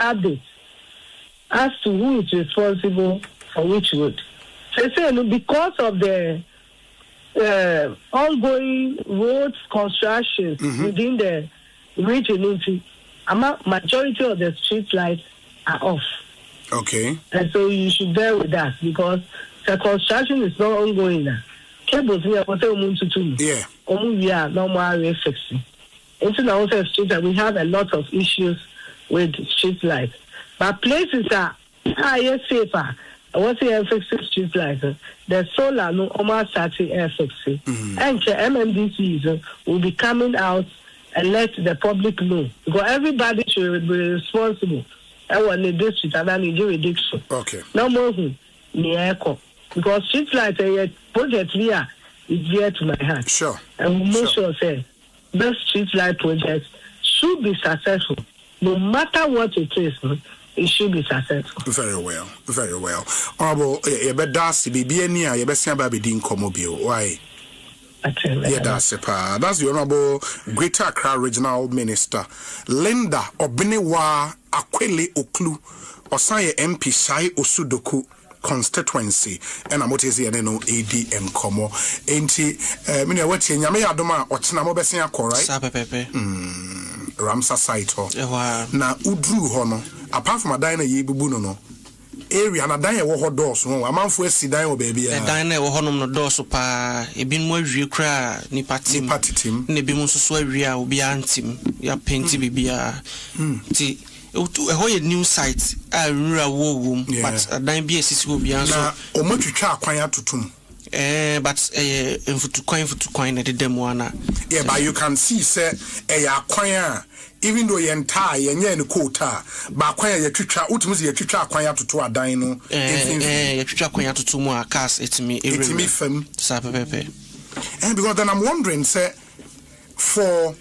update as to who is responsible for which road. So say because of the ongoing roads constructions within the region, majority of the street lights are off. Okay. And so you should bear with us because the construction is not ongoing now. Cables here, yeah. We are normal fixing. Into the other street, we have a lot of issues with street lights. But places are higher safer. What's the air fixing street lights? The solar no almost starting air fixing. And the MMDCs will be coming out and let the public know. Because everybody should be responsible. I want the district and I need you reduction. Okay. No more echo. Because street lights project here is dear to my heart. Sure. And we make sure say the street light project should be successful. No matter what it is, it should be successful. Very well, very well. Honorable, that's the Honorable Greater Accra Regional Minister Linda Obinewa Akwele Oklu Osaye MP Shai Osudoku constituency and amotezi no ADM komo enti mini awati nyame adoma ochina mo besen akọ right sa pepepe Ramsa site ho na udru ho no apart from adan na yebubu no area na dan ye wo ho doors ho amanfo asidan wo ba bia dan na wo ho no doors pa ebi mo awie kra ni patim na ebi mo so awie a obi antim ya penti bibia ti a new site rura wo but dan bia sisi obi an so na omotwitwa akwan atotum but mfutu kwan na dedem wana yeah but you can see say akwan a even though ye ntaa ye nya ne quota ba kwan ye twitwa utumuzi ye twitwa akwan atoto adan no ye twitwa akwan atoto mu a cars etimi fam sa pepepe and because then I'm wondering say for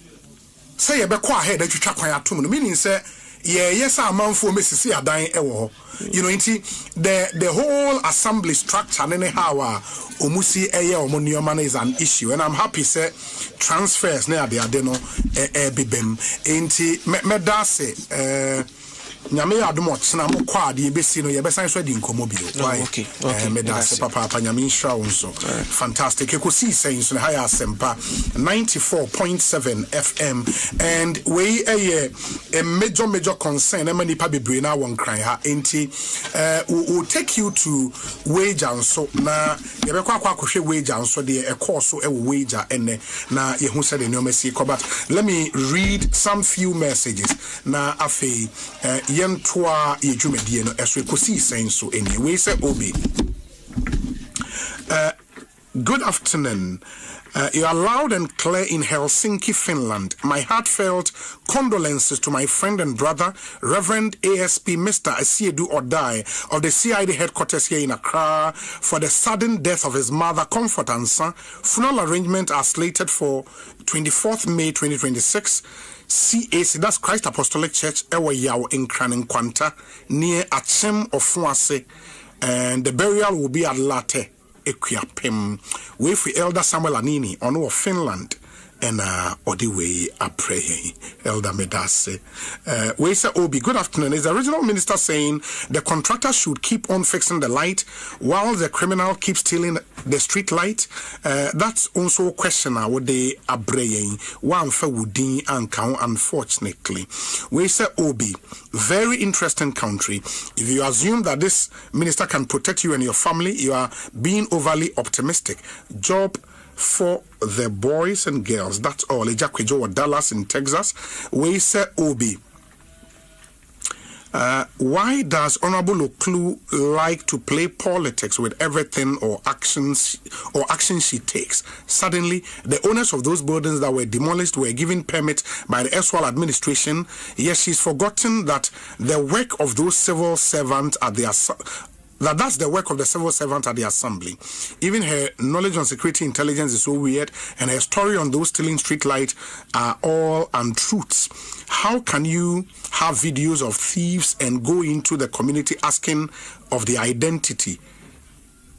say ye be kwa ahead twitwa akwan atom no meaning say yes amanfo mesisi adan ewo you know the whole assembly structure anyhow omusi eye omonioma is an issue and I'm happy say transfers na ade no bibem enti medase nyame adomo tsena mo kwa ade besi no ye besan so di nkomo bio why medase papa nyame nhra wonso fantastic Ekosiisen so na high Asempa 94.7 FM and we a major concern e mani pa bebre na won kran ha enti will take you to wage and so na ye be kwa kwahwe wage and so de e course so e wage ene na ye hu said no mesi ko but let me read some few messages na afei yentoa yejumedie no eso Ekosiisen so anyway say obi good afternoon. You are loud and clear in Helsinki, Finland. My heartfelt condolences to my friend and brother, Reverend ASP Mr. Asiedu Odai of the CID headquarters here in Accra for the sudden death of his mother, Comfort and Son. Funeral arrangements are slated for 24th May 2026. CAC, that's Christ Apostolic Church, Ewa Yao in Kwanta, near Achem of Fuase, and the burial will be at Latte. Equiapem with Elder Samuel Anini on Finland and or the way I pray Elder Medase we say Obi good afternoon. Is the original minister saying the contractor should keep on fixing the light while the criminal keeps stealing the street light? That's also a question what they are praying one for woodin and count. Unfortunately we say Obi very interesting country. If you assume that this minister can protect you and your family, you are being overly optimistic. Job for the boys and girls. That's all. Ejakwejo or Dallas in Texas. We say Obi. Why does Honorable Oklu like to play politics with everything or actions she takes? Suddenly, the owners of those buildings that were demolished were given permit by the Eswal administration. Yes, she's forgotten that the work of those civil servants at that's the work of the civil servant at the assembly. Even her knowledge on security intelligence is so weird, and her story on those stealing street lights are all untruths. How can you have videos of thieves and go into the community asking of the identity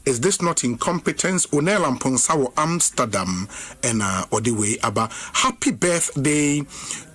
Is this not incompetence? Onel and Ponsawo Amsterdam and Odiwe Aba. Happy birthday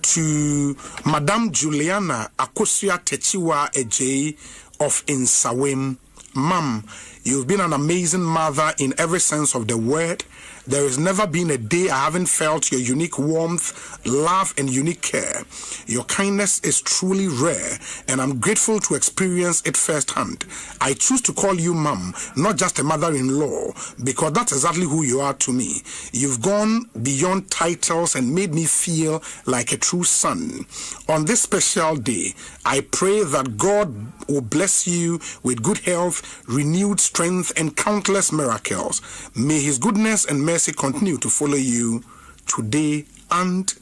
to Madame Juliana Akosua Techiwa Eje of Insawem. Mom, you've been an amazing mother in every sense of the word. There has never been a day I haven't felt your unique warmth, love, and unique care. Your kindness is truly rare, and I'm grateful to experience it firsthand. I choose to call you Mom, not just a mother-in-law, because that's exactly who you are to me. You've gone beyond titles and made me feel like a true son. On this special day, I pray that God will bless you with good health, renewed strength, and countless miracles. May His goodness and mercy continue to follow you today and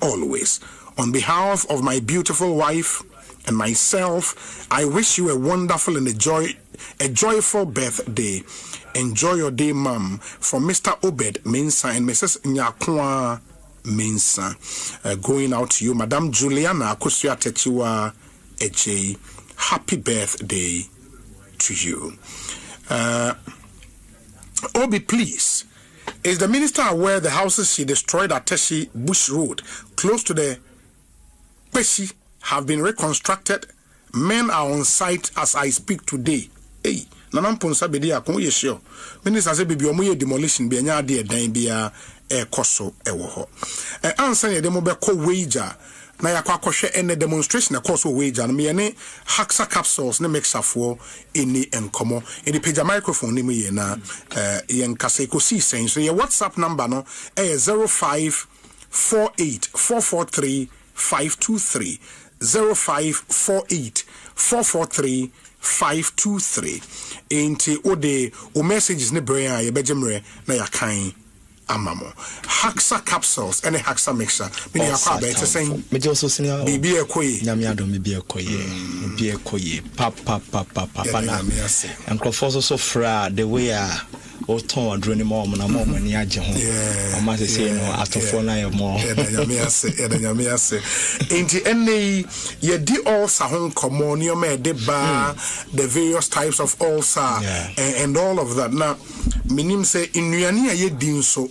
always. On behalf of my beautiful wife and myself, I wish you a wonderful and a joyful birthday. Enjoy your day, Mom. From Mr. Obed Mensah and Mrs. Nyakwa Mensah. Going out to you, Madame Juliana Akosua Techiwa Eje. Happy birthday to you. Obi, please. Is the minister aware the houses she destroyed at Teshi Bush Road, close to the Peshi, have been reconstructed? Men are on site as I speak today. Hey, Nanam Ponsa Bedia, come you sure? Minister said, Baby, omoye demolition be anya de dan bia koso ewo ho. Answer ye demo be ko wager. Na yakwa kwhwe ene demonstration across wage and me ne Haxa capsules ne mixafo eni enkomo in the page microphone ni me na yen kase Ekosiisen. So your WhatsApp number no 0548443523 0548443523 enti ode o messages ne brain a ye bejemre na yakan amamo Haxa capsules and a Haxa mixture me yakwa be te sen me also senior bibi ekoyi nyame adom bibi ekoyi papa na and crofos so fra the way oton adroni mom na mom ani age ho o ma say no atofo na ye mo nyame ase enti ene ye di ulcer ho komo ni o me de ba the various types of ulcer and all of that. Now minim say inuani a ye din so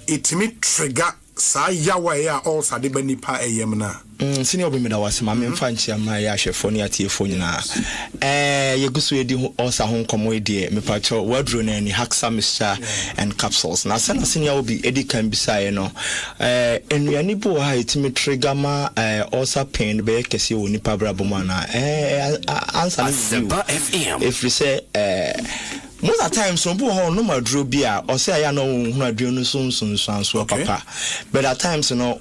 itimi trigger sa yawa ya ulcer de ba nipa eyem na senior obi me da wase ma me mfa nchia ma ya hwefo ne atiefo nyina ye gusu edi ulcer ho nkomo edi me pacho wadro na ni Haxa mixture and capsules na sana senior obi edi kan bisaye no enuani bo ha itimi trigger ma ulcer pain be kese woni pa brabo ma na answer Asempa FM if we say most of the time some people no madro bia or say I know hu adro no so papa but at times or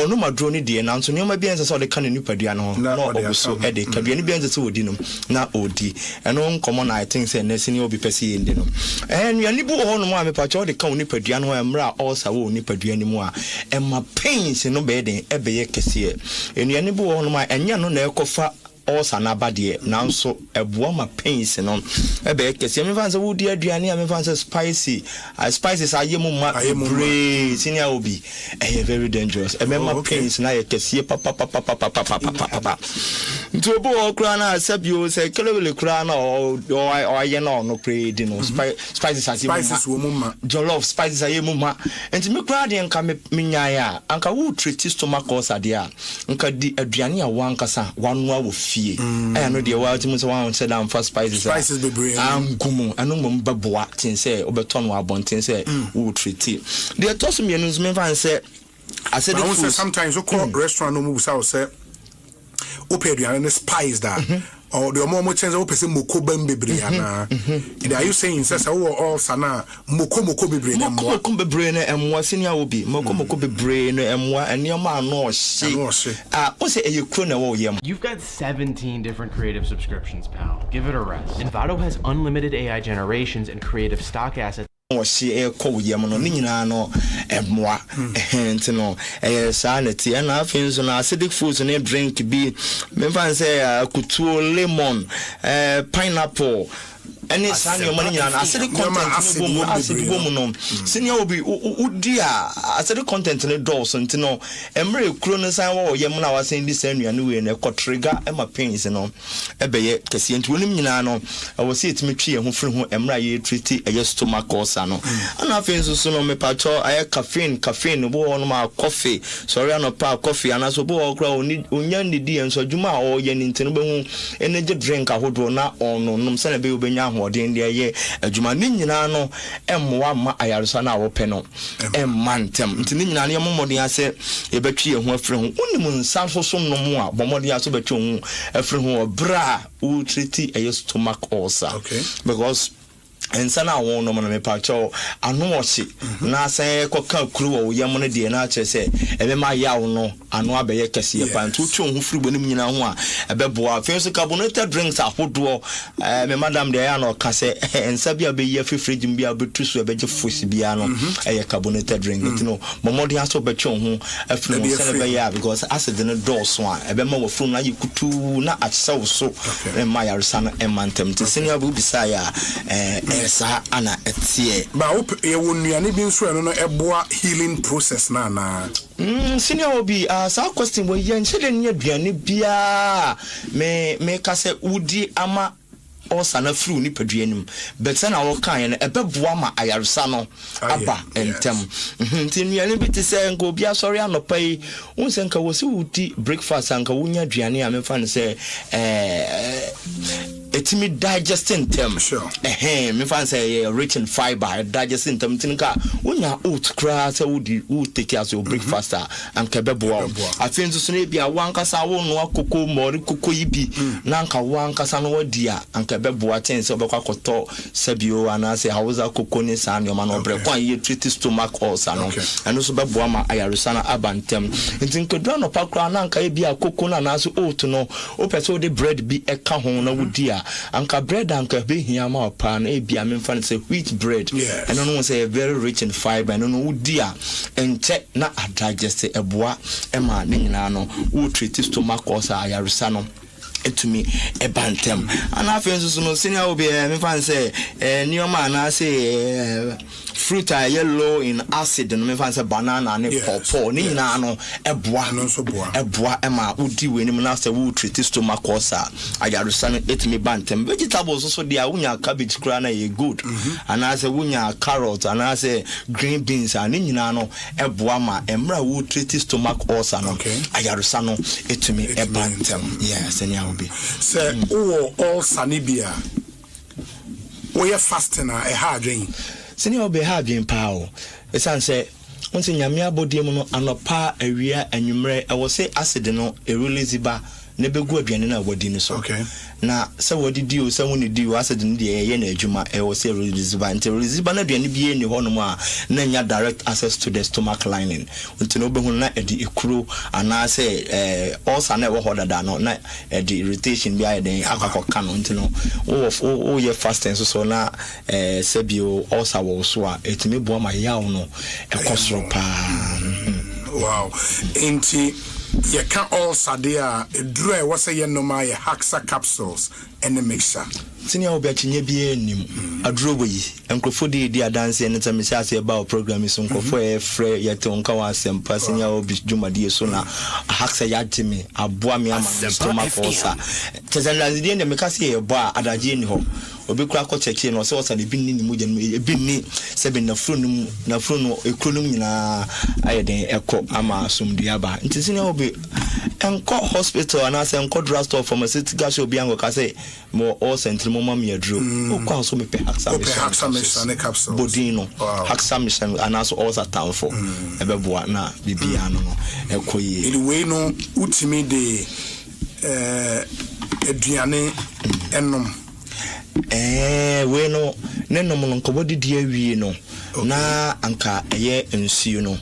no madro ni de na so nyoma bia nse so de kan nipadua no obuso e de kadua ni bia nse so odi no na odi eno nkomo na I think say na sini obi pese ende no nnuani bu ho no ma me pa cho de kan nipadua no emra ulcer wo nipadua ni mu a emma pains no be den e be ye kese nnuani bu ho no ma enya no na ekofa ulcer na bade nanso eboa ma pains no ebe kese me fanse wo di aduane me fanse spicy spices ayemu ma brain senior obi very dangerous ma pains na ye kese papa nto bo okra na sabio se kelele kra na o aye na no pray di no spices wo mumma jollof spices ayemu ma enti me kra de nka me nyaaya anka wo treat stomach ulcer de a nka di aduane a wankasa wano a wo fie no de wa timu so wan say down for spices be brain gumu anu mum baboa tin say obeton wa bontin say wo treat the toss me anu me fan say I said sometimes we call restaurant no move say open the spice that or the more change open say moko bebre na are you saying say all sana moko bebre na moko bebre na emwa senior obi moko bebre na emwa enioma no hye o say e kro na wo yem. You've got 17 different creative subscriptions, pal. Give it a rest. Envato has unlimited AI generations and creative stock assets. She call yam no nina no emwa no sanity and afins on acidic foods and drink be me fan say kutuo lemon pineapple any sanyo money and acidic content acid woman senior will be dear acidic content in the doors and to know Emery Cronos or Yamuna was saying this and you in a cotriga and my pains and on Ebay Cassian to William. I was see it me tree who from Emra treaty a yes to my corsano and I feel so soon me patrol I caffeine on my coffee sorry on a power coffee and as a boy grow need unyan the and so Juma or yen in Tenubu energy drink I would not on no son of Benya or the India ye a Jumaninano M1 Ayarsana or Peno M Mantem Tinina Modi I said a betray who from Unimun San for some no more Momodia so betung a friend who bra who treaty a yes to mark also because and sana won no me pacho anu ochi na say koka kru o yamone de na che say ebe ma yaw no anu abeye kase pa ntu twu hu firi bonim nyina ho a ebe boa fenso carbonated drinks ahodo me madam de ya no ka say ensa bia be ye fridge bia betu so ebe je fosi bia no eye carbonated drink you know momodi aso be twu hu afiri mo say be ya because acid no door so a ebe ma wofru na yikutu na atsew so ma yaresa no emantem te senior bu bisaya sa ana etie ba e wonuane bi nso eno no eboa healing process na senior obi sa question wo yen chele ne aduane bia me ka se udi ama osa na fru ni paduanim but na wo kan yen ebeboa ma ayaresa no aba entem ntinuane bi te se nko obi asori anopai unse nka wo se udi breakfast anka wonya aduane a me fa ne se etimi digesting them me fan say rich in fiber digesting them tinka wonya oat crass would take as your breakfast and kebebo I think so ne bia wankasa wo no akoko mori koko yibi na nka wankasa no dia and kebebo aten se obekwa koto sabio anase hausa koko ni san yo man obre kwa ye treat stomach ulcer no and so bebo ama ayaresa na abantem ntinka do no pakra na nka bia koko na na so oat no o pese de bread bi eka ho na wodia anka bread anka be hia ma pan e bia me fan say wheat bread and no say very rich in fiber and no wodia enche na digest eboa ema ne nyina no wo treat stomach ulcer ayaresa no etumi ebantem ana afenso no senior obi me fan say nioma na say fruit yellow in acid no me fan say banana ne pawpaw ni na no eboa no so boa eboa ema udi we ni na say wo treat stomach ulcer ayarusa no etumi bantem vegetables so dia wunya cabbage kura na ye good ana say wunya carrot ana say green beans ani nyina no eboa ma emra wo treat stomach ulcer no ayarusa no etumi ebantem yes enya say all sanibia we are fasting a hard rain senior be hard in power esan say once nyame abodie mu no anopa awia anwumre e wo say acid no e release ba na begu aduane na wadi ni so na se wadi di o se woni di o acid no de ye na adwuma e wo say release ba nte release ba na aduane bi ni ho no a na nya direct access to the stomach lining unti no be hu na e di ekuro ana say ulcer na e wo hodada no na e di irritation bi aye den akakọ no unti no o ye fasting so na se bi o ulcer wo so a etimi bo ma yawo no e kosoro pa wow inti you can all sadia dry was a yenoma ye haxa capsules and a mixture senior obi akinye bi enim aduro yi enkrofo de di adanse ne tame se ase ba program so enkrofo e frɛ yete onka wa Asempa senior obi dwumade so na haxa yatimi aboa me ama stomach ulcer tezanlazi de me kase ye bo adaje ni ho obi kura ko check no se wasa de bi ni mu je no bi ni se be na fronum ekronum nyina ayeden ekɔ ama asomdua ba nti senior obi enko hospital and as enko drugstore pharmaceutical shop biango ka say mo all central mama me adro okwa so me pe haxa capsule bodino haxa mission and as all satan for ebeboa na bibia no ekoyi anyway no utimi de aduane enom we no nenom no nko bodi di awie no na anka eye nsuo no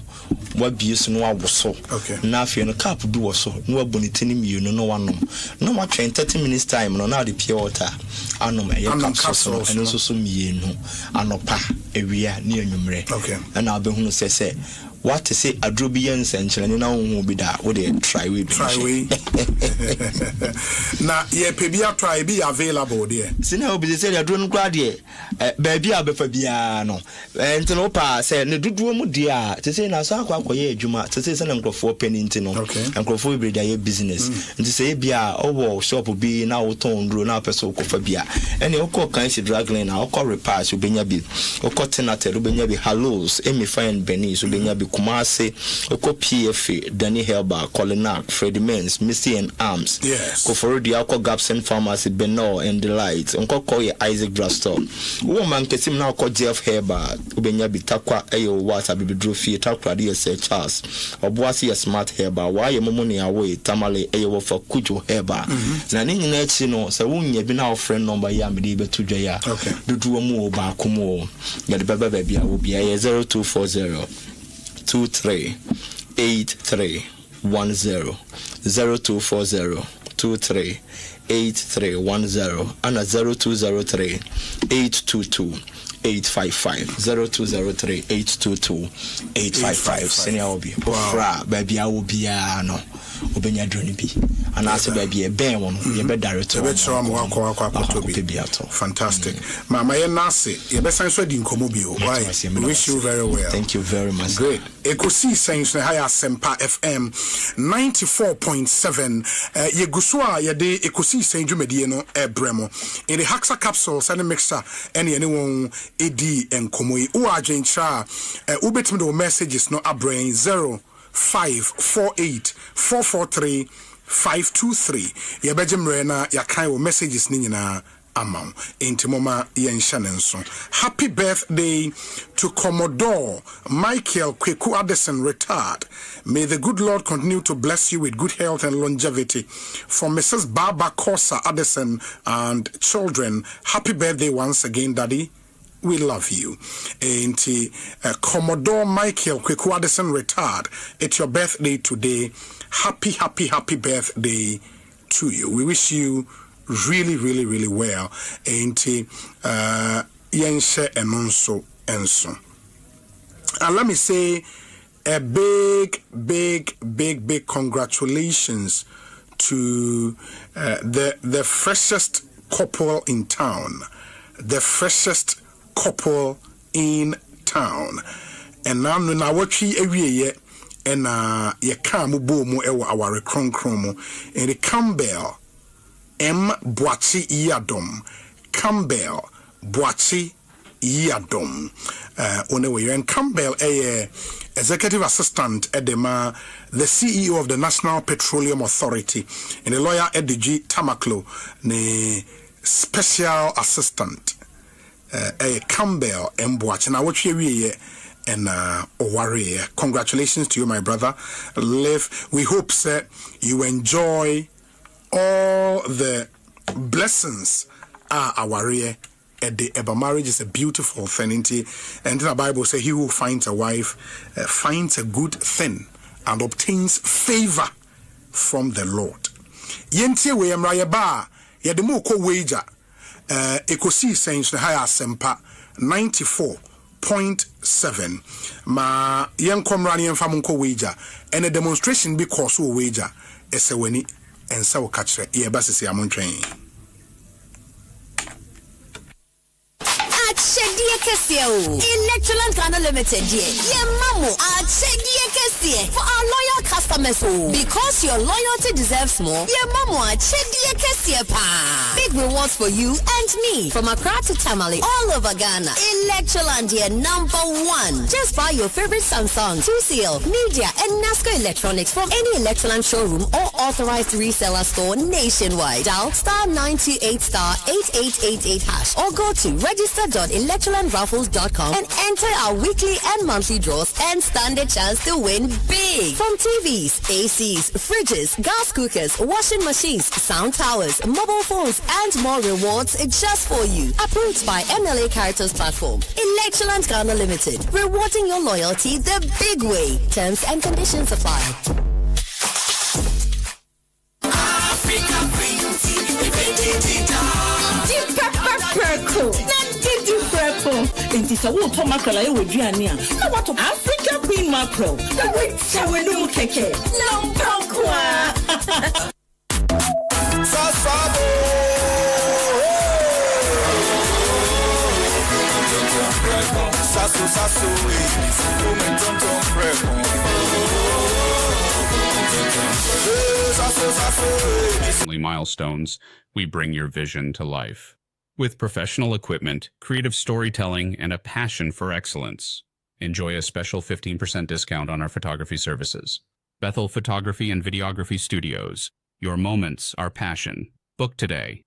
wabies no awoso na afie no cap bi woso no wabonitini mienu no wanom no ma 30 minutes time no na the pure water anom eye capsule eno so mienu anopa ewia ne anwumre na abehunu sese what to say adrobian central na wo bi da wo de try we na ye pebia try be available there sina obi say adro no kwa de baby abefa bia no enti no pa say ne duduo mu de a te say na so akwakoye adwuma te say na nkrofo pani enti no nkrofo bi da ye business enti say bia owo shop bi na wo ton dro na person kofa bia ene okọ kan si drag lane na okọ repairs obenya bi okọ tenatel obenya bi halos emi fine benis obenya bi Kumase, Oko PFA, Danny Helba, Colinak, Freddie Mens, Missy and Arms, Koforudi, Alco Gapson Pharmacy, Benor and Delight, Unko Koye Isaac Drastor. Woman Kesim now called Jeff Herba, Ubenya Bitakwa, Ayo Wata Bibidrofi, Takra DSA Charles, Obuasi a smart Herba, why a momony away, Tamale, Ayo for Kujo Herba. Nanin Nechino, Sawunya Bina friend number Yamidi Betujaya, do do more Bakumo, Yad Baba Baby, I will be a 0240. 238310 0240 238310 and 0203 822 855 0203 822 855 senior obi fra baby I will be no obenya drone bi and ase baby e ben won ye be direct to fantastic mama ye nase ye be san so di nkomo bi o why wish you very well. Thank you very much. Great. Ekosiisen na high Asempa FM 94.7 ye gusua ye de Ekosiisen dwumedie no ebremo in the Haxa capsules and mixer any anyone edi enkomo yi o agyentra ubetim the messages no abrain 0548 443 523 ye bejemre na yakan wo messages ni nyina amount intimoma yenshanenso. Happy birthday to Commodore Michael Kweku Addison retired. May the good Lord continue to bless you with good health and longevity. For Mrs. Barbara Kosa Addison and children, happy birthday once again, Daddy. We love you. And Commodore Michael Kweku Addison retired. It's your birthday today. Happy birthday to you. We wish you really well. And yenshe enonso enso. And let me say a big congratulations to the freshest couple in town. The freshest couple in town. And now na watchi ewie and ye kam bo mu ewo aware kronkron and the Campbell M Boachi Yadom Campbell Boachi Yadom onewe and Campbell executive assistant at the CEO of the National Petroleum Authority and the lawyer at the G Tamaklo ne special assistant Campbell M Boachi na what we and Oware. Congratulations to you, my brother. Live. We hope that you enjoy all the blessings our at the Eba marriage is a beautiful thing, and the Bible says he who finds a wife finds a good thing and obtains favor from the Lord. Yentie we emra ba ye de mo ko wager Ekosiisen na high Asempa 94.7 ma yen komra ne mfa mo ko wager and a demonstration because we wager esewani and so catch ye basisi amontwen Electroland Ghana Limited, yeah, mamu, for our loyal customers, because your loyalty deserves more, yeah, mamu, big rewards for you and me, from Accra to Tamale, all over Ghana. Electroland, yeah, #1. Just buy your favorite Samsung, 2CL, Media, and NASCO Electronics from any Electroland showroom or authorized reseller store nationwide. Dial *928*8888# or go to register.electrolandraffles.com and enter our weekly and monthly draws and stand a chance to win big. From TVs, ACs, fridges, gas cookers, washing machines, sound towers, mobile phones, and more rewards just for you. Approved by MLA Caritas Platform. Electroland Ghana Limited. Rewarding your loyalty the big way. Terms and conditions apply. Nti sa wo to mackerel aye waduane a. Na what Africa Queen mackerel. Na we chawe no keke. No pronkwa. Sasabo. Sasu, milestones, we bring your vision to life. With professional equipment, creative storytelling, and a passion for excellence. Enjoy a special 15% discount on our photography services. Bethel Photography and Videography Studios. Your moments are passion. Book today.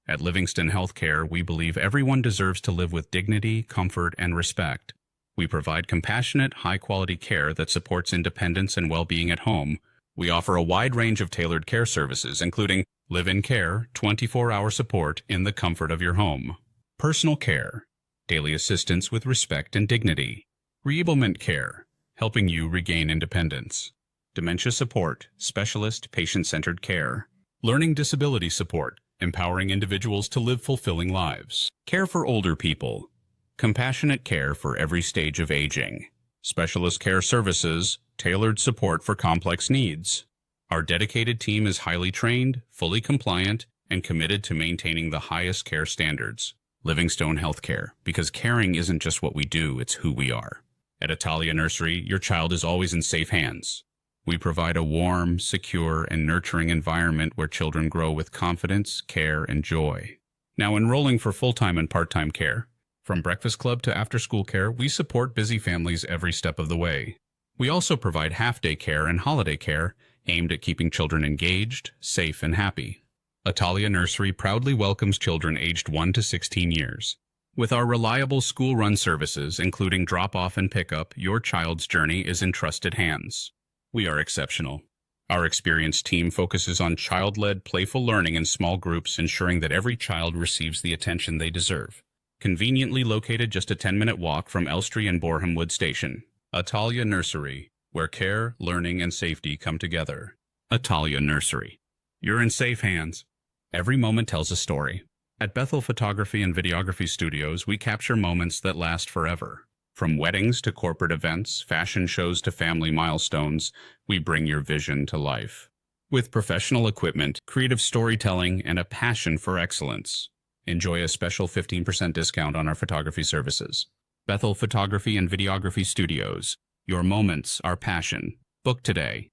At Livingston Healthcare, we believe everyone deserves to live with dignity, comfort, and respect. We provide compassionate, high-quality care that supports independence and well-being at home. We offer a wide range of tailored care services, including live-in care, 24-hour support in the comfort of your home, personal care, daily assistance with respect and dignity, reablement care, helping you regain independence, dementia support, specialist patient-centered care, learning disability support, empowering individuals to live fulfilling lives, care for older people, compassionate care for every stage of aging, specialist care services, tailored support for complex needs. Our dedicated team is highly trained, fully compliant, and committed to maintaining the highest care standards. Livingstone Healthcare, because caring isn't just what we do, it's who we are. At Italia Nursery, your child is always in safe hands. We provide a warm, secure, and nurturing environment where children grow with confidence, care, and joy. Now enrolling for full-time and part-time care. From breakfast club to after-school care, we support busy families every step of the way. We also provide half-day care and holiday care aimed at keeping children engaged, safe, and happy. Italia Nursery proudly welcomes children aged 1 to 16 years. With our reliable school-run services, including drop-off and pickup, your child's journey is in trusted hands. We are exceptional. Our experienced team focuses on child-led, playful learning in small groups, ensuring that every child receives the attention they deserve. Conveniently located just a 10-minute walk from Elstree and Boreham Wood Station. Italia Nursery, where care, learning, and safety come together. Italia Nursery. You're in safe hands. Every moment tells a story. At Bethel Photography and Videography Studios, we capture moments that last forever. From weddings to corporate events, fashion shows to family milestones, we bring your vision to life. With professional equipment, creative storytelling, and a passion for excellence. Enjoy a special 15% discount on our photography services. Bethel Photography and Videography Studios. Your moments are passion. Book today.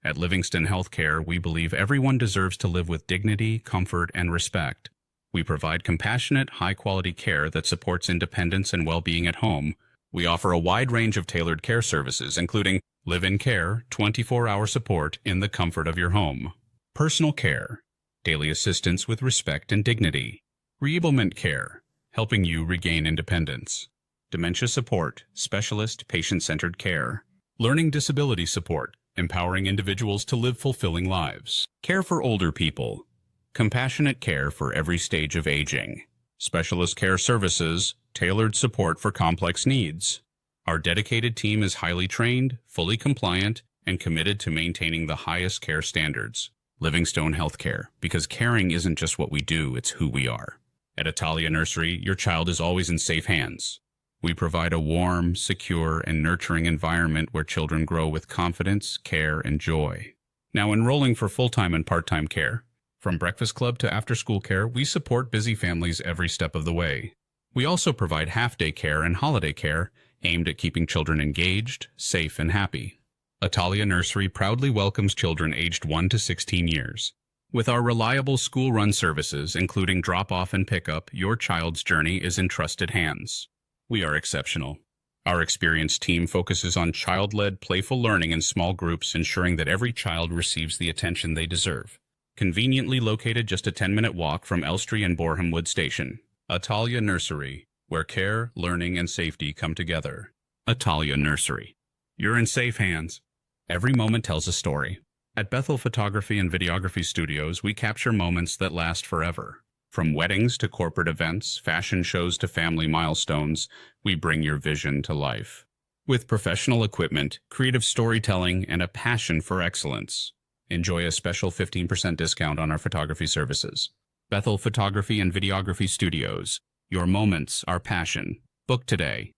At Livingston Healthcare, we believe everyone deserves to live with dignity, comfort, and respect. We provide compassionate, high-quality care that supports independence and well-being at home. We offer a wide range of tailored care services, including live-in care, 24-hour support in the comfort of your home, personal care, daily assistance with respect and dignity, reablement care, helping you regain independence, dementia support, specialist patient-centered care, learning disability support, empowering individuals to live fulfilling lives, care for older people, compassionate care for every stage of aging, specialist care services, tailored support for complex needs. Our dedicated team is highly trained, fully compliant, and committed to maintaining the highest care standards. Livingstone Healthcare, because caring isn't just what we do, it's who we are. At Italia Nursery, your child is always in safe hands. We provide a warm, secure, and nurturing environment where children grow with confidence, care, and joy. Now enrolling for full-time and part-time care. From breakfast club to after-school care, we support busy families every step of the way. We also provide half-day care and holiday care aimed at keeping children engaged, safe, and happy. Italia Nursery proudly welcomes children aged 1 to 16 years. With our reliable school-run services, including drop-off and pickup, your child's journey is in trusted hands. We are exceptional. Our experienced team focuses on child-led, playful learning in small groups, ensuring that every child receives the attention they deserve. Conveniently located just a 10-minute walk from Elstree and Boreham Wood Station. Italia Nursery, where care, learning, and safety come together. Italia Nursery. You're in safe hands. Every moment tells a story. At Bethel Photography and Videography Studios, we capture moments that last forever. From weddings to corporate events, fashion shows to family milestones, we bring your vision to life. With professional equipment, creative storytelling, and a passion for excellence. Enjoy a special 15% discount on our photography services. Bethel Photography and Videography Studios. Your moments, our passion. Book today.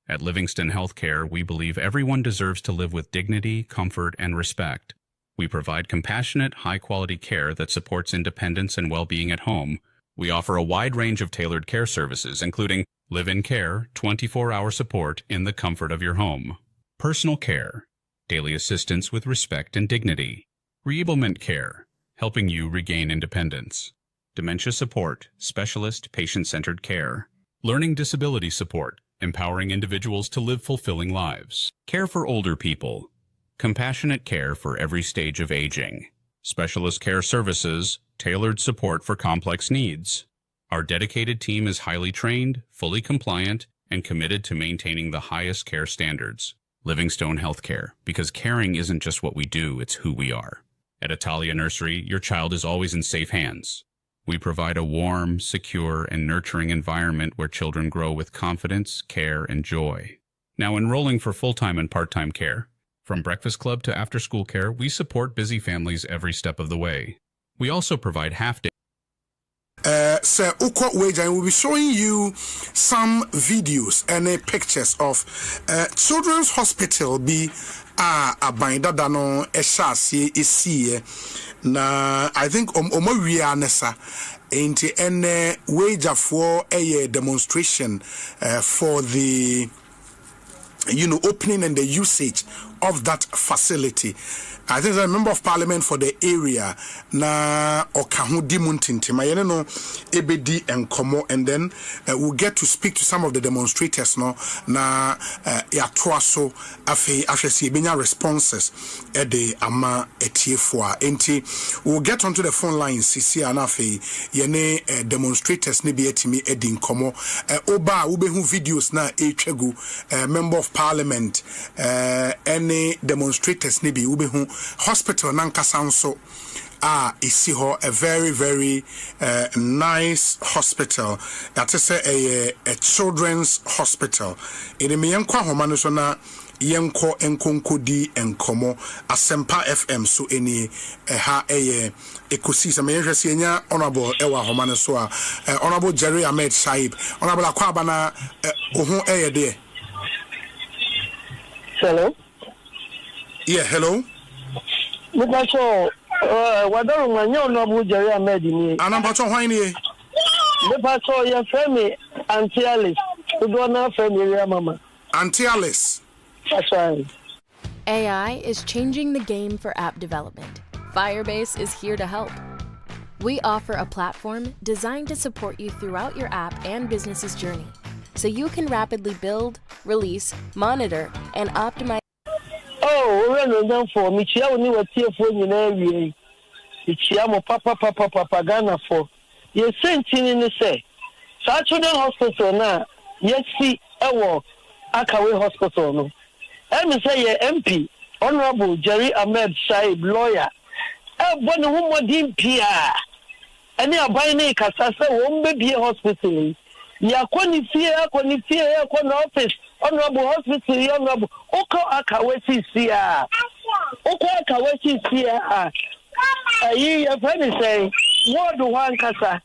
At Livingston Healthcare, we believe everyone deserves to live with dignity, comfort, and respect. We provide compassionate, high-quality care that supports independence and well-being at home. We offer a wide range of tailored care services, including live-in care, 24-hour support in the comfort of your home, personal care, daily assistance with respect and dignity, reablement care, helping you regain independence, dementia support, specialist patient-centered care, learning disability support, empowering individuals to live fulfilling lives, care for older people, compassionate care for every stage of aging, specialist care services, tailored support for complex needs. Our dedicated team is highly trained, fully compliant, and committed to maintaining the highest care standards. Livingstone Healthcare, because caring isn't just what we do, it's who we are. At Italia Nursery, your child is always in safe hands. We provide a warm, secure, and nurturing environment where children grow with confidence, care, and joy. Now enrolling for full-time and part-time care. From breakfast club to after-school care, we support busy families every step of the way. We also provide half-day. Sir Uko Wage, I will be showing you some videos and pictures of Children's Hospital be a binder dano eshasi isi na I think omoria nesa enti ene wage for a demonstration for the opening and the usage of that facility. I think the member of parliament for the area na okahudi muntinti mayene no ebedi enkomo, and then we'll get to speak to some of the demonstrators no na ya toaso afesi benya responses the ama etiefo enti we'll get onto the phone line sisi anafe yene demonstrators ne bi etimi edi nkomo oba ubehu videos na etwegu member of parliament any demonstrators ne bi ubehu hospital nankasa nso isi ho a very very nice hospital that is a children's hospital in me yankwa homa no so na yenko enkonkodi enkomo Asempa FM so eni ha Ekosiisen me yehwese nya honorable ewa homa no so honorable Jerry Ahmed Saib honorable akwaba na ohu de. Hello. Yeah, hello. Because wadaru manyo no bu Jerry Ahmed ni anampacho hwan ni because your family Auntie Alice do na family mama Auntie Alice. That's right. AI is changing the game for app development. Firebase is here to help. We offer a platform designed to support you throughout your app and business's journey, so you can rapidly build, release, monitor, and optimize. Oh, we're not for me. Chia only what here for you know. Chia mo papa Ghana for. You sent in the say. Children's Hospital now. Yes, see, Akawe Hospital no. Let me say MP, Honorable Jerry Ahmed Saib, lawyer. One woman didn't peer. And they are buying a Casasa won't be a hospital. Ya kwani fear, office, Honorable Hospital, Honorable Oko Akaweti Sia. Oko Akaweti Sia. Your friend say, Ward one Casa,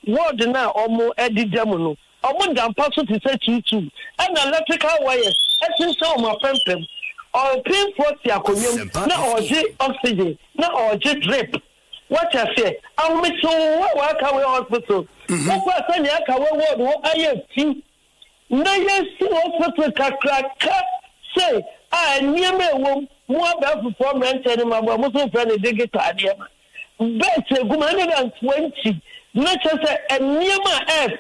Ward now, Omo Eddie Demono. Omo dan paso to say two. And electrical wires, essence of my pempem. Or pin for Tiakoyum, no oxygen, no drip. What I say, I'll meet so what hospital. What was any Akawa ward? I have seen. No, yes, hospital crack. Say, I near me more about performance and my Muslim friend digital idea. Better 120. Not just a near my F,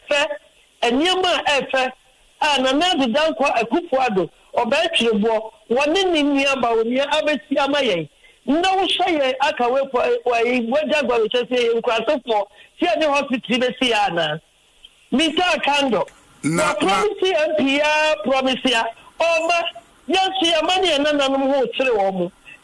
and another down for a Kupuado or Betty War, one in near about near Abeti Amaye. No say I can wait for what I'm going to say in Crassopo, see the hospital, Siana. Mr. Kando, no promise and promise ya. Oh, yes, your money and none of them will say,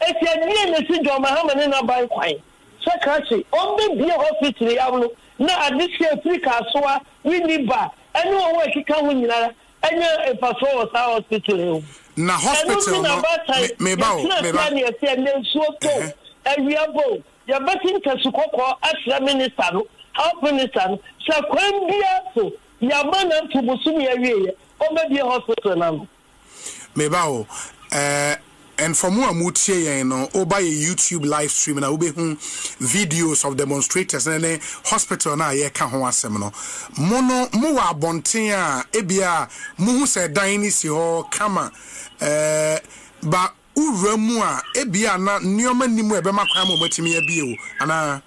if you're near the syndrome, Mahaman and I buy quite. Secretary, only be a hospital, now at this year, 3 Cassoa, we need back. I know where he can win that. I know if I saw a hospital. na hospital no me ba Ewiabo, ya batin kasukoko asra minister no, health minister no, sa kwambia so, ya mana tubusumi awie, obedi hospital na. Me ba o, and for more amutie yen no, oba YouTube live stream na obe hu videos of demonstrators na hospital na ye ka ho asem no. Mo wa abonten a ebia mo hu se dan ni si ho kama ba uramu a ebia na nioma nimu ebe makwa mo matimi abie o ana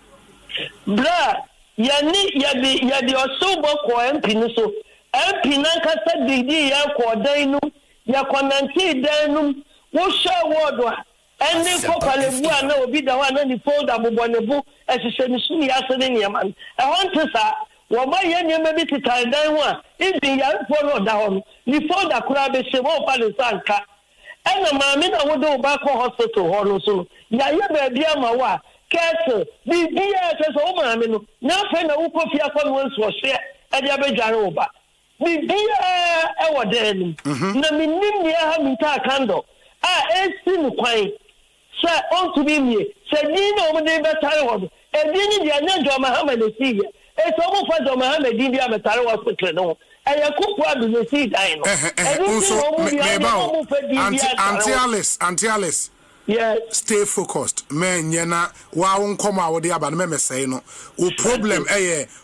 bra yadi osobo ko MP no so MP na kasa didi ya ko dan nu ya konanti dan nu wo share word wa ene ko kwalebu ana obi da wa na ni fold abobonebu esise ni suni asene ni man e won sa wo ba ye ni me bi titan dan ho a ibi ya fo da ho ni fold akura be se wo pa le sanka ena maami na wodo ba ko hospital ho no so ya ye ba bia ma wa kese bibia kese o maami no na fe na wo kofi akọ no nso hye e dia be dware wo ba bibia e wo de ni na minim ni ha mi ta kando esi ni kwan sa on to be me se ni na o de be tare wo e di ni dia na jo Muhammad si ye e so mo fa jo Muhammad di bia be tare hospital no Ayakupu adu ne si dai no. Auntie Alice. Yes. Stay focused. Men yena wa unkoma awodi aba na me say no. O problem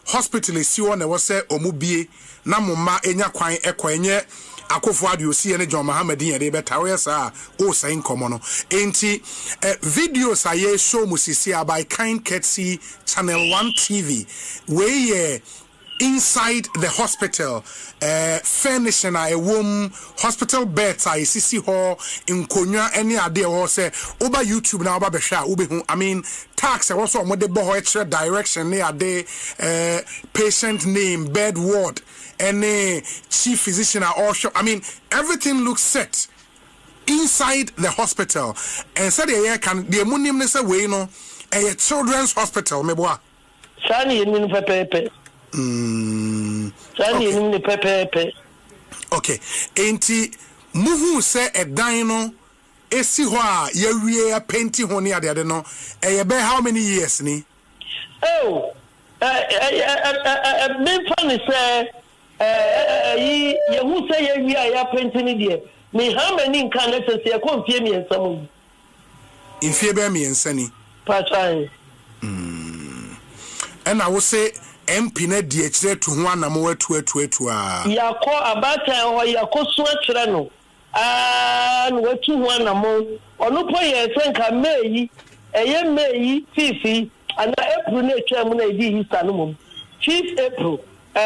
hospital si won e wo say omubie na mumma enya kwan ekwenye akofo adu osi ene John Muhammad yen de beta we sa o say nkomo no. Enti videos aye show musisi by kind courtesy channel 1 TV we inside the hospital furnishing a room hospital beds I see ho in konya any ade ho say over YouTube na oba be hwa obe hu I mean tax e also mo de bo ho extra direction ne ade patient name bed ward any chief physician or I mean everything looks set inside the hospital and said the can the munim ne say we no a children's hospital me boa sani ni pepepe okay enti muhu se edan no esi ho a yawie painti ho ne ade no be how many years ni me funny say you say yawie ya painti ni de me how many kan na se ya konfie mi ensam infie be mi ensani pasai and I will say MP na di ekire to ho anam watu a yakọ abata ho yakọ so akire no no watu ho anam onu po ye senka meyi meyi fifi ana April na etwa mu na edi hisa no mum chief April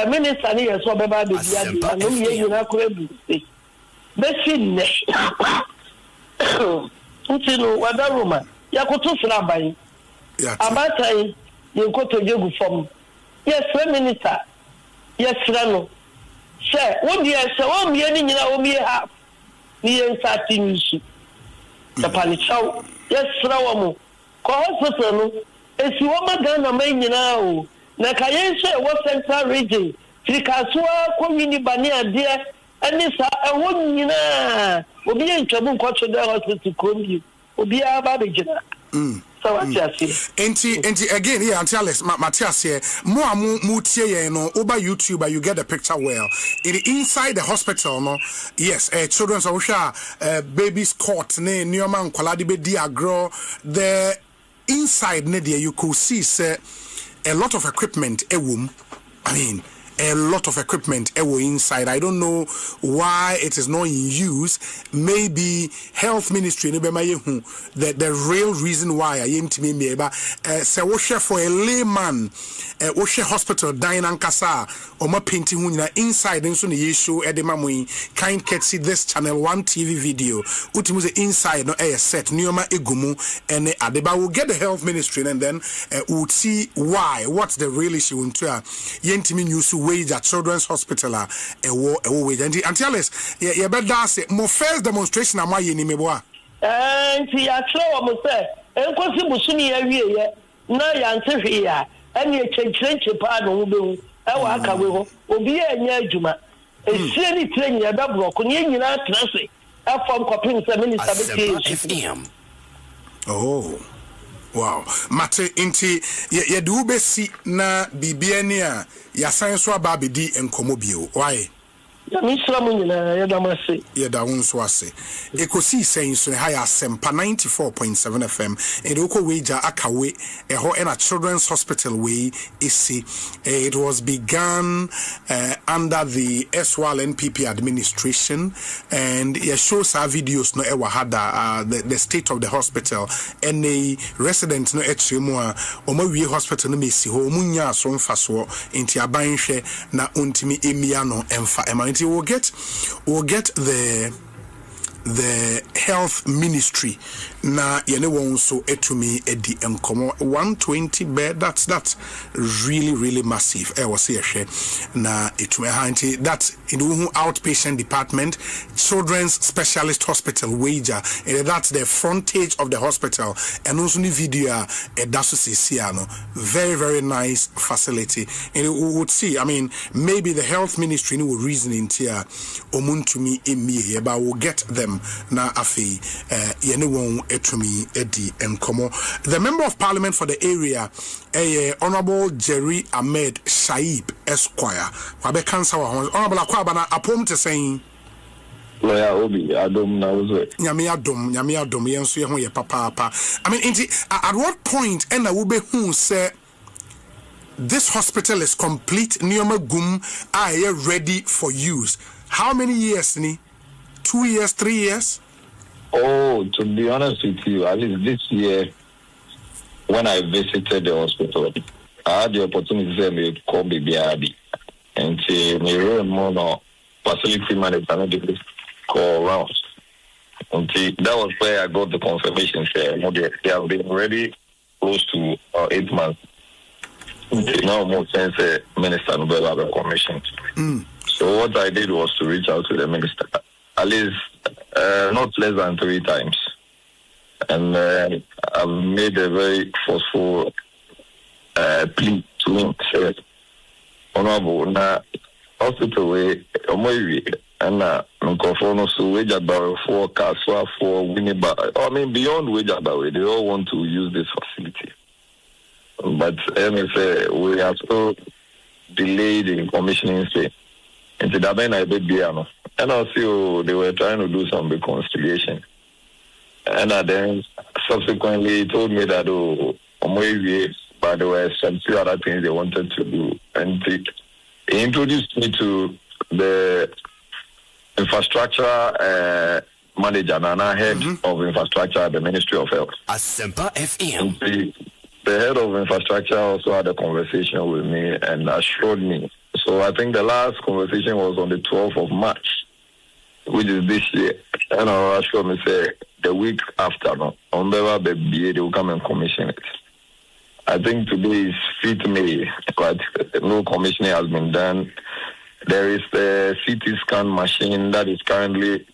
minister ni yeso beba be bia di anu ye yina ko ebu be finne utino wadaruma yakoto sra ban abata yi yenkoto jegu fom yes minister yes no say what dey say o mi ni nyina o mi half ni en sati nisu the palichau yes rawo mo ko hospital no esi wo magana mai nyina o na kayen say wo central region trikasua komini bani ade ani sa ewo nyina obi entwabu nkoto the hospital kombi obi aba be gina so what you see enti again here until Matthias here more mutie ye no over YouTube you get the picture well inside the hospital no yes children's babies cot ne nioma nkwalade be di agro the inside ne there you could see say a lot of equipment I mean a lot of equipment inside. I don't know why it is not in use. Maybe health ministry the real reason why I am to me say for a layman hospital dine and kasa or my painting inside and so the issue edema kind can see this channel 1 TV video utimuze inside no set nioma egumu and adeba will get the health ministry and then would see why what's the real issue into yentimi news wage at children's hospital wage and until us you better say more first demonstration am I ni meboa nti ya tro mo say enkosi busumi ya wie na ya ntehwe ya ani echenche pa no behu e wa akawe ho obi enya adwuma esie ni tren ya da broko ni nyina trase from copying Minister FM. Oh. Wow. Mate inti ye do be si na bibia ni a ya san so aba bedi enkomo bio. Why? Ya misramu nyina ya damase. Ya da wonso ase. Ekosiisen so ha ya Asempa 94.7 FM. And oko weja akawe eho na Children's Hospital we isi. It was begun under the SWAL NPP administration, and it shows our videos no ewa hada the state of the hospital and the residents no etremu omawie hospital no mesi ho munya so mfaso enti abanhwe na ontimi emia no emfa ema. We'll get the health ministry na yene won so etumi edi enkomo 120 bed. That's really massive. I was here na etumi hanti that in the outpatient department, children's specialist hospital wager, and that's the frontage of the hospital, and also the video that's very nice facility. And we would see, I mean, maybe the health ministry will reason into omuntumi emi, but we'll get them na afi yene won etumi edi enkomo. The member of parliament for the area, Honorable Jerry Ahmed Shaib Esquire, wabe kansa wa Honorable Akwa bana apom te saying lawyer Obi Adom na uzo nyame adom yenso ye ho ye papa. I mean, at what point ena wo be hu say this hospital is complete, Nioma Gum are ready for use? How many years ni? 2 years, 3 years? Oh, to be honest with you, at least this year, when I visited the hospital, I had the opportunity to call BBRB and say, more facility manager call around. And that was where I got the confirmation. They have been ready close to 8 months. Now, more sense, Minister Nobel have a commission. So what I did was to reach out to the minister, at least not less than 3 times. And I've made a very forceful plea to him. Honorable, na hospital way, and Nkofono so wage about 4 Kaswa, 4 Winneba. I mean, beyond wage about they all want to use this facility. But MSA, we are so delayed in commissioning state. And to that I bet piano. And also they were trying to do some reconciliation. And then subsequently told me that but there were some few other things they wanted to do. And he introduced me to the infrastructure manager, Nana, head of infrastructure at the Ministry of Health. Asempa FM. The head of infrastructure also had a conversation with me and assured me. So I think the last conversation was on the 12th of March, which is this year. And I assured me, say, the week after, on the BBA, they will come and commission it. I think today is 5th May, but no commissioning has been done. There is a CT scan machine that is currently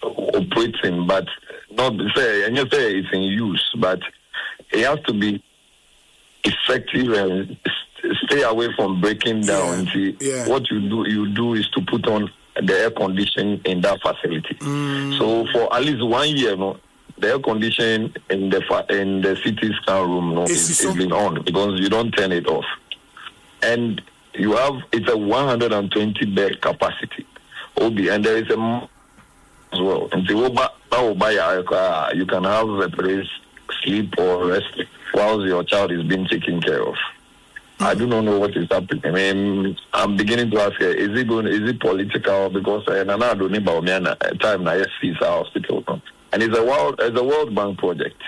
operating, but not say, and you say it's in use, but it has to be effective and stay away from breaking down. What you do is to put on the air conditioning in that facility. So for at least 1 year, the air conditioning in the CT scan room is been on because you don't turn it off. And it's a 120 bed capacity. And there is a as well. And you can have a place, sleep or rest while your child is being taken care of. I do not know what is happening. I mean, I'm beginning to ask, is it political? Because I don't know time I see hospital, and it's a World Bank project.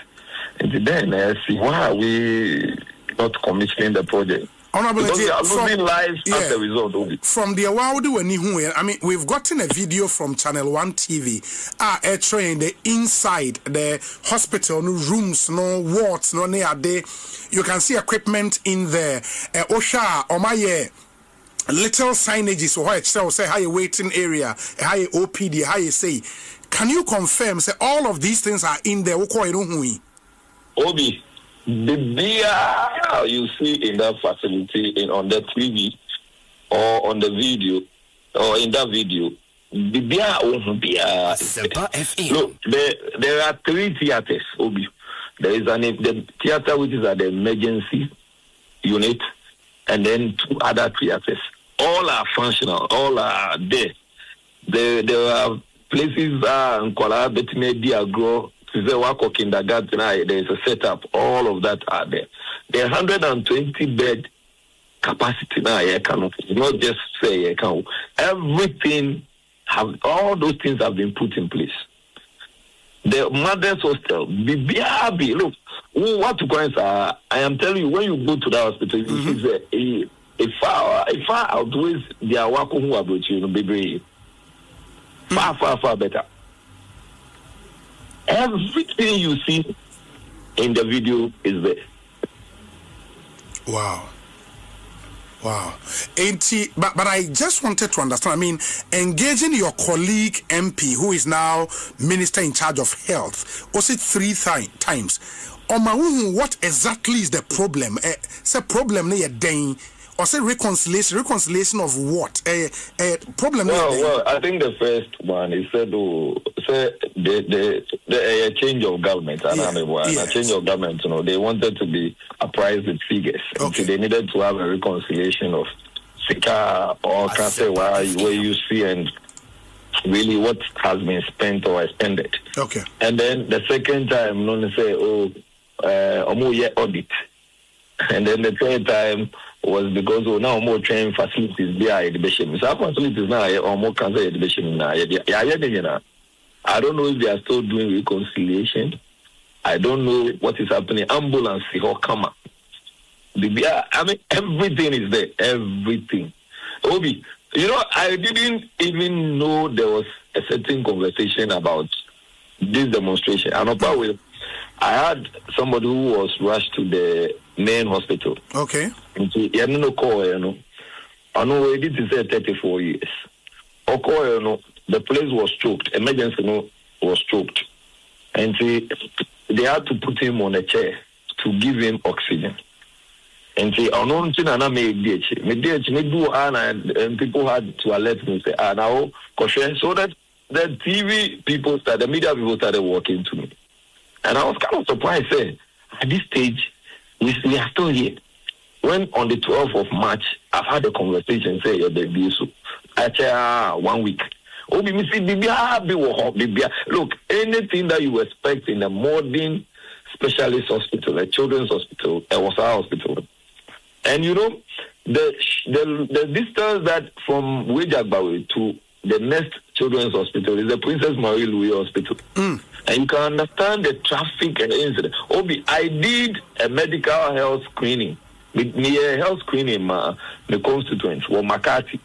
And then I see why are we not commissioning the project? Because we are losing lives as a result of it. From the I mean, we've gotten a video from Channel 1 TV showing the inside the hospital, no rooms, no wards, no near there. You can see equipment in there. Osha, Omaye, little signages, or say how you waiting area, how you OPD, how you say. Can you confirm, say all of these things are in there? Obi. The beer you see in that facility on the TV or on the video or in that video Asempa FM. Look, there are 3 theaters, Obi. There is the theater which is at the emergency unit, and then 2 other theaters. All are functional, all are there. There are places in Kuala Betime Diagro, Wako Kindergarten, there is a setup, all of that are there. There are 120 bed capacity now, not just say everything all those things have been put in place. The mother's hostel, BBRB, look, what to coins are, I am telling you, when you go to the hospital, if far outweighs their work who are about you, baby. Far better. Everything you see in the video is there. Wow. But I just wanted to understand. I mean, engaging your colleague MP, who is now Minister in charge of Health, was it 3 times? What exactly is the problem? Say problem near Dane. Or say reconciliation of what? Problem. Well, I think the first one is said the change of government. Yes. A change of government. They wanted to be apprised with figures. Okay. So they needed to have a reconciliation of Sika or Kase where you see and really what has been spent or expended. Okay. And then the second time, no say audit. And then the third time was because now more training facilities there at the Bishop. So our facilities now or more cancer at the Bishop now. I don't know if they are still doing reconciliation. I don't know what is happening. Ambulance, or come. I mean, everything is there. Everything. Obi, I didn't even know there was a certain conversation about this demonstration. I had somebody who was rushed to the main hospital. Okay. And so, I know it is 34 years. The place was choked. Emergency was choked. And see, they had to put him on a chair to give him oxygen. And see, and people had to alert me say, now, so that the TV people the media people started walking to me. And I was kind of surprised, say, at this stage, we are still here. When on the 12th of March, I've had a conversation, say, actually, 1 week. Look, anything that you expect in a modern specialist hospital, a children's hospital, a hospital. And the distance that from Wejagbawe to the next children's hospital is the Princess Marie Louis Hospital. And you can understand the traffic and incident. I did a medical health screening. Near health screening, my constituents were Makati.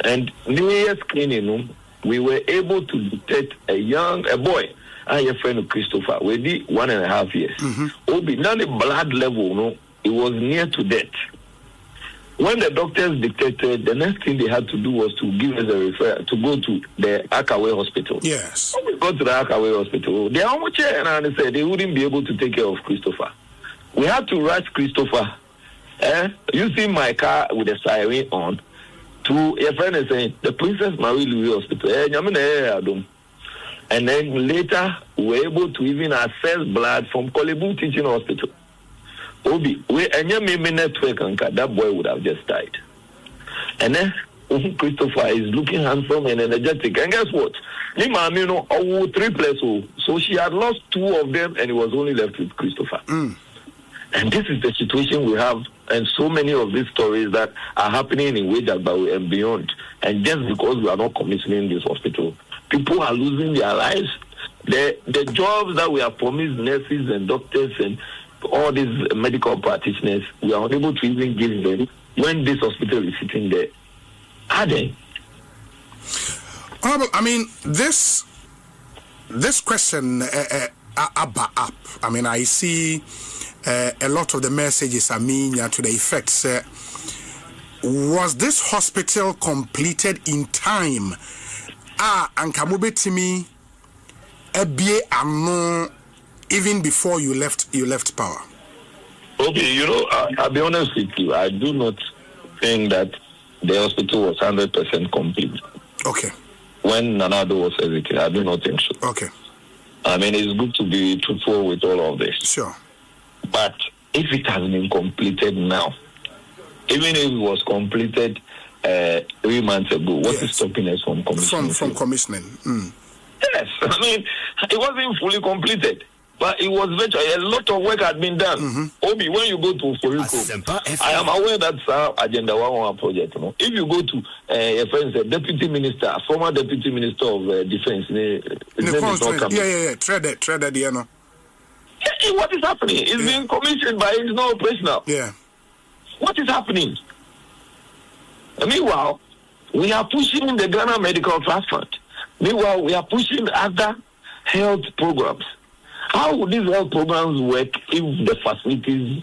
And near screening, we were able to detect a boy, and your friend Christopher. We did 1.5 years. Now the blood level, it was near to death. When the doctors detected, the next thing they had to do was to give us a referral to go to the Akaway Hospital. Yes. When we got to the Akaway Hospital, they almost said they wouldn't be able to take care of Christopher. We had to rush Christopher, using my car with the siren on, to a friend is saying, the Princess Marie Louis Hospital. And then later, we were able to even access blood from Kolebu Teaching Hospital. Network, that boy would have just died. And then Christopher is looking handsome and energetic. And guess what? 3 plus 0. So she had lost 2 of them and he was only left with Christopher. And this is the situation we have, and so many of these stories that are happening in Wejagbawe and beyond. And just because we are not commissioning this hospital, people are losing their lives. The jobs that we have promised nurses and doctors and all these medical practitioners, we are unable to even give them when this hospital is sitting there. Are they? I mean, this question up. I mean, I see a lot of the messages to the effect. Was this hospital completed in time? And Kamube Timi Ebie Ano even before you left power. Okay, I'll be honest with you. I do not think that the hospital was 100% complete. Okay. When Nanado was exiting, I do not think so. Okay. I mean, it's good to be truthful with all of this. Sure. But if it has been completed now, even if it was completed 3 months ago, what is stopping us from commissioning? From commissioning. Yes, I mean, it wasn't fully completed, but it was virtually a lot of work had been done. Obi, when you go to Foriko, I am aware that's our Agenda 1 project. You know? If you go to a friend, Deputy Minister, former Deputy Minister of Defense, Treader, you know. What is happening? It's being commissioned, but it's not operational. Yeah. What is happening? Meanwhile, we are pushing the Ghana Medical Trust Fund. Meanwhile, we are pushing other health programs. How would these health programs work if the facilities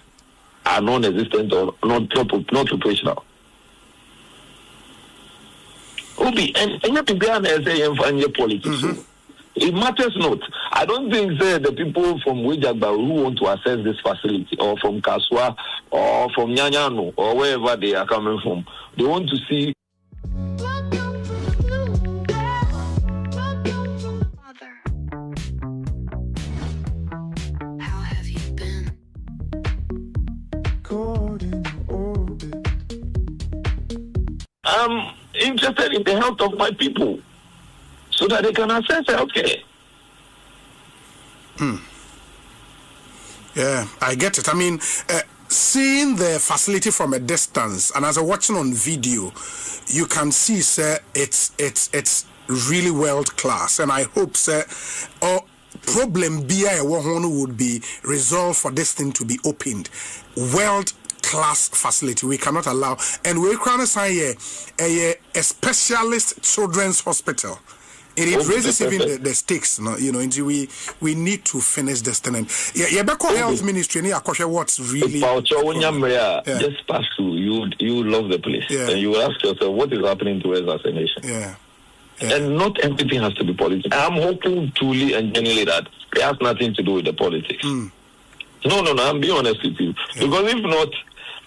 are non-existent or not operational? Obi, and you say politics. It matters not. I don't think the people from Wejagba who want to access this facility, or from Kaswa, or from Nyanyano, or wherever they are coming from, they want to see. How have you been? Caught in orbit. I'm interested in the health of my people, so that they can access healthcare. Yeah, I get it. I mean, seeing the facility from a distance, and as I'm watching on video, you can see, sir, it's really world class, and I hope, sir, problem BI would be resolved for this thing to be opened. World class facility, we cannot allow, and we're trying to say a specialist children's hospital. It raises even the stakes, you know. We need to finish this thing. Health Ministry, what's really just pass through. You love the place, and you will ask yourself, what is happening to us as a nation? Yeah. And not everything has to be politics. I'm hoping truly and genuinely that it has nothing to do with the politics. No, I'm being honest with you, because if not,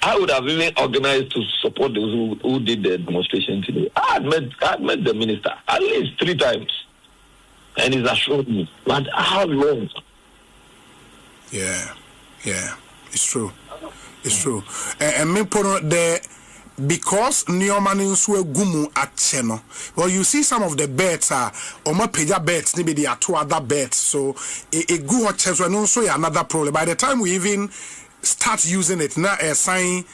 I would have even organized to support those who did the demonstration today. I had met the minister at least 3 times, and he's assured me. But how long? Yeah, it's true. And me put there because Neomani swe gumu at cheno. Well, you see some of the beds are peja beds, maybe there are 2 other beds. So a good hotels were also another problem. By the time we even start using it now, a sign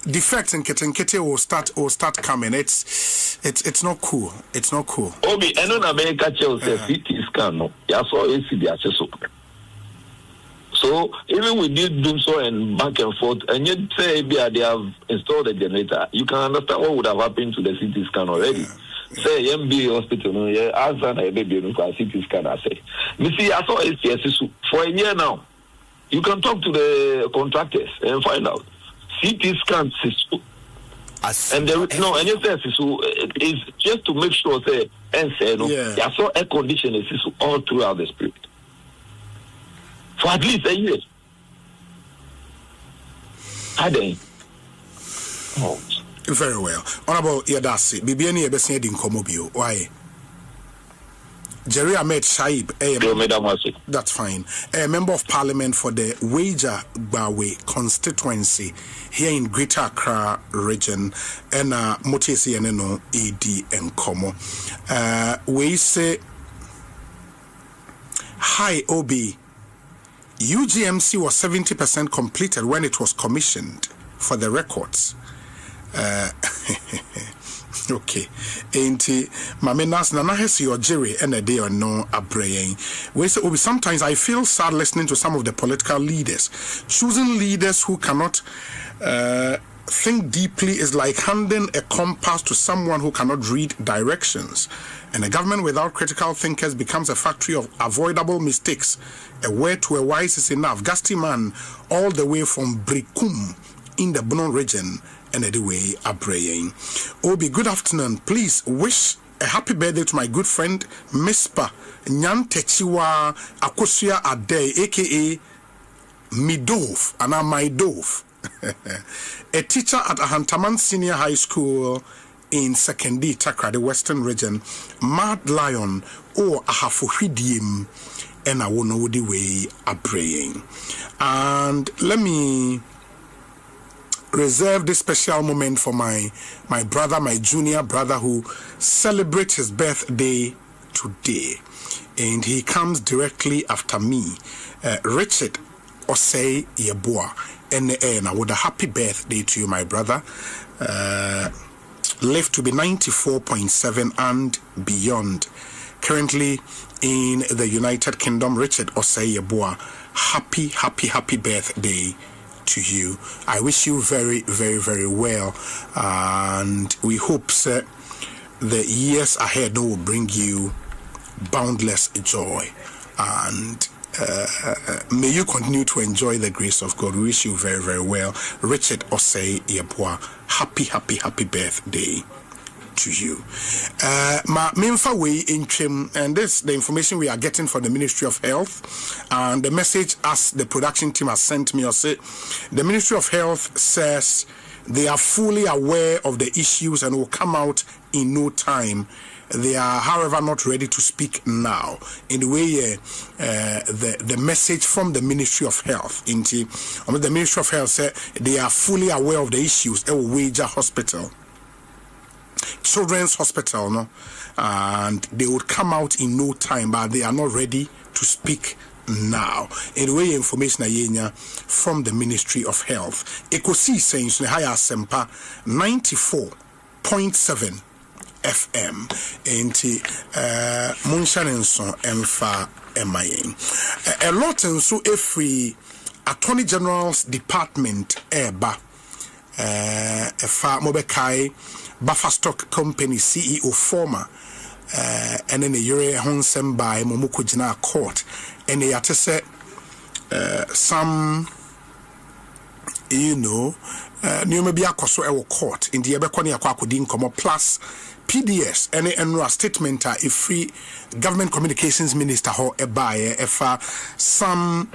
defects in Ketenkete will start coming. It's not cool. It's not cool. Obi, I know America Chelsea CT scan no. Ya saw ACD so even we did do so and back and forth, and yet say they have installed a generator, you can understand what would have happened to the CT scan already. Say MB hospital, no, yeah, as an baby because CT scan. I say, you see, I saw ACS for a year now. You can talk to the contractors and find out. CT scan and there is no, and you say is just to make sure say and say no. I saw air conditioning all throughout the spirit for at least a year. Very well. Honorable Yadasi, Bibiani Ebesin din Komobio. Why? Jerry Ahmed Shaib, that's fine. A member of parliament for the Wager Bawe constituency here in Greater Accra region, and Motesi Eneno ED and Komo. We say, hi, Obi. UGMC was 70% completed when it was commissioned for the records. Okay. Ain't Mamenas Nana has your Jerry and a day or no abrain. We say, sometimes I feel sad listening to some of the political leaders. Choosing leaders who cannot think deeply is like handing a compass to someone who cannot read directions. And a government without critical thinkers becomes a factory of avoidable mistakes. A word to a wise is enough. Gasti man, all the way from Brikum in the Bono region, and anyway, Abraying. Obi, good afternoon. Please wish a happy birthday to my good friend, Mispa Nyantechiwa Akosia Ade, aka Midov, Anna Maidov, a teacher at Ahantaman Senior High School in Sekondi Takra, the Western region, Mad Lion or Ahafohidiem and Awonowodi way are praying. And let me reserve this special moment for my brother, my junior brother, who celebrates his birthday today. And he comes directly after me, Richard Osei Yeboah. And I would a happy birthday to you, my brother. Live to be 94.7 and beyond. Currently in the United Kingdom, Richard Osei Yeboah, happy birthday to you. I wish you very, very, very well. And we hope, sir, the years ahead will bring you boundless joy. And may you continue to enjoy the grace of God. We wish you very, very well. Richard Osei Yeboah, happy birthday to you. Ma memfa way in trim, and this the information we are getting from the Ministry of Health, and the message as the production team has sent me. The Ministry of Health says they are fully aware of the issues and will come out in no time. They are, however, not ready to speak now. In the way the message from the Ministry of Health, the Ministry of Health said they are fully aware of the issues at Wager Hospital, Children's Hospital, no, and they would come out in no time, but they are not ready to speak now. In the way information ayenya from the Ministry of Health, Ekosiisen so high Asempa 94.7 FM enti Munshanenso Emfa Emayen. A lot and so every Attorney General's Department Eba Efa Mobekai Buffer Stock Company CEO former and then a year honsem by Momuko Jina Court and they say some new maybe a coso court in the Ebekoni Aquakudin Como plus PDS and a statement a free government communications minister ho ebaye efa some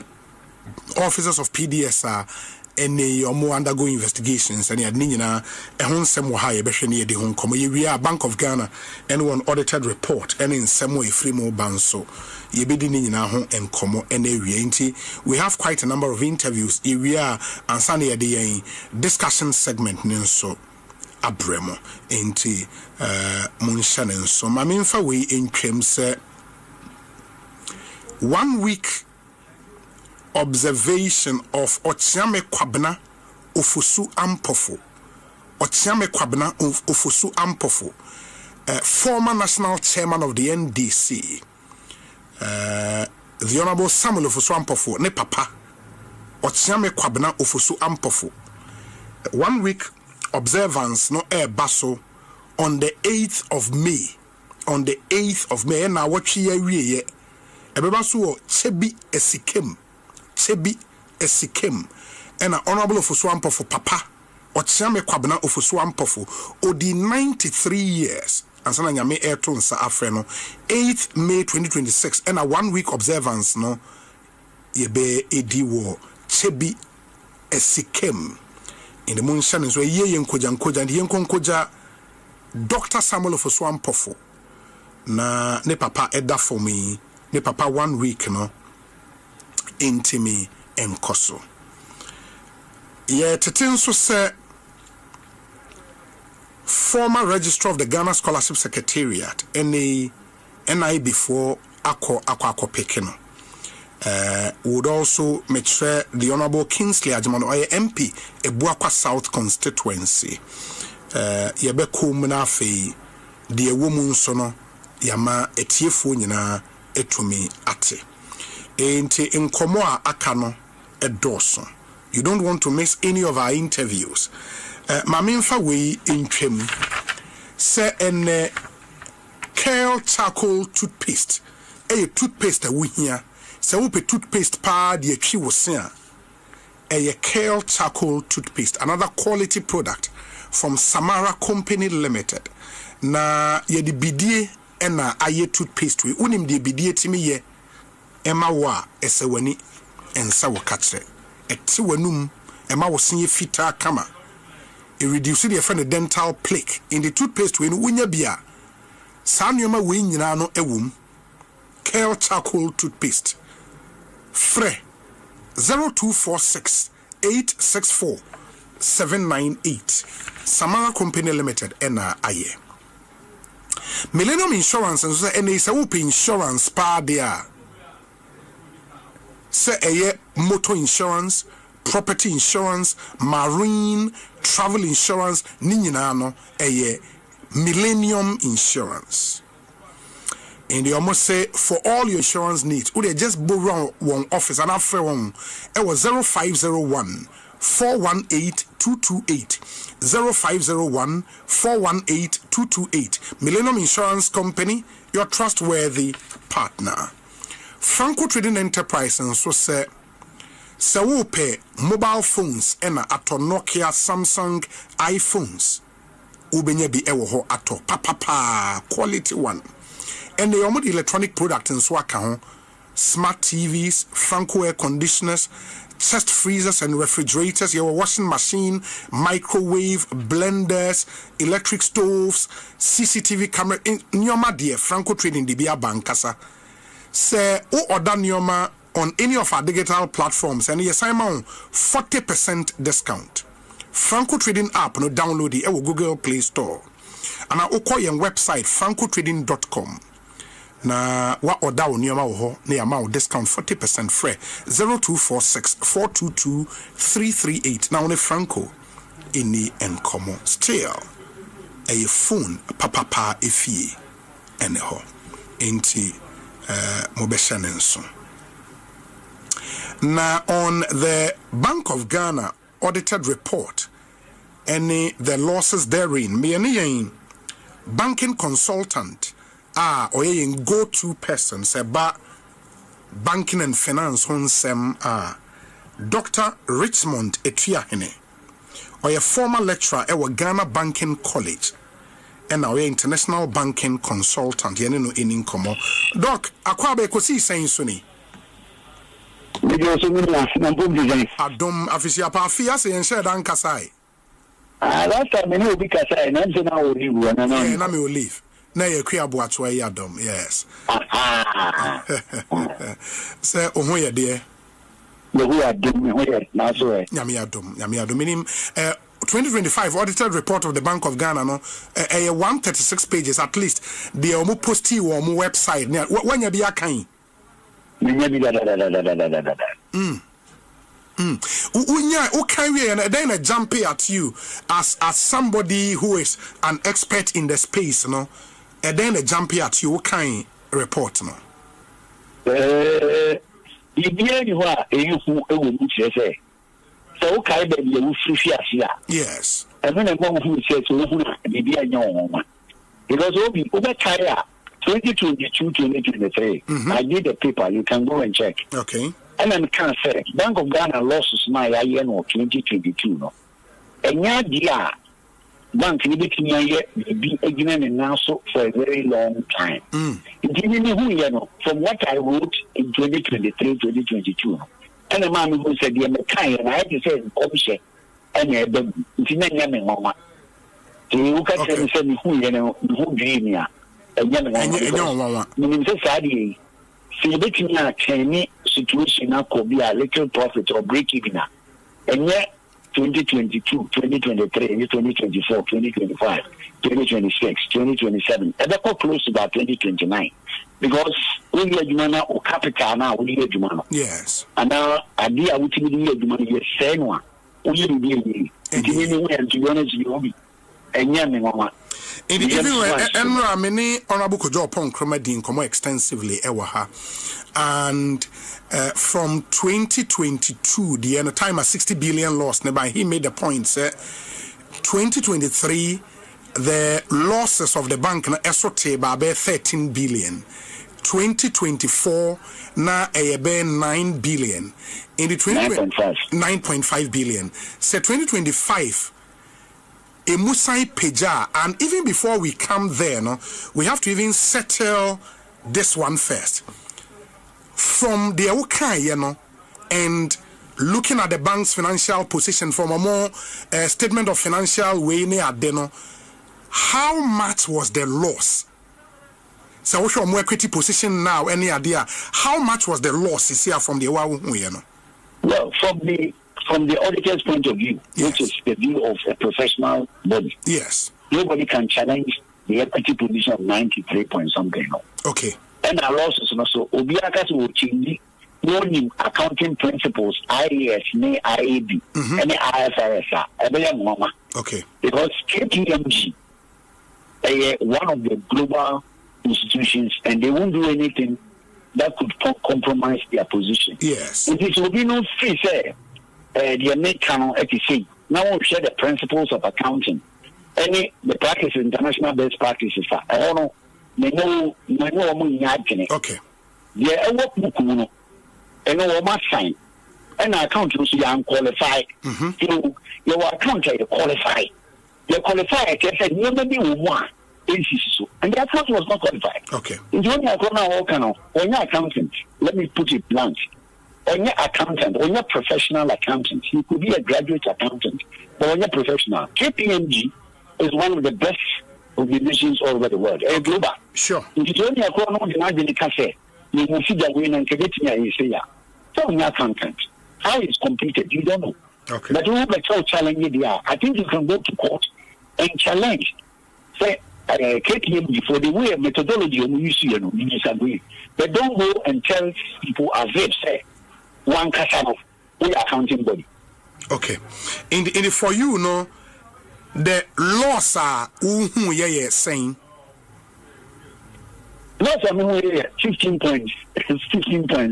officers of PDS are any or more undergoing investigations and a honsem wo high besheni de hon komo we are Bank of Ghana and one audited report and in some way free mo banso yebedi ni nyina ho enkomo and we have quite a number of interviews we are ansane de discussion segment nso abremo enti munshanen so mamemfa we entwem se 1 week observation of Ochiame Kwabena Ofosu Ampofo. Ochiame Kwabena Ofosu Ampofo, former national chairman of the NDC, the Honorable Samuel Ofosu Ampofo, ne papa. Ochiame Kwabena Ofosu Ampofo. 1 week observance no air basso on the 8th of May. On the 8th of May, na what ye ebebaso Chebi Esikem and an honorable Ofosu Ampofo papa Ochiame Kwabena Ofosu Ampofo odi 93 years and sana nyame airton sa afreno 8th May 2026 and a 1 week observance no yebe edi wo Chebi Esikem in the Munshan so ye nkoja and yenkonkoja Dr. Samuel Ofosu Ampofo na ne papa eda for me ne papa 1 week no intimi enkoso ye tetinso se former registrar of the Ghana Scholarship Secretariat NI before akọ pekino would also metre the Honorable Kingsley Ajimano MP Ebuakwa South constituency yebe kumna fe de woman sono yama etiefo nyina etumi ate enti nkomo a akano edoso. You don't want to miss any of our interviews. Mamemfa we intwem se en Curl charcoal toothpaste. Toothpaste we here. Se wo pe toothpaste pa de atwi wo se a Curl charcoal toothpaste, another quality product from Samara Company Limited. Na ye di bidie na aye toothpaste we unim de bidie timi ye ema wa esewani ensa wo katre eti wanum ema wo sen fita kama it reduces the friend dental plaque in the toothpaste when unya bia sanyoma we nyina no ewum Kale charcoal toothpaste fre 0246 864 798 Samara Company Limited ena aye Millennium Insurance and so ena is a whoop insurance pa there say aye motor insurance, property insurance, marine, travel insurance, ninyina no aye Millennium Insurance. And they almost say for all your insurance needs, would they just borrow one office and after one it was 0501 418 228 0501 418 228 Millennium Insurance Company, your trustworthy partner. Franco Trading Enterprise and so say wo pay mobile phones and ato Nokia, Samsung, iPhones ubenya bi ewo ho ato papa quality one. And the only electronic product in Swaka smart TVs, Franco air conditioners, chest freezers and refrigerators, your washing machine, microwave, blenders, electric stoves, CCTV camera in Nyoma dear Franco Trading DBA Bankasa. Say order Nyoma on any of our digital platforms and yes I'm on 40% discount. Franco Trading app no download the Google Play Store. And I call your website francotrading.com. Na wa order on your ho na amount discount 40% free 0246 422 338 now on Franco ini enkomo still a phone papa efie ene ho enti mobeshanenso na on the Bank of Ghana audited report any the losses therein me any banking consultant or a go-to person say ba banking and finance on sem Dr. Richmond Etuahene or a former lecturer at Ghana Banking College and our international banking consultant yene no in komo doc akwa be kosi saying suni adom afisia pa afia se ense dan kasai last time me no bi kasai na nse na olive na me olive na ye kwa boato ya adom yes se ohun ye de who are doing na so nyame adom minim 2025 audited report of the Bank of Ghana no 136 pages at least the omo posti wo omo website when you be akan unya we and then I jump at you as somebody who is an expert in the space no and then I jump at you kind report no so okay baby you free asia yes and when I go who says so baby because obi over tire 2022-2023 I did the paper you can go and check okay and then can say Bank of Ghana losses my year no 2022 no enya dia bank ni betimi aye be agreement now so for a very long time giving who you know from what I wrote in 2023-2022 and the man who said the kind and I had to say obviously and the me mama you can say who you know who dream ya and you say sadly see between a situation now could be a little profit or break even and yet 2022 2023 2024 2025 2026 2027 and they close to about 2029 because we get money or capital now we get money yes and now idea we need the money yes say no we be and to be honest you be and mama and many honorable Kojo Pon Kromadin come extensively ewaha and from 2022 the end time at 60 billion loss nearby he made the point 2023 the losses of the bank na esote ba 13 billion 2024 na be 9 billion in the 9.5 billion say 2025 a Musai Peja, and even before we come there, no, we have to even settle this one first. From the Okai, you know, and looking at the bank's financial position from a more statement of financial way near Adeno, how much was the loss? So what's your more equity position now? Any idea? How much was the loss is here from the well, from the auditor's point of view, which is the view of a professional body. Yes. Nobody can challenge the equity position of 93 point something. Okay. And our losses also Obiakas will change the accounting principles, IAS, IAB, and IFRS. Okay. Because KPMG, one of the global institutions, and they won't do anything that could compromise their position. Yes. It will be no free, say, the make canon say. Now we'll share the principles of accounting. The practices, international best practices. I don't know. Okay. Yeah, what book and no must sign. And account you see unqualified. Your account you qualify. You qualify, I said, you maybe one. And the account was not qualified. Okay. In the only account, when you're accountant, let me put it blunt. When you're accountant, when you're professional accountant, you could be a graduate accountant, but when you're professional, KPMG is one of the best organizations all over the world. Global. Sure. In the only account, you will see the win and get in a so when you're accountant, how it's completed, you don't know. Okay. But who but so challenging they are, I think you can go to court and challenge. Say, KPMG for the way methodology you see, you disagree. But don't go and tell people as if say one casano, we are accounting body. Okay. In the for you know, the loss are saying. Loss I mean 15 point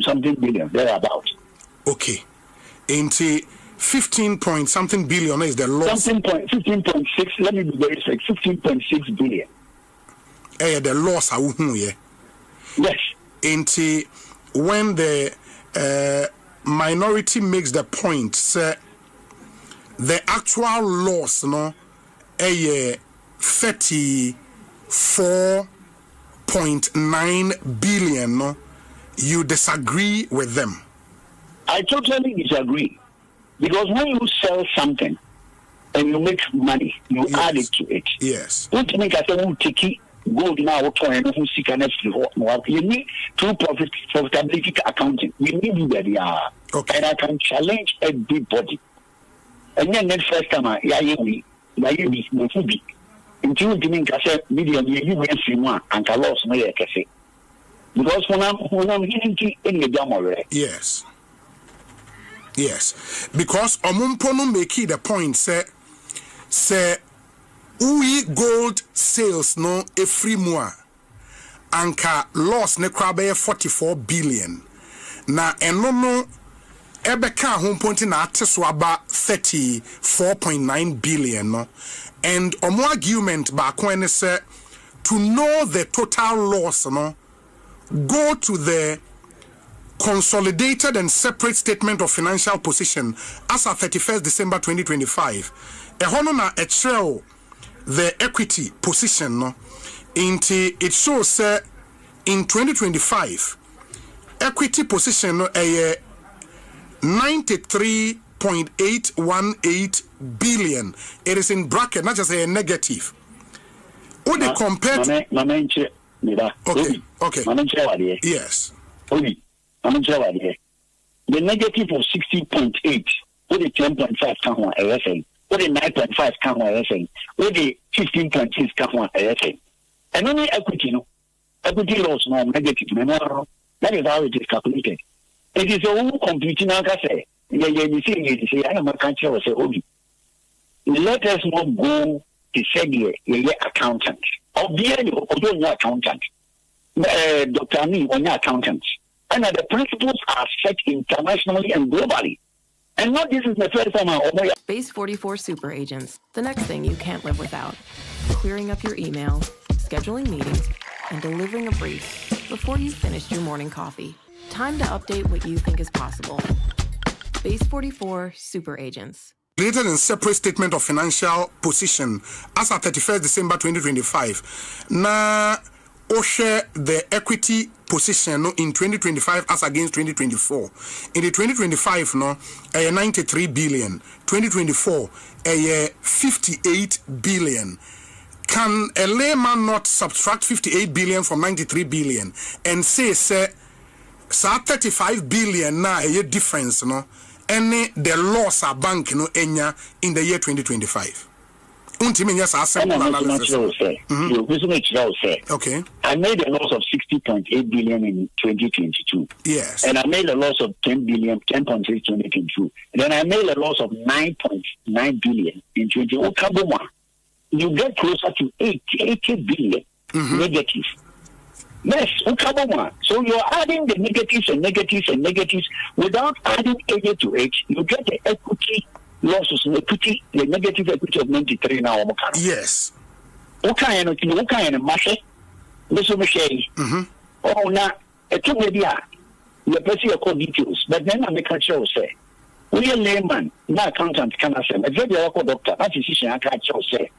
something billion thereabout. Okay. Into 15 point something billion is the loss. 15.6. Let me be very strict. 15.6 billion. The loss are yes. Into when the minority makes the point, say the actual loss, no, 34.9 billion. No, you disagree with them. I totally disagree. Because when you sell something and you make money, you add it to it. Yes. Don't make a take gold now you need true profitability accounting. You need that. Okay. And I can challenge everybody. And then next first time, until you think I said medium you went through one and I lost my cafe. Because when I'm getting in the jammer. Yes. Yes, because Omumpono make the point say we gold sales no every mois anka loss ne krabe 44 billion na eno no ebeka ho point na ateso aba 34.9 billion no and omo argument back when say to know the total loss no go to the consolidated and separate statement of financial position as of 31st December 2025. Na the equity position no into it shows in 2025 equity position no 93.818 billion. It is in bracket, not just a negative. Would they compare okay. Yes. The negative of 60.8, what the 10.5 come on ASA, what the 9.5 come on ASA, what the 15.6 come on ASA. And only equity loss no negative, that is how it is calculated. It is a whole computing, like I say, you say, I am a country or say, let us not go to say, accountant. Or be your accountant. Dr. Ami, on your accountant. And the principles are set internationally and globally. And not this is the first time Base 44 super agents. The next thing you can't live without. Clearing up your email, scheduling meetings, and delivering a brief before you've finished your morning coffee. Time to update what you think is possible. Base 44 super agents. Created in separate statement of financial position as at 31st December 2025. Na share the equity position in 2025 as against 2024. In the 2025 no 93 billion, 2024 58 billion. Can a layman not subtract 58 billion from 93 billion and say 35 billion na a difference no any the loss a bank no enya in the year 2025? Okay. I made a loss of 60.8 billion in 2022. Yes. And I made a loss of 10 billion, 10.6 2022. And then I made a loss of 9.9 billion in 2021. You get closer to 80 billion negative. Yes, so you're adding the negatives and negatives and negatives without adding 80 to 8. You get the equity losses, the negative equity of 93 now. Yes. Okay, and market. Oh, now, it took me the person your details, but then I make a show say, we a layman, no accountant can say, a very local doctor, that decision I can't show say,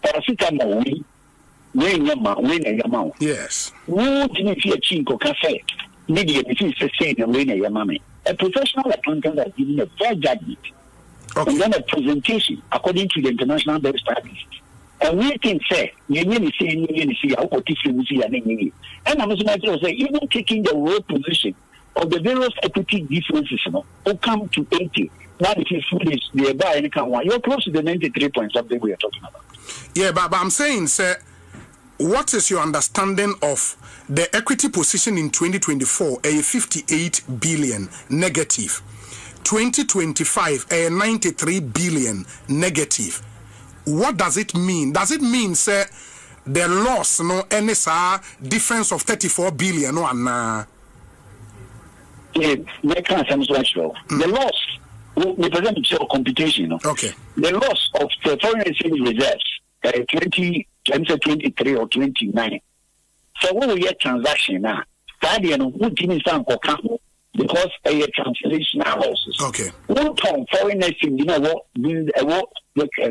paracetamol, win your mouth. Yes. Who didn't see a chinko cafe? Maybe if you say the win your mommy. A professional accountant has given a fair judgment. Okay. And then a presentation according to the international best practice. And we can say, you see, how what if you see, and I was going to say, even taking the role position of the various equity differences, will come to 80. Now, if you foolish, they buy any kind one, you're close to the 93 points of the we are talking about. Yeah, but I'm saying, sir, what is your understanding of the equity position in 2024? A 58 billion negative. 2025 a 93 billion negative. What does it mean? Does it mean say the loss no any difference of 34 billion no anna? Yeah, the loss we present a computation. Okay. The loss of the foreign exchange reserves 23 or 29. So when we get transaction now, who didn't stand for count? Because a translational losses. Okay. One time foreign exchange, you know what,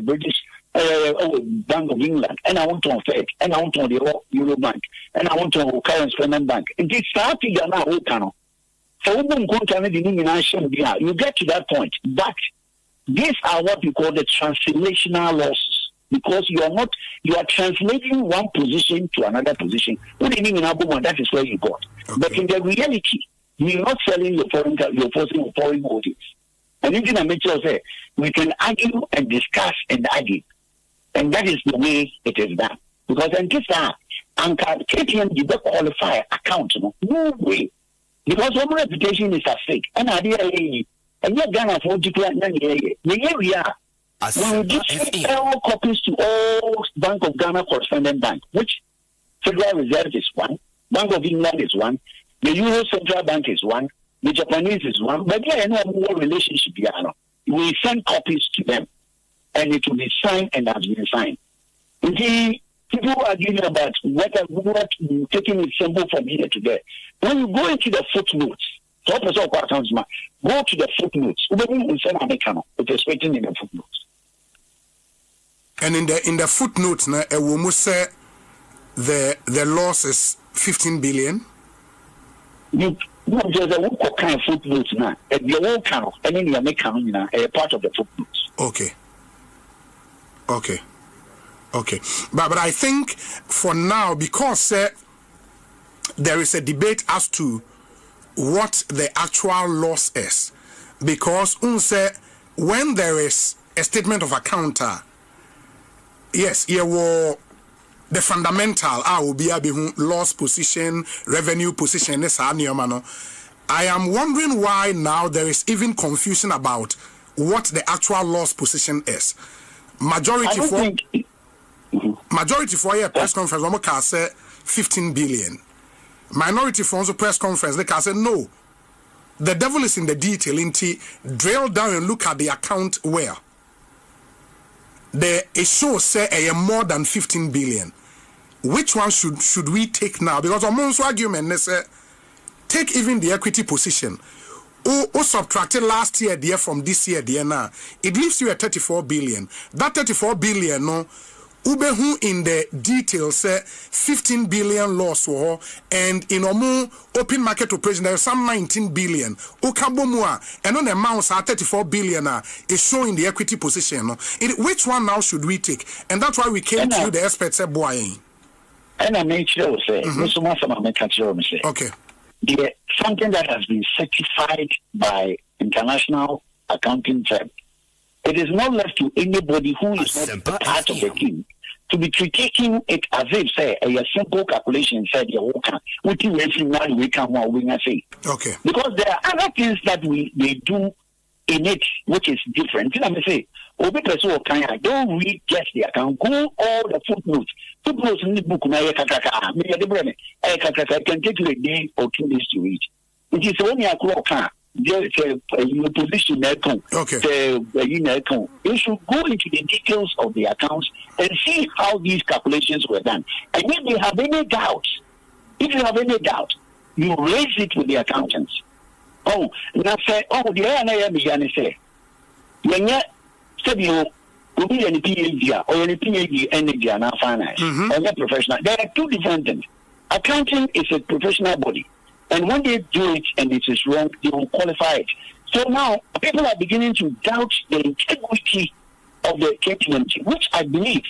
British Bank of England, and I want to Fed, and I want to the Euro Bank, and I want to Current Payment Bank. And this starting now, so you get to that point, but these are what we call the translational losses. Because you are translating one position to another position. What do you mean in Abu? That is where you got. Okay. But in the reality, you're not selling your foreign, you're forcing foreign holdings. And even I make sure say we can argue and discuss and argue, and that is the way it is done. Because until that, KTM did not qualify account, no way. Because one reputation is at stake. And you're gonna afford to declare we are. We will give all copies to all Bank of Ghana correspondent bank, which Federal Reserve is one, Bank of England is one, the Euro Central Bank is one, the Japanese is one, but there are no more relationship here. We send copies to them, and it will be signed and has been signed. The people are arguing about what taking it simple from here to there. When you go into the footnotes, go to the footnotes. It is written in the footnotes. And in the footnotes, a woman say the loss is 15 billion. There's a kind of footnotes now. The whole kind of, and then you make a part of the footnotes. Okay. But I think for now, because there is a debate as to what the actual loss is, because when there is a statement of account, yes, here were the fundamental will be loss position, revenue position. I am wondering why now there is even confusion about what the actual loss position is. Majority for a press conference, we can say 15 billion. Minority for also press conference, they can say no. The devil is in the detail. Drill down and look at the account where it shows say more than 15 billion. Which one should we take now? Because amongst argument, they say take even the equity position. Or subtracted last year there from this year there now. It leaves you at 34 billion. That 34 billion, no, Ubehu in the details 15 billion loss war, and in Omu open market operation there is some 19 billion. Okabomua and on the amounts are 34 billion is showing the equity position. Which one now should we take? And that's why we came to you, the experts said boy. And I made sure say okay. Something that has been certified by international accounting firm. It is not left to anybody who is not part of the team to be critiquing it as if say a simple calculation said you can we can say. Okay. Because there are other things that they do in it which is different. Let me say, don't read just the account, go all the footnotes. Footnotes in the book it can take you a day or 2 days to read. It is only a clock. Your position okay. You should go into the details of the accounts and see how these calculations were done. And if you have any doubt, you raise it with the accountants. Oh, now say, the I say, when you said you will be any PhD or any PhD energy and finance or professional. There are two different things. Accounting is a professional body. And when they do it and it is wrong, they will qualify it. So now people are beginning to doubt the integrity of the KPMG, which I believe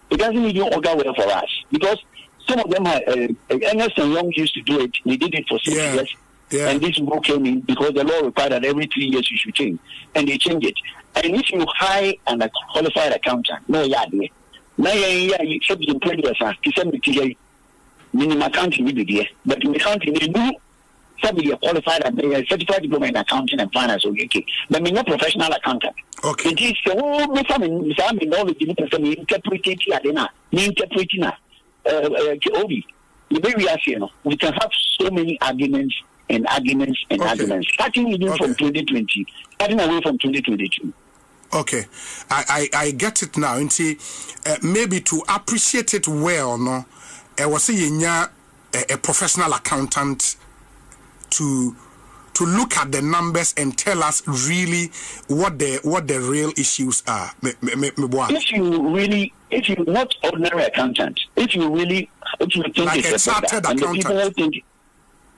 it doesn't even augur well for us, because some of them are Ernst & Young used to do it. They did it for 6 years. Yeah. And this rule came in because the law required that every 3 years you should change. And they changed it. And if you hire a qualified accountant, no, you should be in minimum accounting will be there, but in accounting they do somebody qualified and they certified diploma in accounting and finance or UK. But me not professional accountant. Okay. It is me some knowledge in person interpreting Obi. The way we are saying, we can have so many arguments and arguments starting even from 2020, starting away from 2022. Okay, I get it now. And see, maybe to appreciate it well, no. I was saying a professional accountant to look at the numbers and tell us really what the real issues are. If you're not ordinary accountant, if you think like it's a chartered accountant,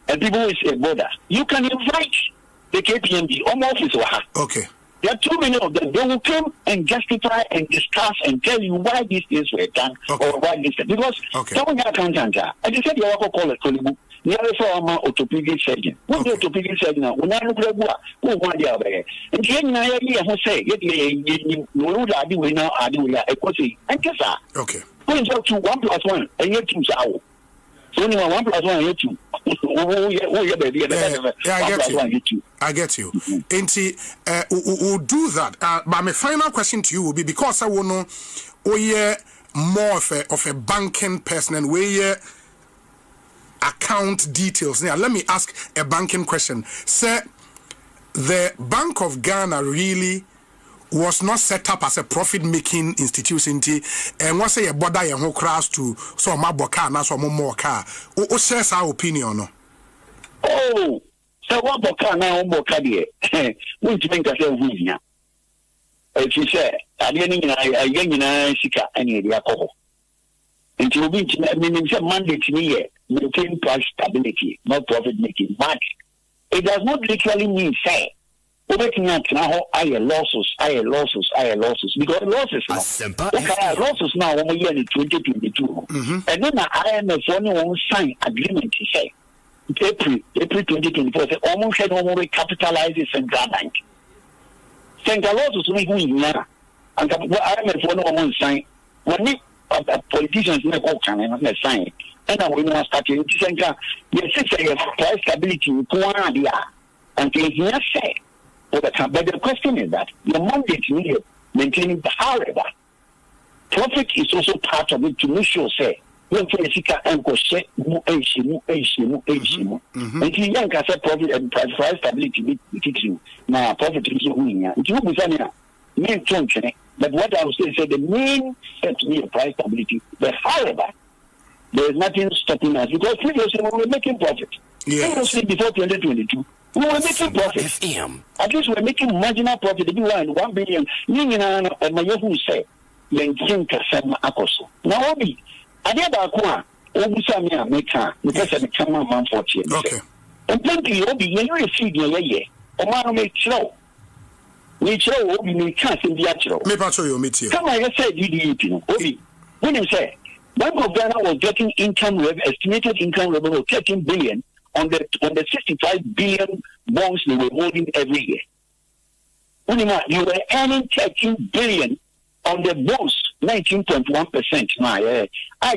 and people will say border, you can invite the KPMG home office. Okay. There are too many of them. They will come and justify and discuss and tell you why these things were done or why this. Because someone accountant, I just said you have to call it Kolibu. You have to orthopedic surgeon. What the orthopedic surgeon? When I look at who want the other, and then I who say, you would argue we now argue Ekosiisen. And just okay. Going to 1+1 and yet 2 hours. So only 1+1 and yet 2. I get you. We'll do that. But my final question to you will be, because I want to know more of a banking person and where account details. Now, let me ask a banking question. Sir, the Bank of Ghana really was not set up as a profit-making institution, and once a border and who cross to so my boka and so more car. What shares our opinion? No? Oh, so what boka now more cardiac? We think I say who's now. If you say, I didn't Sika any of the alcohol. Until we mean Monday to me, maintain price stability, not profit making. But it does not literally mean say. Working at now higher losses because losses now. Okay, losses now one year in 2022, and then the IMF only one sign agreement to say April 2024 they almost had almost capitalized the central bank. Central losses only who in Ghana, and the IMF only one sign when politicians make all kind of sign, and now we now start to think yes, price stability and here say. But the question is that the mandate is maintaining the however. Profit is also part of it to make sure say when Sika and Koshe and he young can say profit and price stability with you. Now profit is winning. It will be something main function. But what I would say is the main step to me of price stability. But however, there is nothing stopping us because previously we were making profit. Previously before 2022. We were making profit. At least we're making marginal profit. If you want 1 billion, and my who say, yɛnkyɛn kasɛm akɔ so na obi adeɛ baako a obusa me a meka mepɛ sɛ meka ma amanfoɔ teɛ ne sɛ mpɛmpii obi yɛyɛ fii deɛ yɛyɛ ɔma no mekyerɛw obi meka asɛm bi akyerɛw mepatɔ yɛ metie kama yɛsɛ DDP no obi wonim sɛ Bank of Ghana was getting estimated income revenue of 13 billion on the 65 billion bonds they were holding every year. They were earning 13 billion on the bonds, 19.1%.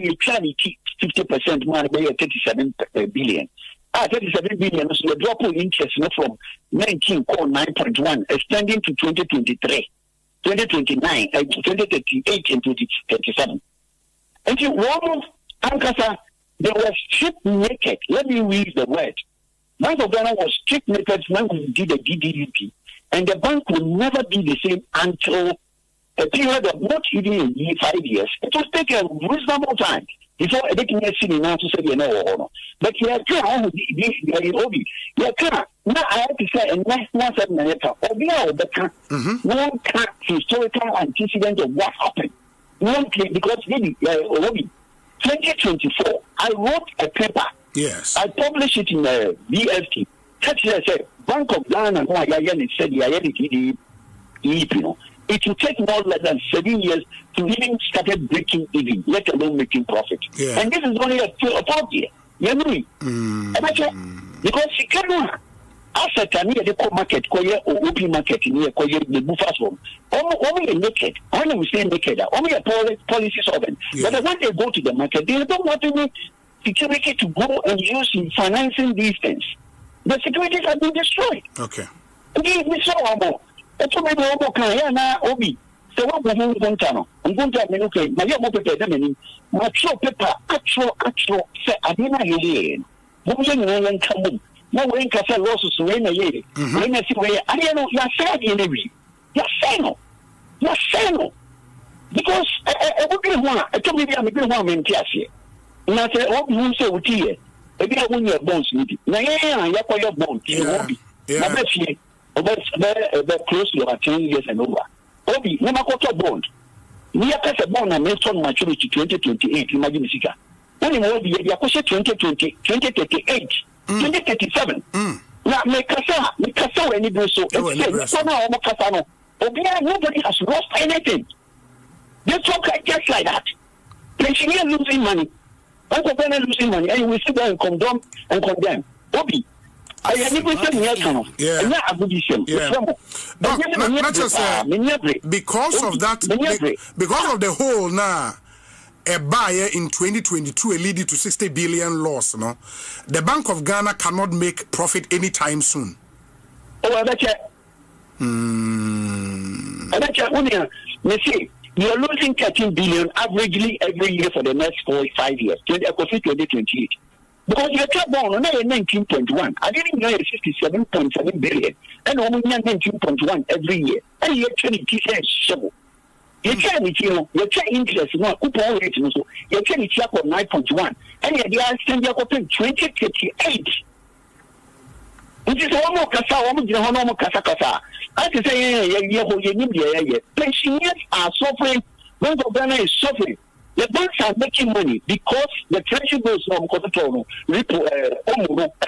You try to keep 50%, man, they are 37 billion. 37 billion, so the drop in interest from 19.9.1 extending to 2023, 2029, 2038, and 2037. And you one Ankasa, they were stripped naked. Let me read the word. Bank of Ghana was stripped naked when we did the DDP, and the bank will never be the same until a period of not even a year, 5 years. It will take a reasonable time before everything is seen now to say you know. But you can't. You can't. Now I have to say, and that's 7 minutes. No historical antecedent of what happened. Because maybe 2024, I wrote a paper. Yes. I published it in the BFT. Said Bank of Ghana said it will take more than 7 years to even start breaking even, let alone making profit. Yeah. And this is only a 4th year. You know because you cannot. Asset and the market, open market, the buffers from. Only naked. Only we say naked. Only a policy solvent. But when they go to the market, they don't want any security to go and use in financing these things. The securities have been destroyed. Okay. We saw about. That's why we all can now. Obi. So what we have done now? I'm going to mean okay. My young people, my paper, actual. Say I didn't hear. Women come. No one can say losses to any year. When I say, I don't know, you're sad in every. You're sad. Because I would be one. I told me I'm a good woman in Tiasia. And I said, oh, you say, with you, maybe I win your bones with it. Now, you're for your bones. Yeah. About close to about 10 years and over. Obi, no matter bond. We are a bond and made from maturity 2028. Imagine Sika. Only more be a 2020, 2038. 2037. Now, make us any so. Nobody has lost anything. They talk just like that. Pensioners losing money. Uncle Ben losing money, and we sit there and condemn. Obi, I never said yeah. Not just because of that, because of the whole now. A buyer in 2022 leading to 60 billion loss. No, the Bank of Ghana cannot make profit anytime soon. Oh, I bet you. I bet you. You are losing 13 billion averagely every year for the next 4 or 5 years. Ekosiisen 2028. Because your cap bond on 19.1. I didn't know 67.7 billion, and only 19.1 every year. And you actually show. You can't interest no coupon rate no so you can't 9.1 and you are sending your 2038. Which is one more kasa. I can say pensioners are suffering. Bank of Ghana is suffering. The banks are making money because the treasury bills from Kotono, and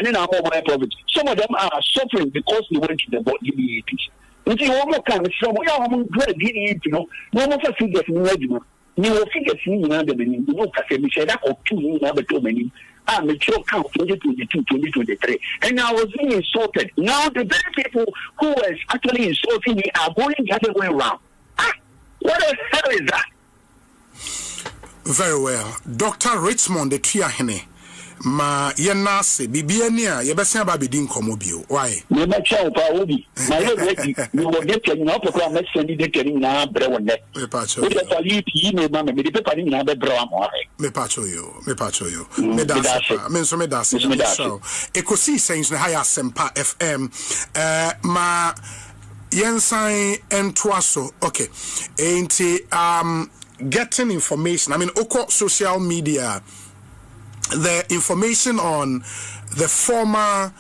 then our mobile profit. Some of them are suffering because they went to the DDP. You see, one more time, from where I'm great, no more figures in regiment. No figures in the beginning, no Cafe that or 2 number too many. I'm mature count 2022, 2023. And I was being insulted. Now, the very people who was actually insulting me are going the other way around. What the hell is that? Very well. Dr. Richmond, the Triahene. Ma yenase bibia ni a yebese aba bedi nkomobio why me ba cha pa obi my ready you will get you know program me send the training na bre wonde me pa cho we dey tell you me ma me the paper ni na be bre am ore me pa cho you me da me so me da so Ekosiisen na high Asempa FM ma yensan entwaso okay enti getting information, I mean oko social media, the information on the former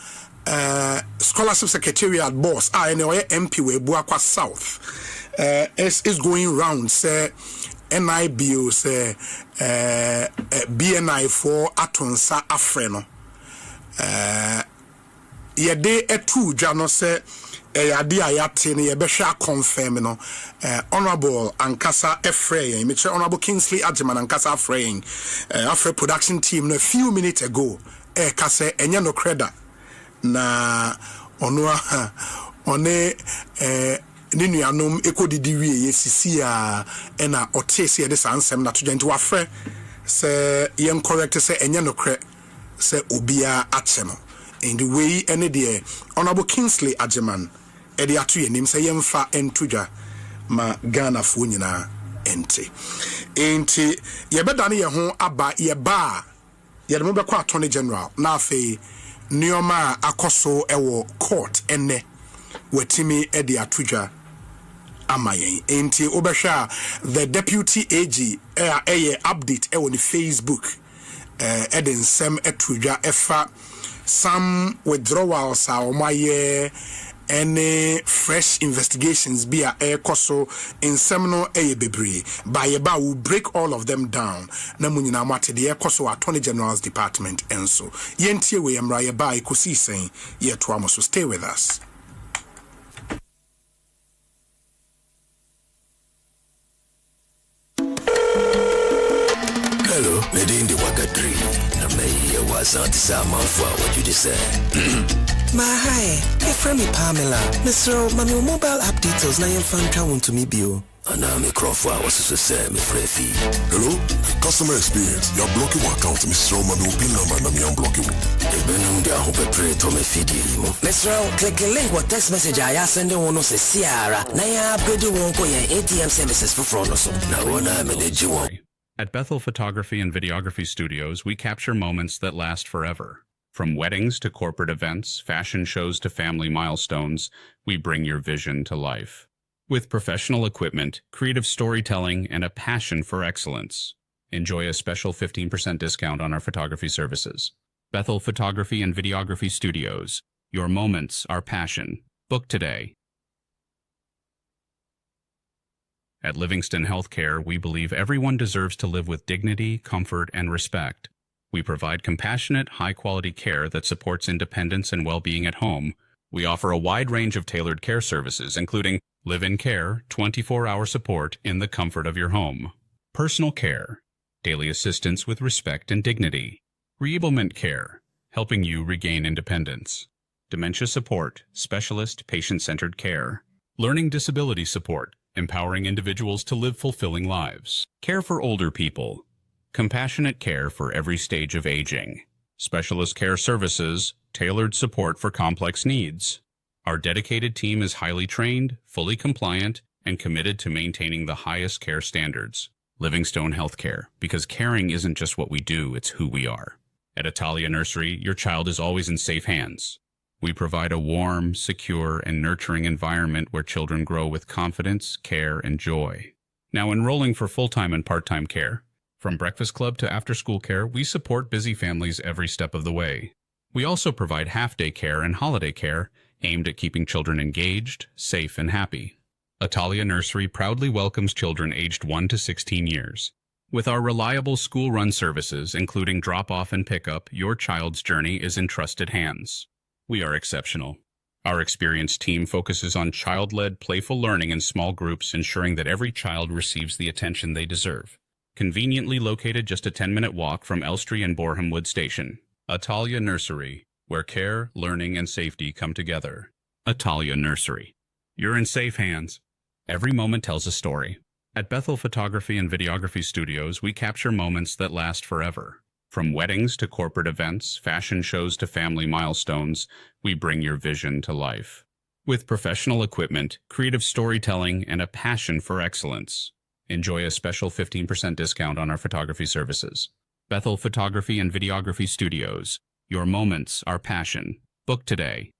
scholarship secretariat boss, MP Webuakwa South, is going round. Say NIBO say BNI for atonsa afreno yede etu dwa no say yade ayate ne yebehwa confirm no honorable ankasa efrey me che honorable Kingsley Ajeman ankasa afrey afre production team no a few minutes ago ka say enye no creda na ono one ni nuanom ekodidi wie yesisi a na otese ye de sansem na to dwente wafre se yen correct se enye no kre se obia ache no in the way any there honorable Kingsley Ajeman e de ato ye nim se yemfa entudwa ma Ghana fo nyina enti ye beda ne ye ho aba ye ba ye de mo be kwa attorney general na afi nioma akoso ewo court enne wetimi e de atudwa amayen enti obehwa the deputy AG update on the Facebook eden sem etudwa efa some withdrawals are my any fresh investigations be a koso in seminal bebre by about will break all of them down na munyina mate the koso attorney general's department and so yentie we amra ba Ekosiisen ye to am, so stay with us. Hello, Medin the Wakatri. I may was not some for what you just said. My hi, from me Pamela. Mr. Mammy mobile app details na your phone travel to me bio. And I'm a Crawford was to say me free. Hello, customer experience. You're blocking my account, Mr. Mammy pin number and I'm blocking. You've been on the hope pray to me feed you. Mr. Click the link what text message I send you one say Sierra. Na ya upgrade one ko your ATM services for front so. Now when I'm in the At Bethel Photography and Videography Studios, we capture moments that last forever. From weddings to corporate events, fashion shows to family milestones, we bring your vision to life. With professional equipment, creative storytelling, and a passion for excellence. Enjoy a special 15% discount on our photography services. Bethel Photography and Videography Studios. Your moments are passion. Book today. At Livingston Healthcare, we believe everyone deserves to live with dignity, comfort, and respect. We provide compassionate, high-quality care that supports independence and well-being at home. We offer a wide range of tailored care services, including live-in care, 24-hour support in the comfort of your home, personal care, daily assistance with respect and dignity, reablement care, helping you regain independence, dementia support, specialist patient-centered care, learning disability support, empowering individuals to live fulfilling lives, care for older people, compassionate care for every stage of aging, specialist care services, tailored support for complex needs. Our dedicated team is highly trained, fully compliant, and committed to maintaining the highest care standards. Livingstone Healthcare, because caring isn't just what we do, it's who we are. At Italia Nursery, your child is always in safe hands. We provide a warm, secure, and nurturing environment where children grow with confidence, care, and joy. Now enrolling for full-time and part-time care. From breakfast club to after-school care, we support busy families every step of the way. We also provide half-day care and holiday care aimed at keeping children engaged, safe, and happy. Italia Nursery proudly welcomes children aged 1 to 16 years. With our reliable school-run services, including drop-off and pickup, your child's journey is in trusted hands. We are exceptional. Our experienced team focuses on child-led, playful learning in small groups, ensuring that every child receives the attention they deserve. Conveniently located just a 10-minute walk from Elstree and Boreham Wood Station. Italia Nursery, where care, learning, and safety come together. Italia Nursery. You're in safe hands. Every moment tells a story. At Bethel Photography and Videography Studios, we capture moments that last forever. From weddings to corporate events, fashion shows to family milestones, we bring your vision to life. With professional equipment, creative storytelling, and a passion for excellence. Enjoy a special 15% discount on our photography services. Bethel Photography and Videography Studios. Your moments are passion. Book today.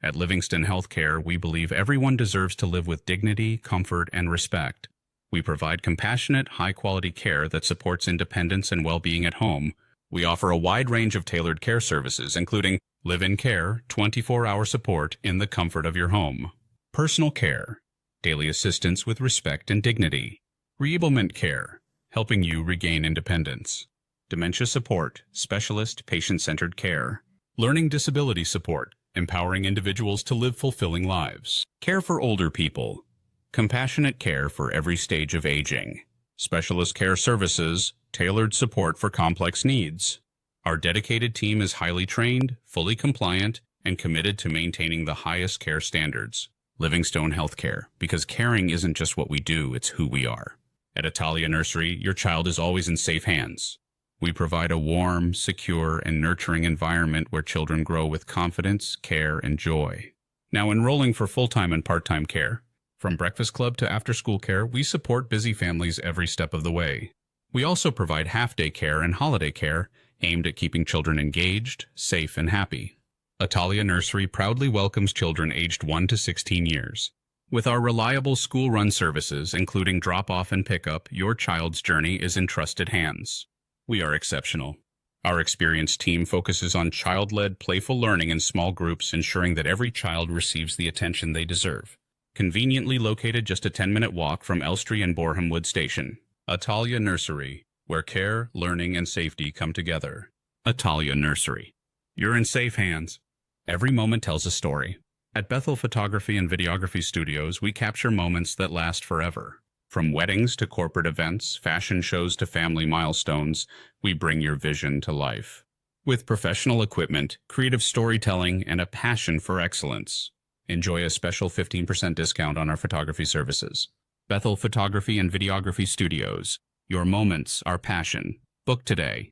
At Livingston Healthcare, we believe everyone deserves to live with dignity, comfort, and respect. We provide compassionate, high-quality care that supports independence and well-being at home. We offer a wide range of tailored care services, including live-in care, 24-hour support in the comfort of your home, personal care, daily assistance with respect and dignity. Reablement care, helping you regain independence. Dementia support, specialist patient-centered care. Learning disability support, empowering individuals to live fulfilling lives. Care for older people, compassionate care for every stage of aging. Specialist care services, tailored support for complex needs. Our dedicated team is highly trained, fully compliant, and committed to maintaining the highest care standards. Livingstone Healthcare, because caring isn't just what we do, it's who we are. At Italia Nursery, your child is always in safe hands. We provide a warm, secure, and nurturing environment where children grow with confidence, care, and joy. Now enrolling for full-time and part-time care. From breakfast club to after-school care, we support busy families every step of the way. We also provide half-day care and holiday care aimed at keeping children engaged, safe, and happy. Italia Nursery proudly welcomes children aged 1 to 16 years. With our reliable school-run services, including drop-off and pickup, your child's journey is in trusted hands. We are exceptional. Our experienced team focuses on child-led, playful learning in small groups, ensuring that every child receives the attention they deserve. Conveniently located just a 10-minute walk from Elstree and Boreham Wood Station. Italia Nursery, where care, learning, and safety come together. Italia Nursery. You're in safe hands. Every moment tells a story. At Bethel Photography and Videography Studios, we capture moments that last forever. From weddings to corporate events, fashion shows to family milestones, we bring your vision to life. With professional equipment, creative storytelling, and a passion for excellence. Enjoy a special 15% discount on our photography services. Bethel Photography and Videography Studios. Your moments, our passion. Book today.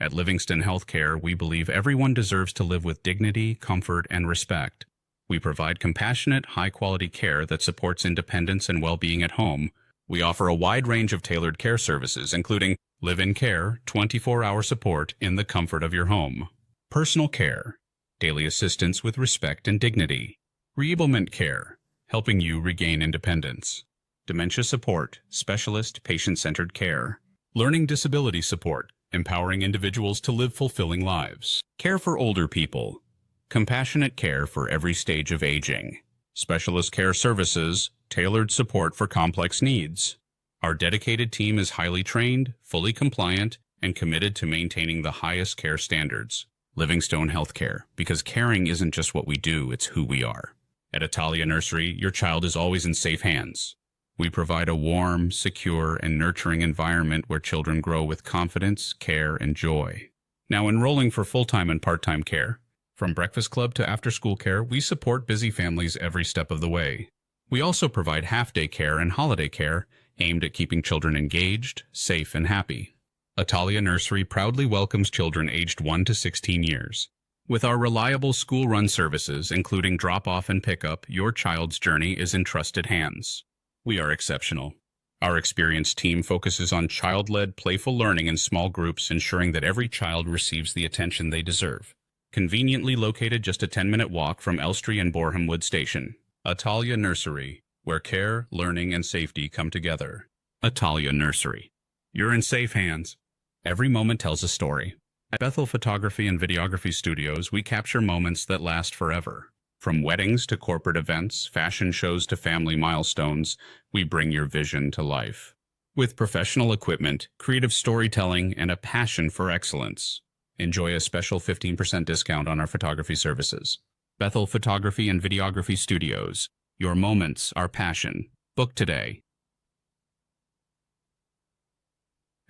At Livingston Healthcare, we believe everyone deserves to live with dignity, comfort, and respect. We provide compassionate, high-quality care that supports independence and well-being at home. We offer a wide range of tailored care services, including live-in care, 24-hour support in the comfort of your home, personal care, daily assistance with respect and dignity, reablement care, helping you regain independence, dementia support, specialist patient-centered care, learning disability support, empowering individuals to live fulfilling lives, care for older people, compassionate care for every stage of aging, specialist care services, tailored support for complex needs. Our dedicated team is highly trained, fully compliant, and committed to maintaining the highest care standards. Livingstone Healthcare, because caring isn't just what we do, it's who we are. At Italia Nursery, your child is always in safe hands. We provide a warm, secure, and nurturing environment where children grow with confidence, care, and joy. Now enrolling for full-time and part-time care. From breakfast club to after-school care, we support busy families every step of the way. We also provide half-day care and holiday care aimed at keeping children engaged, safe, and happy. Italia Nursery proudly welcomes children aged 1 to 16 years. With our reliable school-run services, including drop-off and pickup, your child's journey is in trusted hands. We are exceptional. Our experienced team focuses on child-led, playful learning in small groups, ensuring that every child receives the attention they deserve. Conveniently located just a 10-minute walk from Elstree and Boreham Wood Station. Italia Nursery, where care, learning, and safety come together. Italia Nursery. You're in safe hands. Every moment tells a story. At Bethel Photography and Videography Studios, we capture moments that last forever. From weddings to corporate events, fashion shows to family milestones, we bring your vision to life. With professional equipment, creative storytelling, and a passion for excellence. Enjoy a special 15% discount on our photography services. Bethel Photography and Videography Studios. Your moments, our passion. Book today.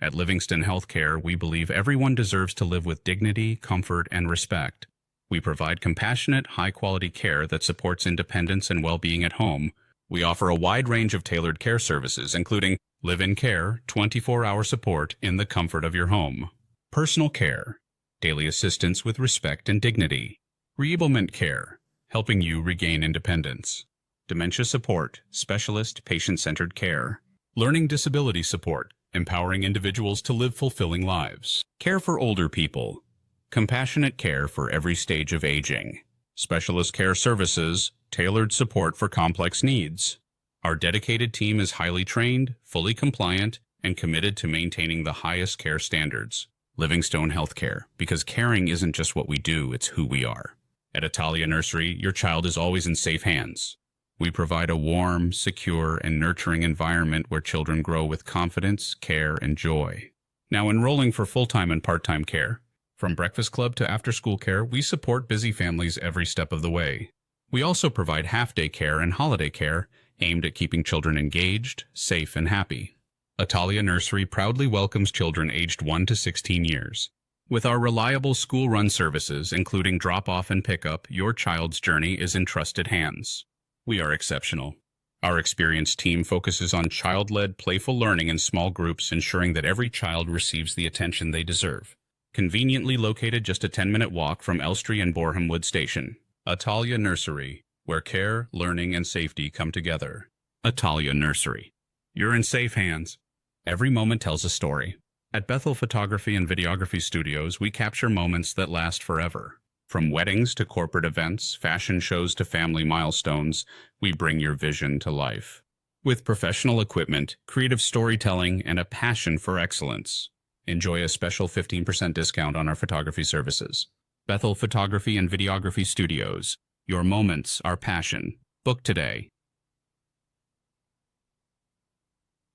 At Livingston Healthcare, we believe everyone deserves to live with dignity, comfort, and respect. We provide compassionate, high-quality care that supports independence and well-being at home. We offer a wide range of tailored care services, including live-in care, 24-hour support in the comfort of your home, personal care, daily assistance with respect and dignity, reablement care, helping you regain independence, dementia support, specialist patient-centered care, learning disability support, empowering individuals to live fulfilling lives, care for older people, compassionate care for every stage of aging, specialist care services, tailored support for complex needs. Our dedicated team is highly trained, fully compliant, and committed to maintaining the highest care standards. Livingstone Healthcare, because caring isn't just what we do, it's who we are. At Italia Nursery, your child is always in safe hands. We provide a warm, secure, and nurturing environment where children grow with confidence, care, and joy. Now enrolling for full-time and part-time care. From breakfast club to after-school care, we support busy families every step of the way. We also provide half-day care and holiday care aimed at keeping children engaged, safe, and happy. Italia Nursery proudly welcomes children aged 1 to 16 years. With our reliable school-run services, including drop-off and pickup, your child's journey is in trusted hands. We are exceptional. Our experienced team focuses on child-led, playful learning in small groups, ensuring that every child receives the attention they deserve. Conveniently located just a 10-minute walk from Elstree and Boreham Wood Station. Italia Nursery, where care, learning, and safety come together. Italia Nursery. You're in safe hands. Every moment tells a story. At Bethel Photography and Videography Studios, we capture moments that last forever. From weddings to corporate events, fashion shows to family milestones, we bring your vision to life. With professional equipment, creative storytelling, and a passion for excellence. Enjoy a special 15% discount on our photography services. Bethel Photography and Videography Studios. Your moments, our passion. Book today.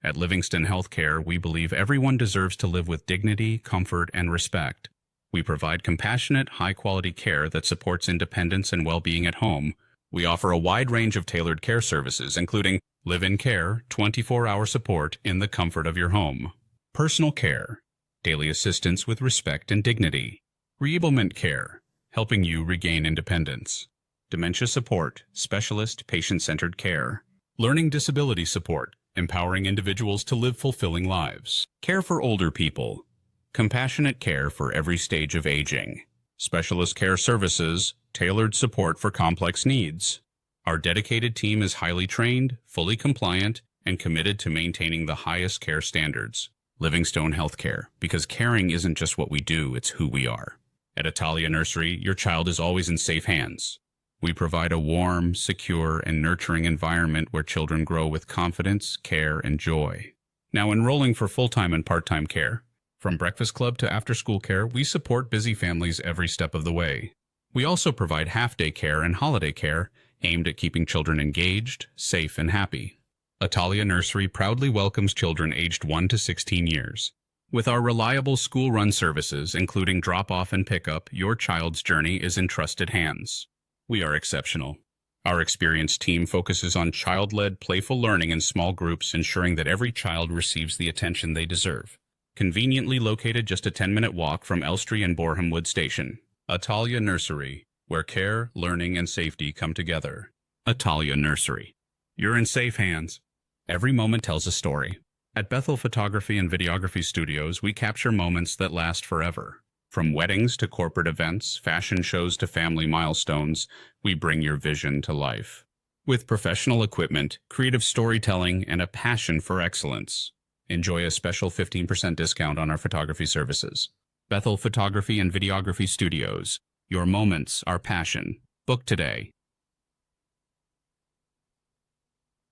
At Livingston Healthcare, we believe everyone deserves to live with dignity, comfort, and respect. We provide compassionate, high-quality care that supports independence and well-being at home. We offer a wide range of tailored care services, including live-in care, 24-hour support in the comfort of your home, personal care, daily assistance with respect and dignity, reablement care, helping you regain independence, dementia support, specialist, patient-centered care, learning disability support, empowering individuals to live fulfilling lives, care for older people, compassionate care for every stage of aging, specialist care services, tailored support for complex needs. Our dedicated team is highly trained, fully compliant, and committed to maintaining the highest care standards. Livingstone Healthcare, because caring isn't just what we do, it's who we are. At Italia Nursery, your child is always in safe hands. We provide a warm, secure, and nurturing environment where children grow with confidence, care, and joy. Now enrolling for full-time and part-time care. From breakfast club to after-school care, we support busy families every step of the way. We also provide half-day care and holiday care aimed at keeping children engaged, safe, and happy. Italia Nursery proudly welcomes children aged 1 to 16 years. With our reliable school-run services, including drop-off and pickup, your child's journey is in trusted hands. We are exceptional. Our experienced team focuses on child-led, playful learning in small groups, ensuring that every child receives the attention they deserve. Conveniently located just a 10-minute walk from Elstree and Boreham Wood Station. Italia Nursery, where care, learning, and safety come together. Italia Nursery. You're in safe hands. Every moment tells a story. At Bethel Photography and Videography Studios, we capture moments that last forever. From weddings to corporate events, fashion shows to family milestones, we bring your vision to life. With professional equipment, creative storytelling, and a passion for excellence. Enjoy a special 15% discount on our photography services. Bethel Photography and Videography Studios. Your moments, our passion. Book today.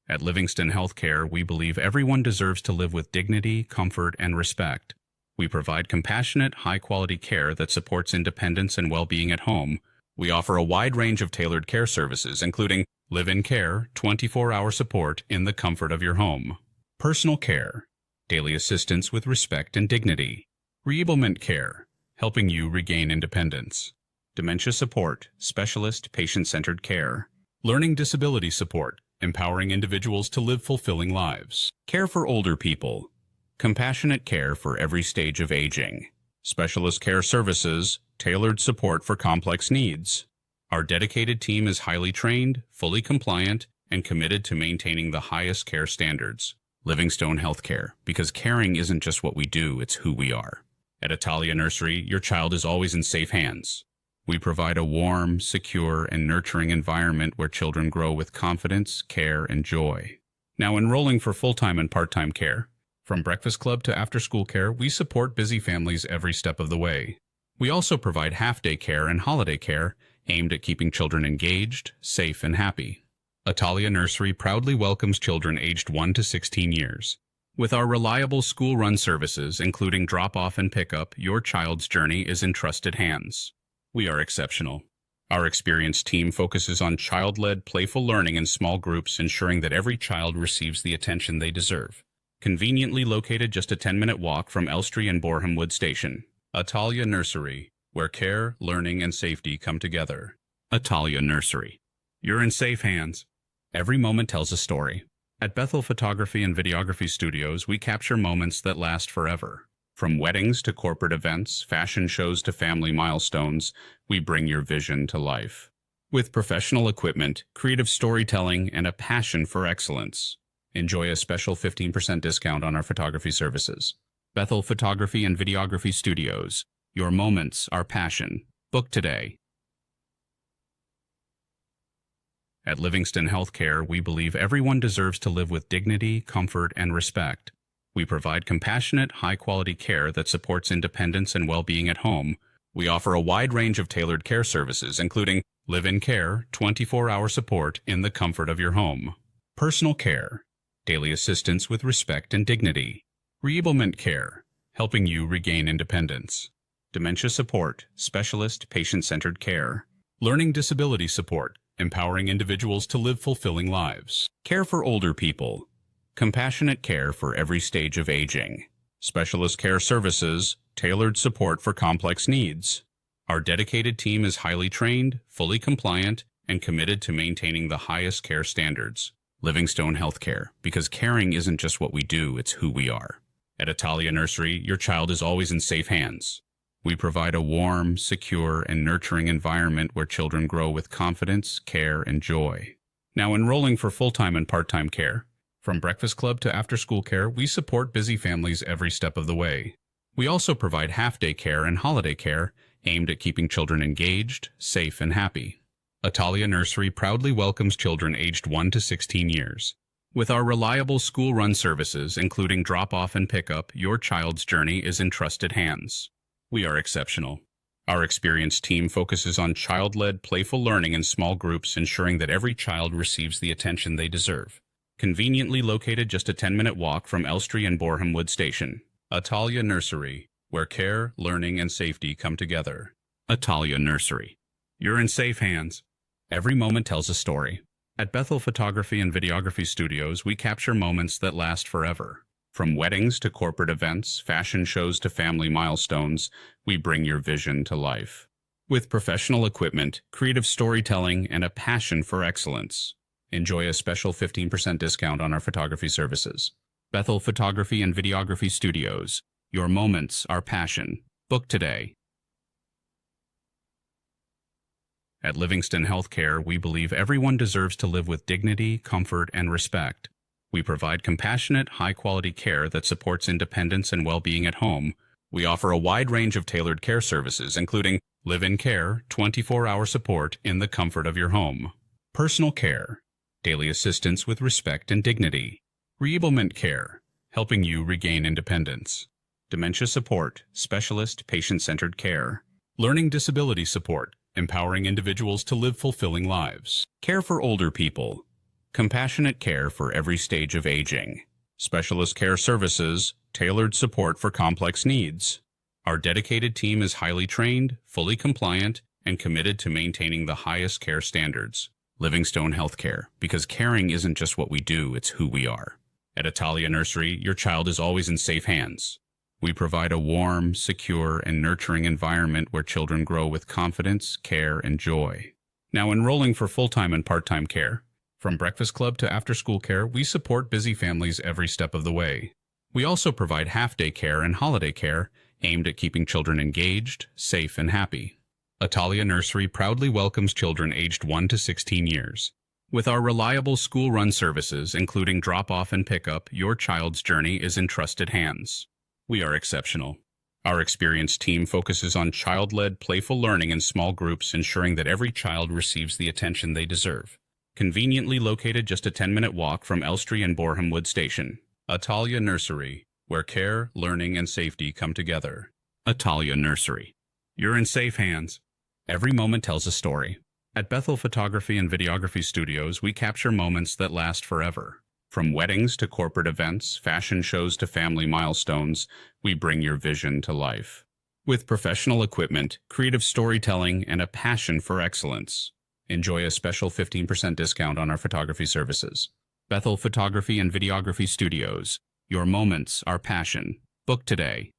At Livingston Healthcare, we believe everyone deserves to live with dignity, comfort, and respect. We provide compassionate, high-quality care that supports independence and well-being at home. We offer a wide range of tailored care services, including live-in care, 24-hour support in the comfort of your home, personal care, daily assistance with respect and dignity, reablement care, helping you regain independence, dementia support, specialist, patient-centered care, learning disability support, empowering individuals to live fulfilling lives, care for older people, compassionate care for every stage of aging, specialist care services, tailored support for complex needs. Our dedicated team is highly trained, fully compliant, and committed to maintaining the highest care standards. Livingstone Healthcare, because caring isn't just what we do, it's who we are. At Italia Nursery, your child is always in safe hands. We provide a warm, secure, and nurturing environment where children grow with confidence, care, and joy. Now enrolling for full-time and part-time care. From breakfast club to after-school care, we support busy families every step of the way. We also provide half-day care and holiday care aimed at keeping children engaged, safe, and happy. Italia Nursery proudly welcomes children aged 1 to 16 years. With our reliable school-run services, including drop-off and pickup, your child's journey is in trusted hands. We are exceptional. Our experienced team focuses on child-led, playful learning in small groups, ensuring that every child receives the attention they deserve. Conveniently located just a 10-minute walk from Elstree and Boreham Wood Station. Atalia Nursery, where care, learning, and safety come together. Atalia Nursery. You're in safe hands. Every moment tells a story. At Bethel Photography and Videography Studios, we capture moments that last forever. From weddings to corporate events, fashion shows to family milestones, we bring your vision to life. With professional equipment, creative storytelling, and a passion for excellence. Enjoy a special 15% discount on our photography services. Bethel Photography and Videography Studios. Your moments, our passion. Book today. At Livingston Healthcare, we believe everyone deserves to live with dignity, comfort, and respect. We provide compassionate, high-quality care that supports independence and well-being at home. We offer a wide range of tailored care services, including live-in care, 24-hour support in the comfort of your home, personal care, daily assistance with respect and dignity, reablement care, helping you regain independence, dementia support, specialist patient-centered care, learning disability support, empowering individuals to live fulfilling lives, care for older people, compassionate care for every stage of aging, specialist care services, tailored support for complex needs. Our dedicated team is highly trained, fully compliant, and committed to maintaining the highest care standards. Livingstone Healthcare, because caring isn't just what we do, it's who we are. At Atalia Nursery, your child is always in safe hands. We provide a warm, secure, and nurturing environment where children grow with confidence, care, and joy. Now enrolling for full-time and part-time care. From breakfast club to after-school care, we support busy families every step of the way. We also provide half-day care and holiday care aimed at keeping children engaged, safe, and happy. Atalia Nursery proudly welcomes children aged 1 to 16 years. With our reliable school-run services, including drop-off and pickup, your child's journey is in trusted hands. We are exceptional. Our experienced team focuses on child-led, playful learning in small groups, ensuring that every child receives the attention they deserve. Conveniently located just a 10-minute walk from Elstree and Boreham Wood Station. Atalia Nursery, where care, learning, and safety come together. Atalia Nursery. You're in safe hands. Every moment tells a story. At Bethel Photography and Videography Studios, we capture moments that last forever. From weddings to corporate events, fashion shows to family milestones, we bring your vision to life. With professional equipment, creative storytelling, and a passion for excellence. Enjoy a special 15% discount on our photography services. Bethel Photography and Videography Studios. Your moments, our passion. Book today. At Livingston Healthcare, we believe everyone deserves to live with dignity, comfort, and respect. We provide compassionate, high-quality care that supports independence and well-being at home. We offer a wide range of tailored care services, including live-in care, 24-hour support in the comfort of your home, personal care, daily assistance with respect and dignity, reablement care, helping you regain independence, dementia support, specialist patient-centered care, learning disability support, empowering individuals to live fulfilling lives, care for older people, compassionate care for every stage of aging, specialist care services, tailored support for complex needs. Our dedicated team is highly trained, fully compliant, and committed to maintaining the highest care standards. Livingstone Healthcare, because caring isn't just what we do, it's who we are. At Atalia Nursery, your child is always in safe hands. We provide a warm, secure, and nurturing environment where children grow with confidence, care, and joy. Now enrolling for full-time and part-time care. From breakfast club to after-school care, we support busy families every step of the way. We also provide half-day care and holiday care aimed at keeping children engaged, safe, and happy. Atalia Nursery proudly welcomes children aged 1 to 16 years. With our reliable school-run services, including drop-off and pickup, your child's journey is in trusted hands. We are exceptional. Our experienced team focuses on child-led, playful learning in small groups, ensuring that every child receives the attention they deserve. Conveniently located just a 10-minute walk from Elstree and Boreham Wood Station. Atalia Nursery, where care, learning, and safety come together. Atalia Nursery. You're in safe hands. Every moment tells a story. At Bethel Photography and Videography Studios, we capture moments that last forever. From weddings to corporate events, fashion shows to family milestones, we bring your vision to life. With professional equipment, creative storytelling, and a passion for excellence. Enjoy a special 15% discount on our photography services. Bethel Photography and Videography Studios. Your moments are passion. Book today.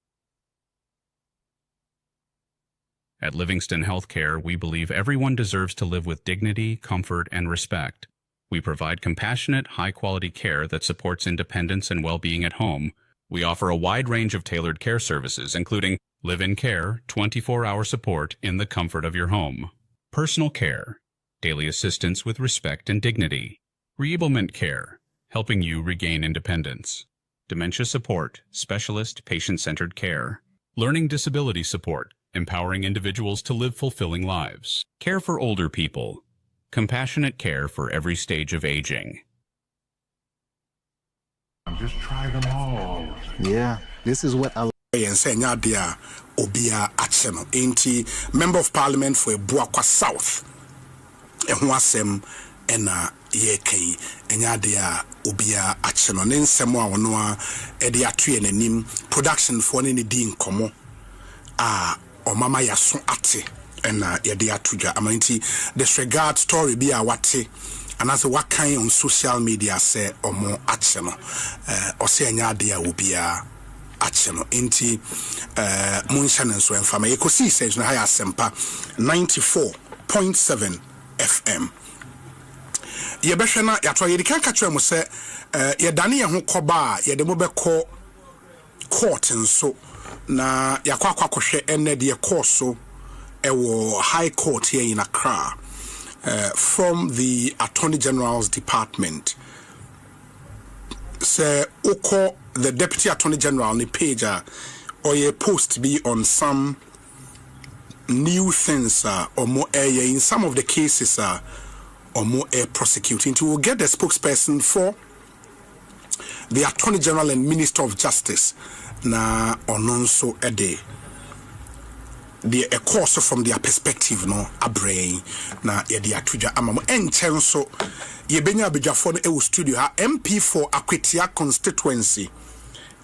At Livingston Healthcare, we believe everyone deserves to live with dignity, comfort, and respect. We provide compassionate, high-quality care that supports independence and well-being at home. We offer a wide range of tailored care services, including live-in care, 24-hour support in the comfort of your home, personal care, daily assistance with respect and dignity, reablement care, helping you regain independence, dementia support, specialist patient-centered care, learning disability support, empowering individuals to live fulfilling lives, care for older people, compassionate care for every stage of aging. Just try them all. Yeah, this is what I Obia Acheno, Member of Parliament for Buakwa South. Ehwasem ena yeke enyadia Obia Acheno. Nensemo wanoa edi atue n'anim production for ne di nkomo. Omama yaso ate ena yedi atuja amanti disregard story bi a wate. And as what kind on social media say or more action or say anya dia will be a action inti Munshan and so and from Ekosiisen na Asempa 94.7 FM. Ye behwena ya to ye kan ka kire mo se ye dane ye ho koba ye de mo be ko court nso na yakwa kwakohwe ene de court so ewo high court here in Accra. From the Attorney General's Department. Say, Oko, the Deputy Attorney General, ni page or a post be on some new things or more in some of the cases or more prosecuting. To get the spokesperson for the Attorney General and Minister of Justice na ononso ede. A course from their perspective, no, a brain, na yedi atuja amamo enchenso ye benya abijafo no studio ha MP for Akwetia constituency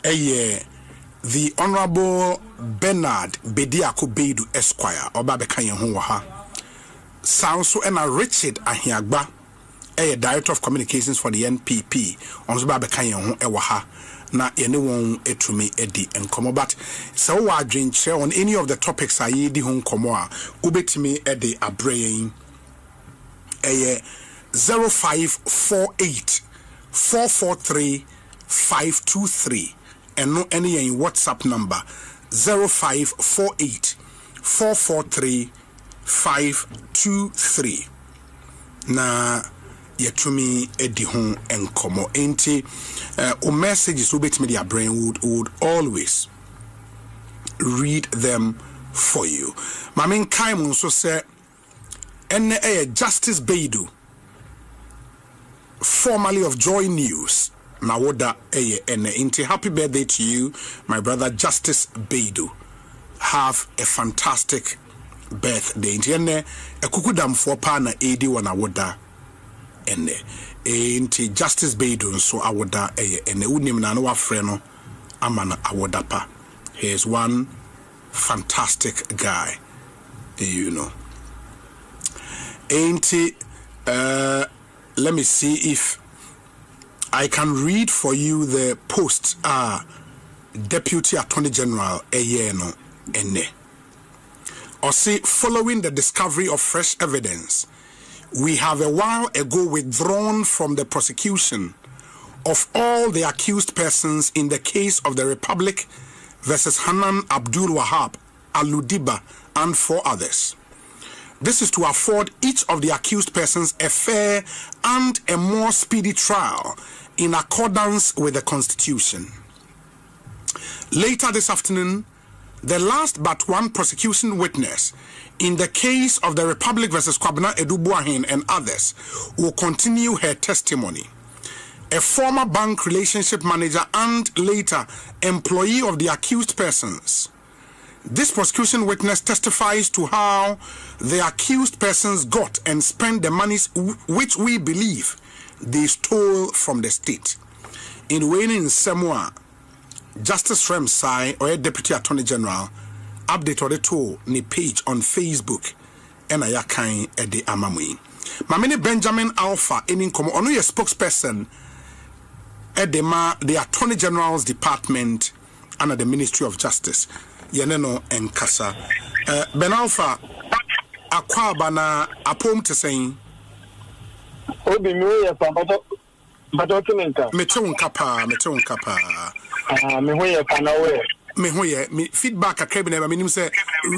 the Honorable Bernard Bediako Beidu Esquire oba beka yen ho ha sanso na Richard Ahiagba Director of Communications for the NPP onso ba beka yen ho ha na yene won etumi edi enkomo but so wa adwenche on any of the topics ayi di ho nkomo a ubetimi edi abrayin 0548 443 523 and no any in WhatsApp number 0548 443 523 na yetumi edi hon enkomo enti o messages ubet media brain would always read them for you. Mamin Kaimun so say ene Justice Beidu, formerly of Joy News. Nawoda ene enti happy birthday to you, my brother Justice Beidu. Have a fantastic birthday. Enti ene ekukudam for pana edi wanawoda ene enti Justice Beidu so awoda ene unim na no afre no amana awoda pa. He is one fantastic guy, you know. Enti let me see if I can read for you the post Deputy Attorney General no ene. Or say following the discovery of fresh evidence, we have a while ago withdrawn from the prosecution of all the accused persons in the case of the Republic versus Hanan Abdul Wahab, Aludiba, and 4 others. This is to afford each of the accused persons a fair and a more speedy trial in accordance with the Constitution. Later this afternoon, the last but one prosecution witness in the case of the Republic versus Kwabena Edubuahin and others will continue her testimony. A former bank relationship manager and later employee of the accused persons. This prosecution witness testifies to how the accused persons got and spent the monies which we believe they stole from the state. In Wayne in Samoa, Justice Remsai or Deputy Attorney General update or the tool ni page on Facebook and I can at the amamui. Mamini Benjamin Alpha in komo ono ye spokesperson at the Attorney General's Department under the Ministry of Justice. Yeneno and Kasa. Ben Alpha akwa bana apom te saying Obi mi ye pa bato metron kapa me ho ye pa na we me ho ye me feedback akra bi na me nim say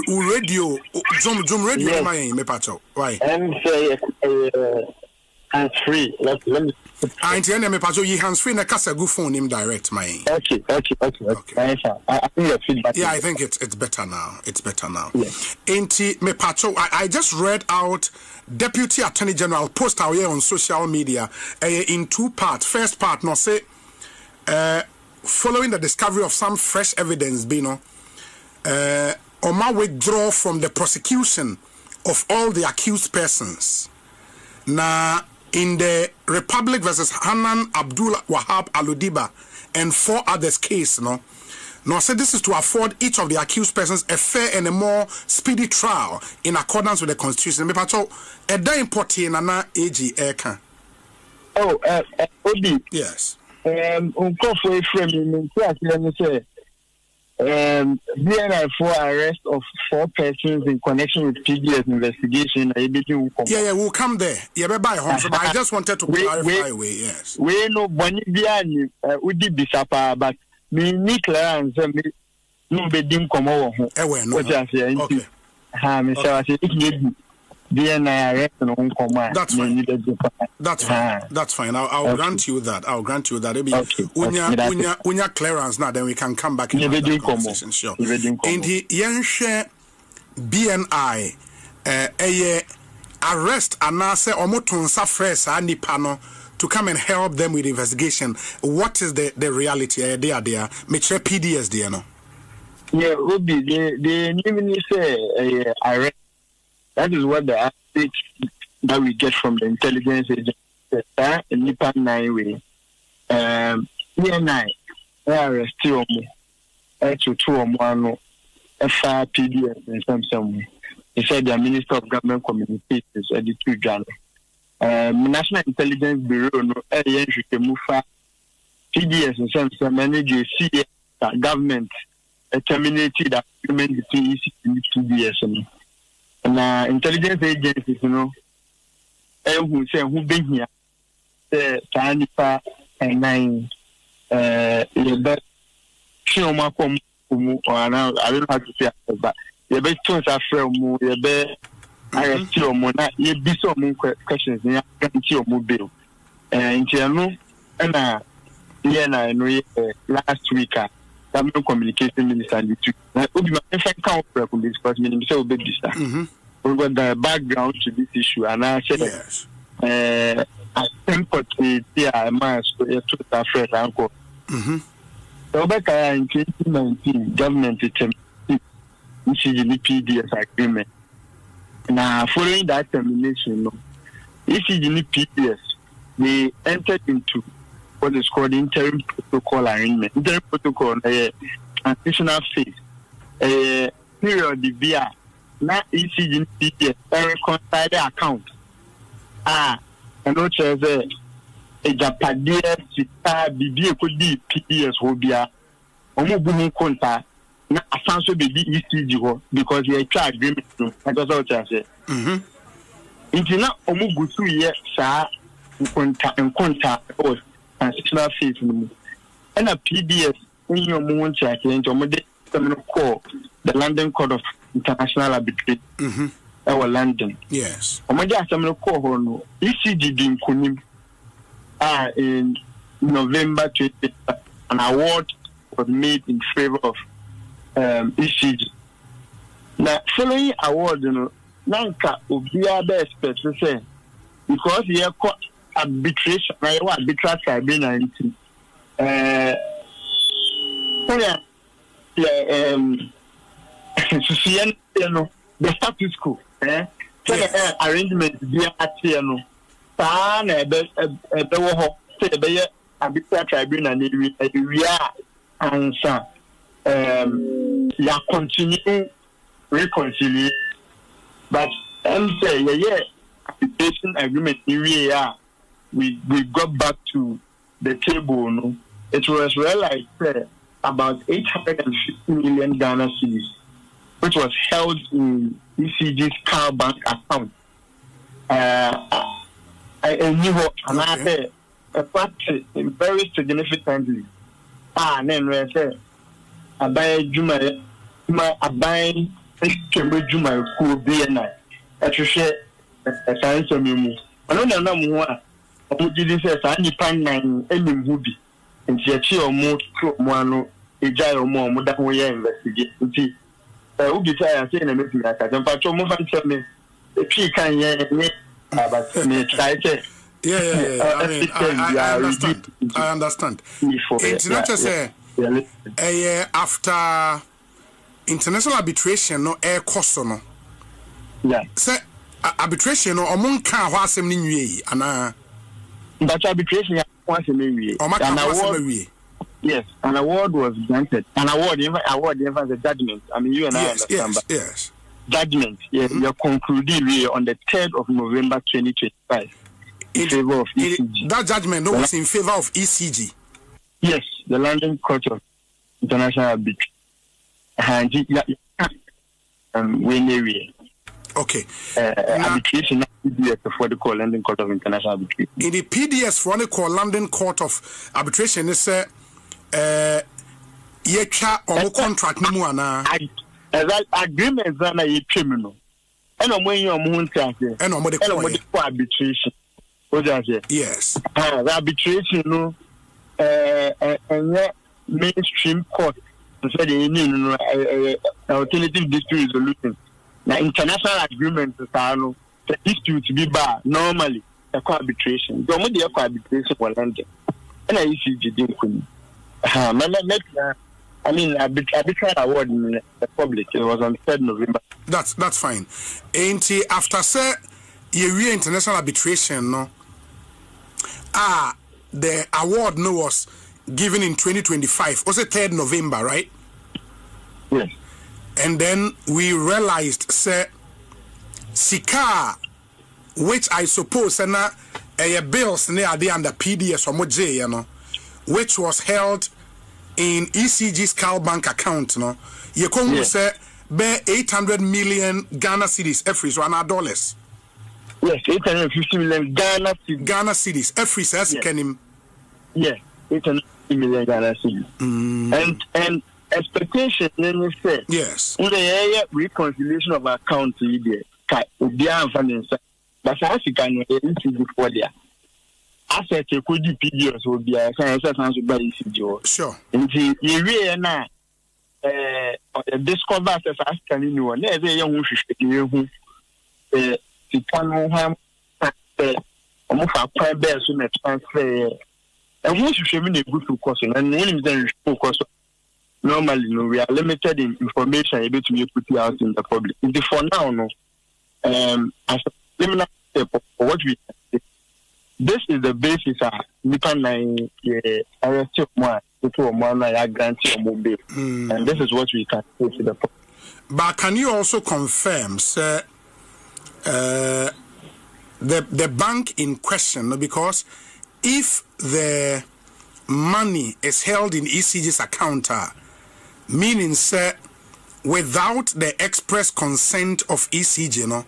radio drum radio me pacho why and say hands free let me I me pacho yi hands free na kasa go phone him direct my okay. I think your feedback. Yeah, I think it's better now. Yes. Me pacho I just read out Deputy Attorney General post out here on social media in two parts. First part no say following the discovery of some fresh evidence Oma withdraw from the prosecution of all the accused persons. Now in the Republic versus Hanan Abdul Wahab Aludiba and 4 others case, no, said this is to afford each of the accused persons a fair and a more speedy trial in accordance with the Constitution. Me pacho, a day important na AG Eka. Oh, Obi. Yes. Unko for a frame, let me say. BNI for arrest of 4 persons in connection with PDS investigation. Yeah, we'll come there. Yeah, bye home. So I just wanted to clarify. Yes. We know Bonnie Biani Udi Bisapa, but me clearance me no bedim komo ho. What I say? Okay. BNI arrest no komo. That's fine. That's fine. I'll grant you that. Unya clearance now, then we can come back in the conversation. Sure. And he share BNI arrest anase omotonsa fresh anipano to come and help them with the investigation. What is the reality there? Me try PDS there no. Yeah, Obi, they even say arrest. That is what the update that we get from the intelligence agency. In Nipan 9 way. BNI arrest you to 2 or 1 FR PDS in some way. He said the Minister of Government Communications at the 2 Ghana. National Intelligence Bureau no Mufa PDS in some manage see government terminated the agreement between EC and PDS and intelligence agencies, who say who been here, Tanipa and 9 but Shinomakom or now I don't know how to say but the best tones are from the best I still mona ye be so more questions in your mobile and Tiano and I know last week government communication minister and the two. If I can't work on this because minister will be this. We got the background to this issue and I said Asempa to a fresh uncle. So back in 2019, government terminated the PDS agreement. Now, following that termination, ECG PDS they entered into what is called interim protocol arrangement. Interim protocol, transitional phase, period the via now ECG PDS reconcile the account. And what says a Japadia Sita BB could be PDS Hobia, Omubu Konta, not a Sanso BB ECG because we are agreement. That was what I said. It's not Omubu yet, sir, and contact or transitional phase. And a PDS in your moon check into call the London Court of International Arbitration. Our London. Yes. Omaja Samuel Kohono, ECG in Kunim in November 20, an award was made in favor of ECG. Now, following award, Nanka Ubia best say because he had caught arbitration, I want arbitral tribunal. The status quo. Arrangement via Atiano. Tan a bewo say the arbitral tribunal we are answer. Ya continue reconciliation. But I'm saying, application agreement we got back to the table. No, it was realized about 850 million Ghana cedis, which was held in ECG's car bank account. And you know, and I say very significantly. And then we say, I buy Juma, I buy Juma, could be a night. I should share a science of me. I don't know what I would do this as I depend on any movie. And she achieved more to one, a giant or more than we investigate. I would be tired of saying a meeting like that. And Patrol move and tell me if she can hear me, but me try to. Yeah. I mean, I understand. It's not just after international arbitration, no air cost, no. Yeah. Say arbitration, no among can was him in ye, and but arbitration once a year. Yes, an award was granted. An award, even the judgment. I mean, you and I understand. Yes. Judgment. Yes, you're concluding on the 3rd of November 2025. In favor of ECG. That judgment was in favor of ECG. Yes, the London Court of International Arbitration. Okay. Arbitration PDS for the call London Court of International Arbitration. In the PDS for the call London Court of Arbitration is yecha or contract no ana. Agreements are na criminal. And when you are moving and on the arbitration. Yes. The arbitration, no, and mainstream court to say the alternative dispute resolution. Now, international agreements are no the dispute to be bar normally a arbitration. The only arbitration for London, and I see the I mean, arbitration award in the public. It was on 3rd November. That's fine. Ain't after say you international arbitration, no. The award was given in 2025. Was it 3rd November, right? Yes. And then we realized, say, Sika, which I suppose, bills near the under PDS or Moje, you know, which was held in ECG's Cal Bank account, no. You come say, be 800 million Ghana cedis every $1. Yes, 850 million Ghana cedis. Every says can him. Yes, 850 million Ghana cedis. And expectation, let me say. Yes. In the area reconciliation of accounts, but as you can before there. Assets could be PDS will be a science by ECG. Sure. And you really now discover as can you know, never young who almost a prime bear soon at transfer. And once you show me a good question, and then focus. Normally, no, we are limited in information able to be put out in the public. For now, no, as a preliminary step of what we say, this is the basis of Nippon arrest of one, and this is what we can say to the public. But can you also confirm, sir? The bank in question, because if the money is held in ECG's account, meaning, sir, without the express consent of ECG, no,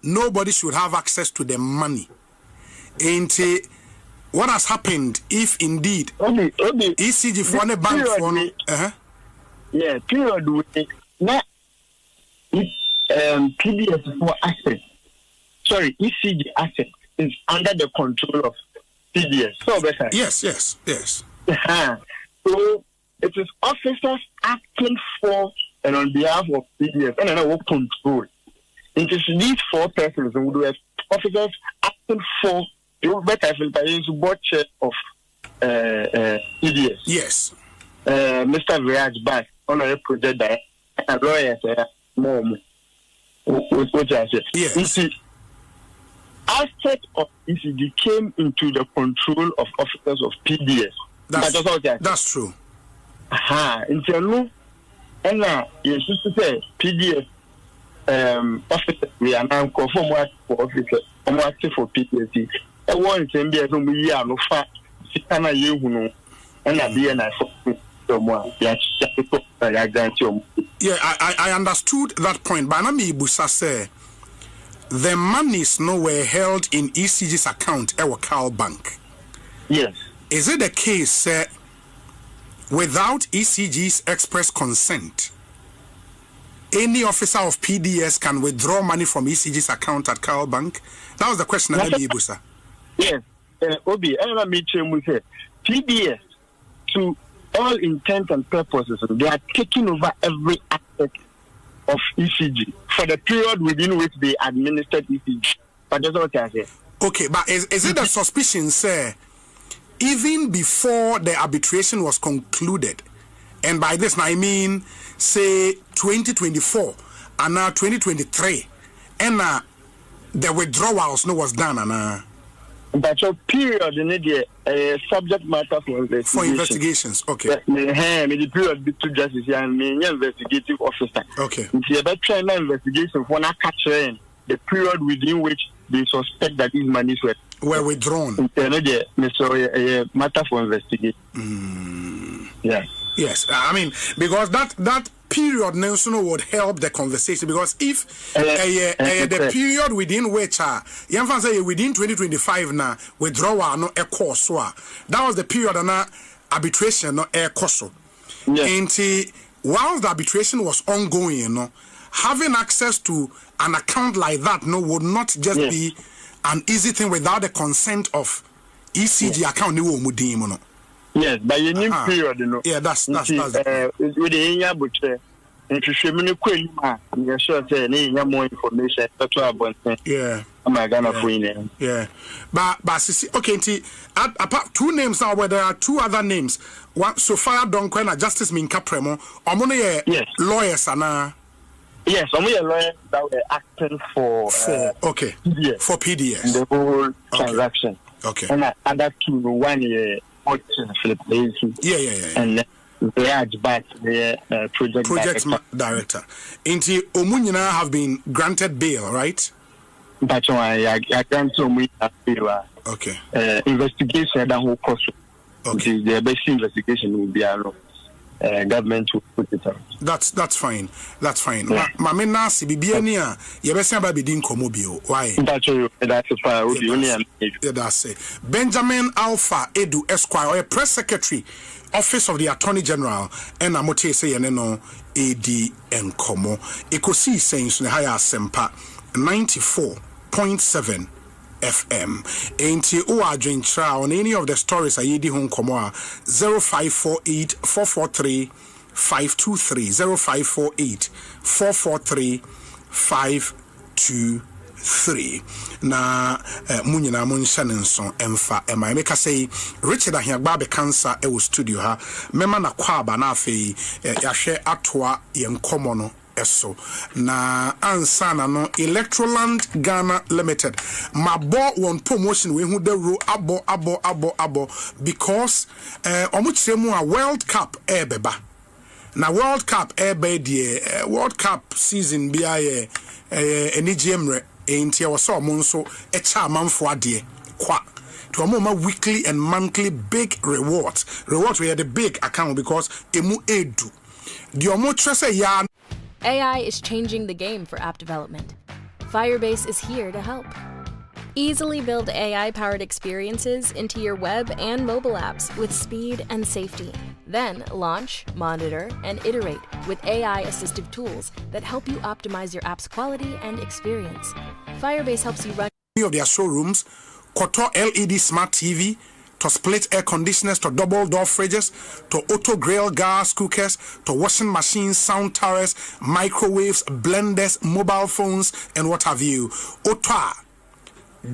nobody should have access to the money. And what has happened if indeed ECG for the bank for yeah, period. Now, PDS for asset. Sorry, ECG asset is under the control of PDS. So better. Yes. So it is officers acting for and on behalf of PDS and another control. It is these four persons who do have officers acting for the better board chair of PDS. Yes. Mr. Viraj back on a project that a lawyer mom. What I said. Yes. You see, asset of ECG came into the control of officers of PDS. That's true. Until no, and now you should say PDS officer we are now conform work for officer I'm active for PTSD. I want to be as we are no fat sikana yehu no and I be and I someone yeah I understood that point but Nami Busa say the monies nowhere held in ECG's account at Cal Bank. Yes. Is it the case without ECG's express consent any officer of PDS can withdraw money from ECG's account at Cal Bank? That was the question I had, Ibusa. Yes. Obi, I want to say PDS, to all intents and purposes, they are taking over every aspect of ECG for the period within which they administered ECG. But that's what I say. Okay, but is it a suspicion, sir, even before the arbitration was concluded, and by this I mean, say 2024 and now 2023, and the withdrawals was done and but your period in the subject matter for investigations. Okay. The period between justice and me investigative officer. Okay. If you ever try an investigation for not capturing the period within which they suspect that these monies were withdrawn. Matter for investigation. Yes. Yes. I mean, because that period Nelson would help the conversation, because if the period within which within 2025 now withdrawal no a course that was the period na arbitration no a course. And while the arbitration was ongoing, having access to an account like that would not just be an easy thing without the consent of ECG account. Yes, by your new period, Yeah, that's with the butcher. And to show me you're sure say more information. That's what I'm saying. Yeah. I'm gonna put in. Yeah. But okay, apart two names now where there are two other names. One Sophia Donkwe and Justice Minka Premo. Lawyers and yes, I'm a lawyer that were acting for PDS. For PDS. The whole transaction. Okay. And that to 1 year. Yeah. And the project director. Inti Omunyina have been granted bail, right? That's why I grant some bail. Okay. Investigation that whole cost. Okay. The best investigation will be government will put it out. That's fine. That's fine. Mama Nasi Bibiania, Yabesa Babidin Komobio. Why? That's it. Benjamin Alpha Edu Esquire, press secretary, Office of the Attorney General, and Amote say AD and Komo. Ekosiisen in higher Asempa 94.7 FM. Ain't you adwin tra on any of the stories I yedi hon komo 0548 443 523 0548 443 523 na munyina munshanenso emfa ema make say Richard Ahiagba be cancer e wo studio ha mema na kwaba na afei yahwe atoa ye nkomo no eso na ansana no Electroland Ghana Limited mabo one promotion we hu dawro abo because omuchiremu a World Cup beba na World Cup ebe die World Cup season bia enigmre enti e so omonso e cha amanfo ade kwa to amoma weekly and monthly big rewards we are the big account because emu edu the omo trese ya. AI is changing the game for app development. Firebase is here to help. Easily build AI-powered experiences into your web and mobile apps with speed and safety. Then launch, monitor, and iterate with AI-assistive tools that help you optimize your app's quality and experience. Firebase helps you run of their showrooms, Koto LED smart TV, to split air conditioners, to double door fridges, to auto grill gas cookers, to washing machines, sound towers, microwaves, blenders, mobile phones, and what have you. Otta,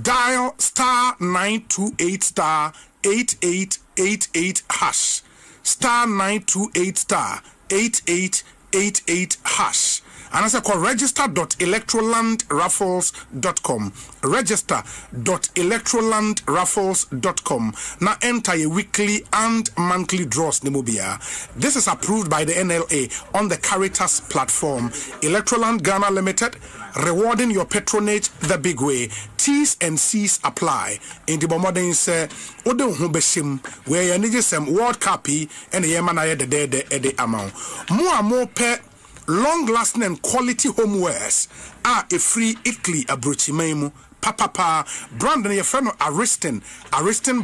dial star 928 star 8888 hash, star 928 star 8888 hash, And I say call register.electrolandraffles.com. Register.electrolandraffles.com. Now enter a weekly and monthly draws Nemobia. This is approved by the NLA on the Caritas platform. Electroland Ghana Limited, rewarding your patronage the big way. T's and C's apply. In the modern say, Odo Humbeshim, where you need some World Cup and the Yemana the amount. More and more pet long lasting and quality homewares are a free Italy abruchimemu. Papa brand and your friend Ariston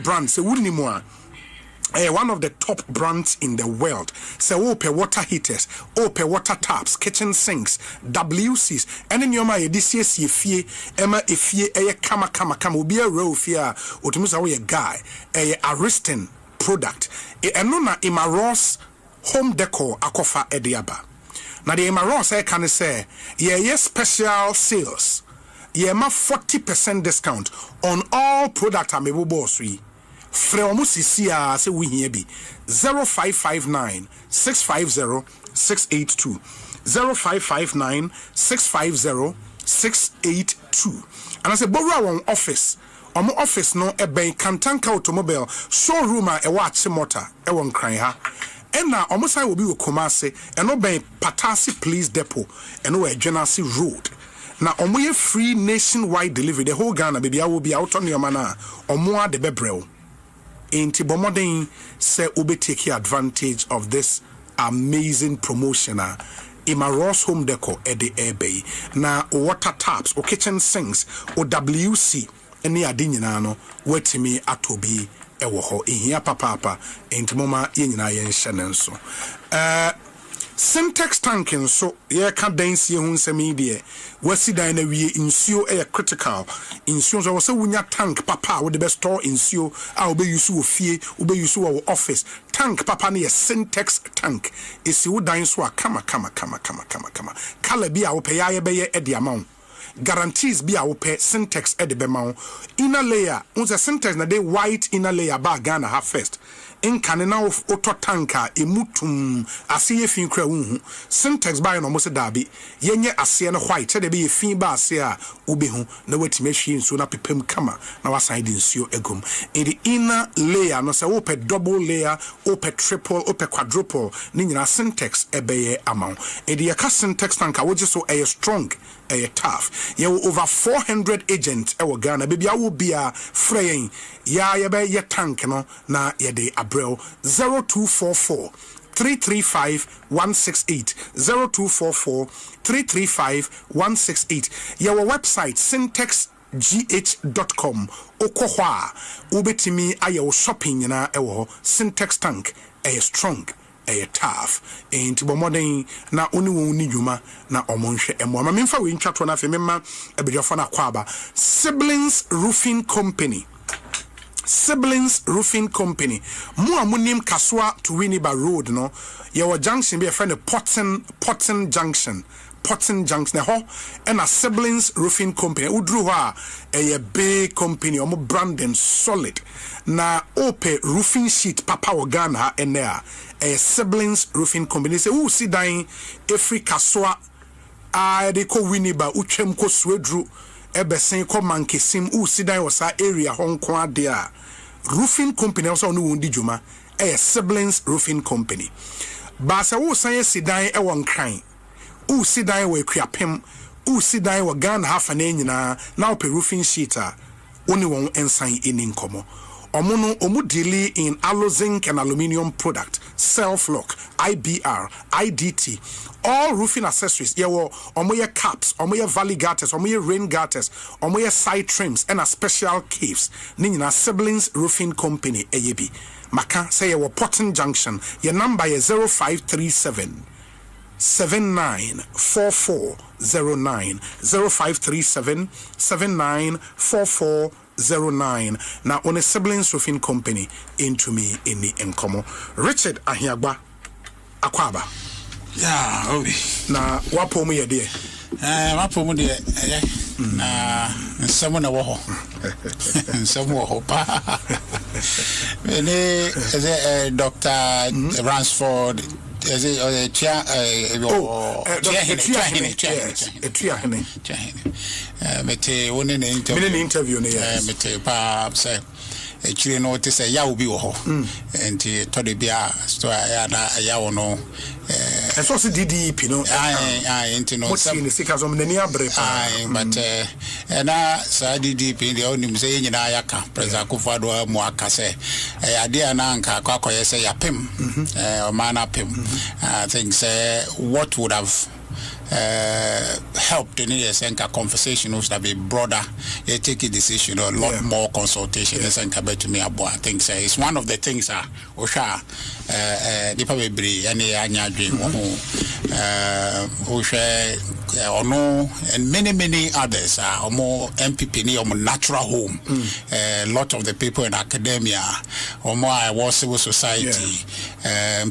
brand, so wouldn't more. One of the top brands in the world. So open water heaters, open water taps, kitchen sinks, WCs, and in your my DCS fie, Emma if ye kama be a row fear, or to miss away a guy, Ariston product. Enona Ima Ross home decor akofa ediaba. Now the Ima Ross can say, special sales. Ma 40% discount on all product amebo bossy. From Musisia say we here be 0559 650 682 0559 650 682. And I say Bora one office. Omo office no ebe Kantanka automobile showroom a watch motor e won kran ha. And now almost I will be with Kumasi and no be Patasi Police Depot and no Genasi Road. Now omo free nationwide delivery the whole Ghana baby I will be out on your mana omo de bebrel. Inti bomodin say ube take advantage of this amazing promotion. Ima Ross home decor at the airbay. Na water taps or kitchen sinks or WC any adinano wet me atobi ewoho in here papa inti moma yenina yen shanenso. Syntax tanking so ye ka dance ye hun semi de wasi dan na wie insuo e critical insuo so say wunya tank papa we the best store insuo a obe use wo fie obe use wo office tank papa na ye Syntax tank esi wo dan so a kama kala bi a wo pe ya be ye e de amount guarantees bi a wo pe Syntax e de be ma inner layer unza Syntax na dey white inner layer ba Ghana ha first in kanena of auto tanker emutum asiye fin kra unhu Syntax buy no mo se dabi yenye asiye no white de be fin ba ase a ubehu na watime hwi nso na pepem kama na waside nsuo egum in the inner layer no se ope double layer ope triple ope quadruple ni nyina Syntax ebeye amount e de ka Syntax tanker wo so e strong e tough ye over 400 agents e wo Ghana baby a wo bia freyin ya ye be ye tank no na ye de abrel 0244 335 168 0244 335 168 your website syntaxgh.com okohwa ubetimi ayo shopping na ewo Syntax tank e strong a tough and modern na only one juma na omonhwe emo ma memfa we ntwato na fe memma ebedwafo na kwaba Siblings Roofing Company mu amunim kaswa to Winneba Road no your junction be a friend of Potton Junction ho and a Siblings Roofing Company udru ha a big company omo branding solid na ope roofing sheet papa Ghana and there a Siblings Roofing Company say who see dying every kaswa they call Winneba utwem ko swedru ebesen ko mankesim who see dying was area Hong Kong there roofing company also no wundi juma a Siblings Roofing Company basa who say see dying e won kan who see dying we kwapem who see dying we Ghana half an nyina now pe roofing sheet only one ensign in inkomo omu dealing in zinc and aluminium product, self-lock, IBR, IDT, all roofing accessories. Yewo omoye caps, omoye valley gutters, omoye rain gutters, omoye side trims, and a special caves. Nina Siblings Roofing Company, eyebi. Maka say yewo Potton Junction. Your number is 0537 794409 0537 794409. Now on a Siblings Roofing Company into me in the encomo. Richard Ahiagba Akwaba. Yeah, Obi. Na wapo mu ye de. Wapo mu de na nsemo na wo ho. Nsemo ho pa. Dr. Ransford mete one in interview mete pa say actually no te say ya obi wo ho enti to de bia so ya na ya wo no so se DDP no enti no some ni sika so mnani abre pa but na sa DDP de onim say nyina ya ka president Akufo-Addo mu aka say ade na nka akoye say ya pem o mana pem I think say what would have helped in a conversation which have been broader, you take a decision or a lot more consultation. To me, I think so. It's one of the things Osha the probably any anya dream Osha or no and many others are more MPP or more natural home. A lot of the people in academia or more civil society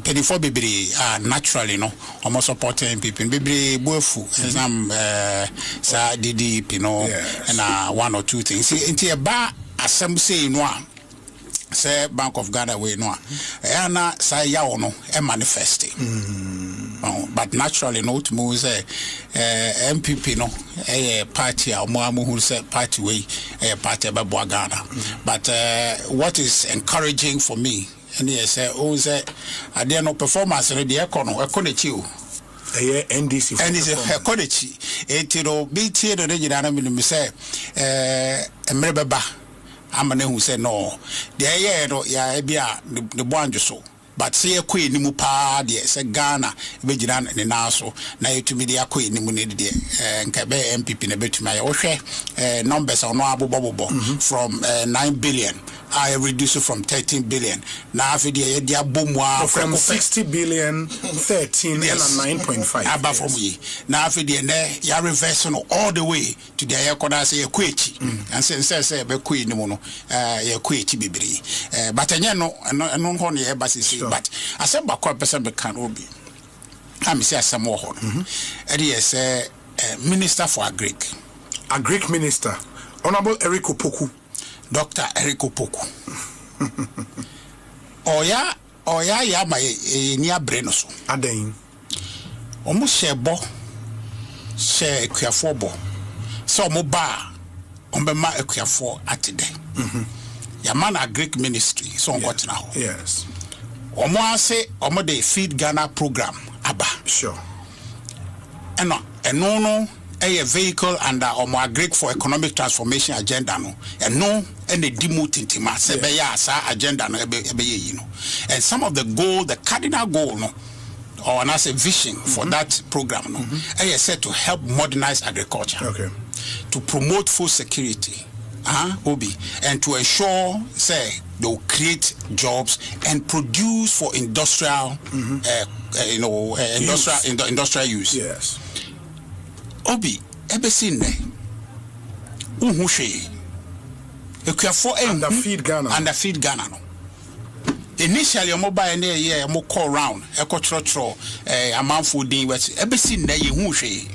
penny for baby are naturally almost supporting people Bofu some sa DDP and one or two things into a bar Asempa say say Bank of Ghana we na say ya no e manifesting but naturally to move say MPP party who say party way party about Ghana but what is encouraging for me and say I dare no performance in the economy NDC Kodechi etiro BT the regional minimum say emrebeba amane who say no there no ya bia the bonjo so but say ekwe ni mu pa de say Ghana be gina ne na so na yetumi de akwe ni mu ne de nka be MPP na betuma ya wo hwe numbers ono abobobo from 9 billion I reduce it from 13 billion. Now, after the idea from 60 billion, 13 and 9.5. Above from ye. Now, after the you reversing all the way to the air corner say a quechi. And say, be queen, no, a quechi bibri. But I know, and no honey, but Asempa quite person can be. I'm say some more. And yes, Minister for a Greek minister, Honorable Ekosiisen. Dr. Eric Opoku. Oya ya ma ni abreno so. Aden. Omo shebo she ekuafo bo. So omo ba ombema ekuafo atide. Ya man a Greek ministry so on got now. Yes. Omo ase omo the Feed Ghana program aba. Sure. No a vehicle under our Greek for economic transformation agenda no and no any demoting sa agenda no and some of the goal the cardinal goal no or as a vision for that program no set to help modernize agriculture to promote food security Obi and to ensure say they will create jobs and produce for industrial industrial use. Yes. Obi ebesin ne uhushe ekuafo under Feed Ghana no initially mobile na ye mo call round ekotrotro amanfo din wet ebesin ne ye hushe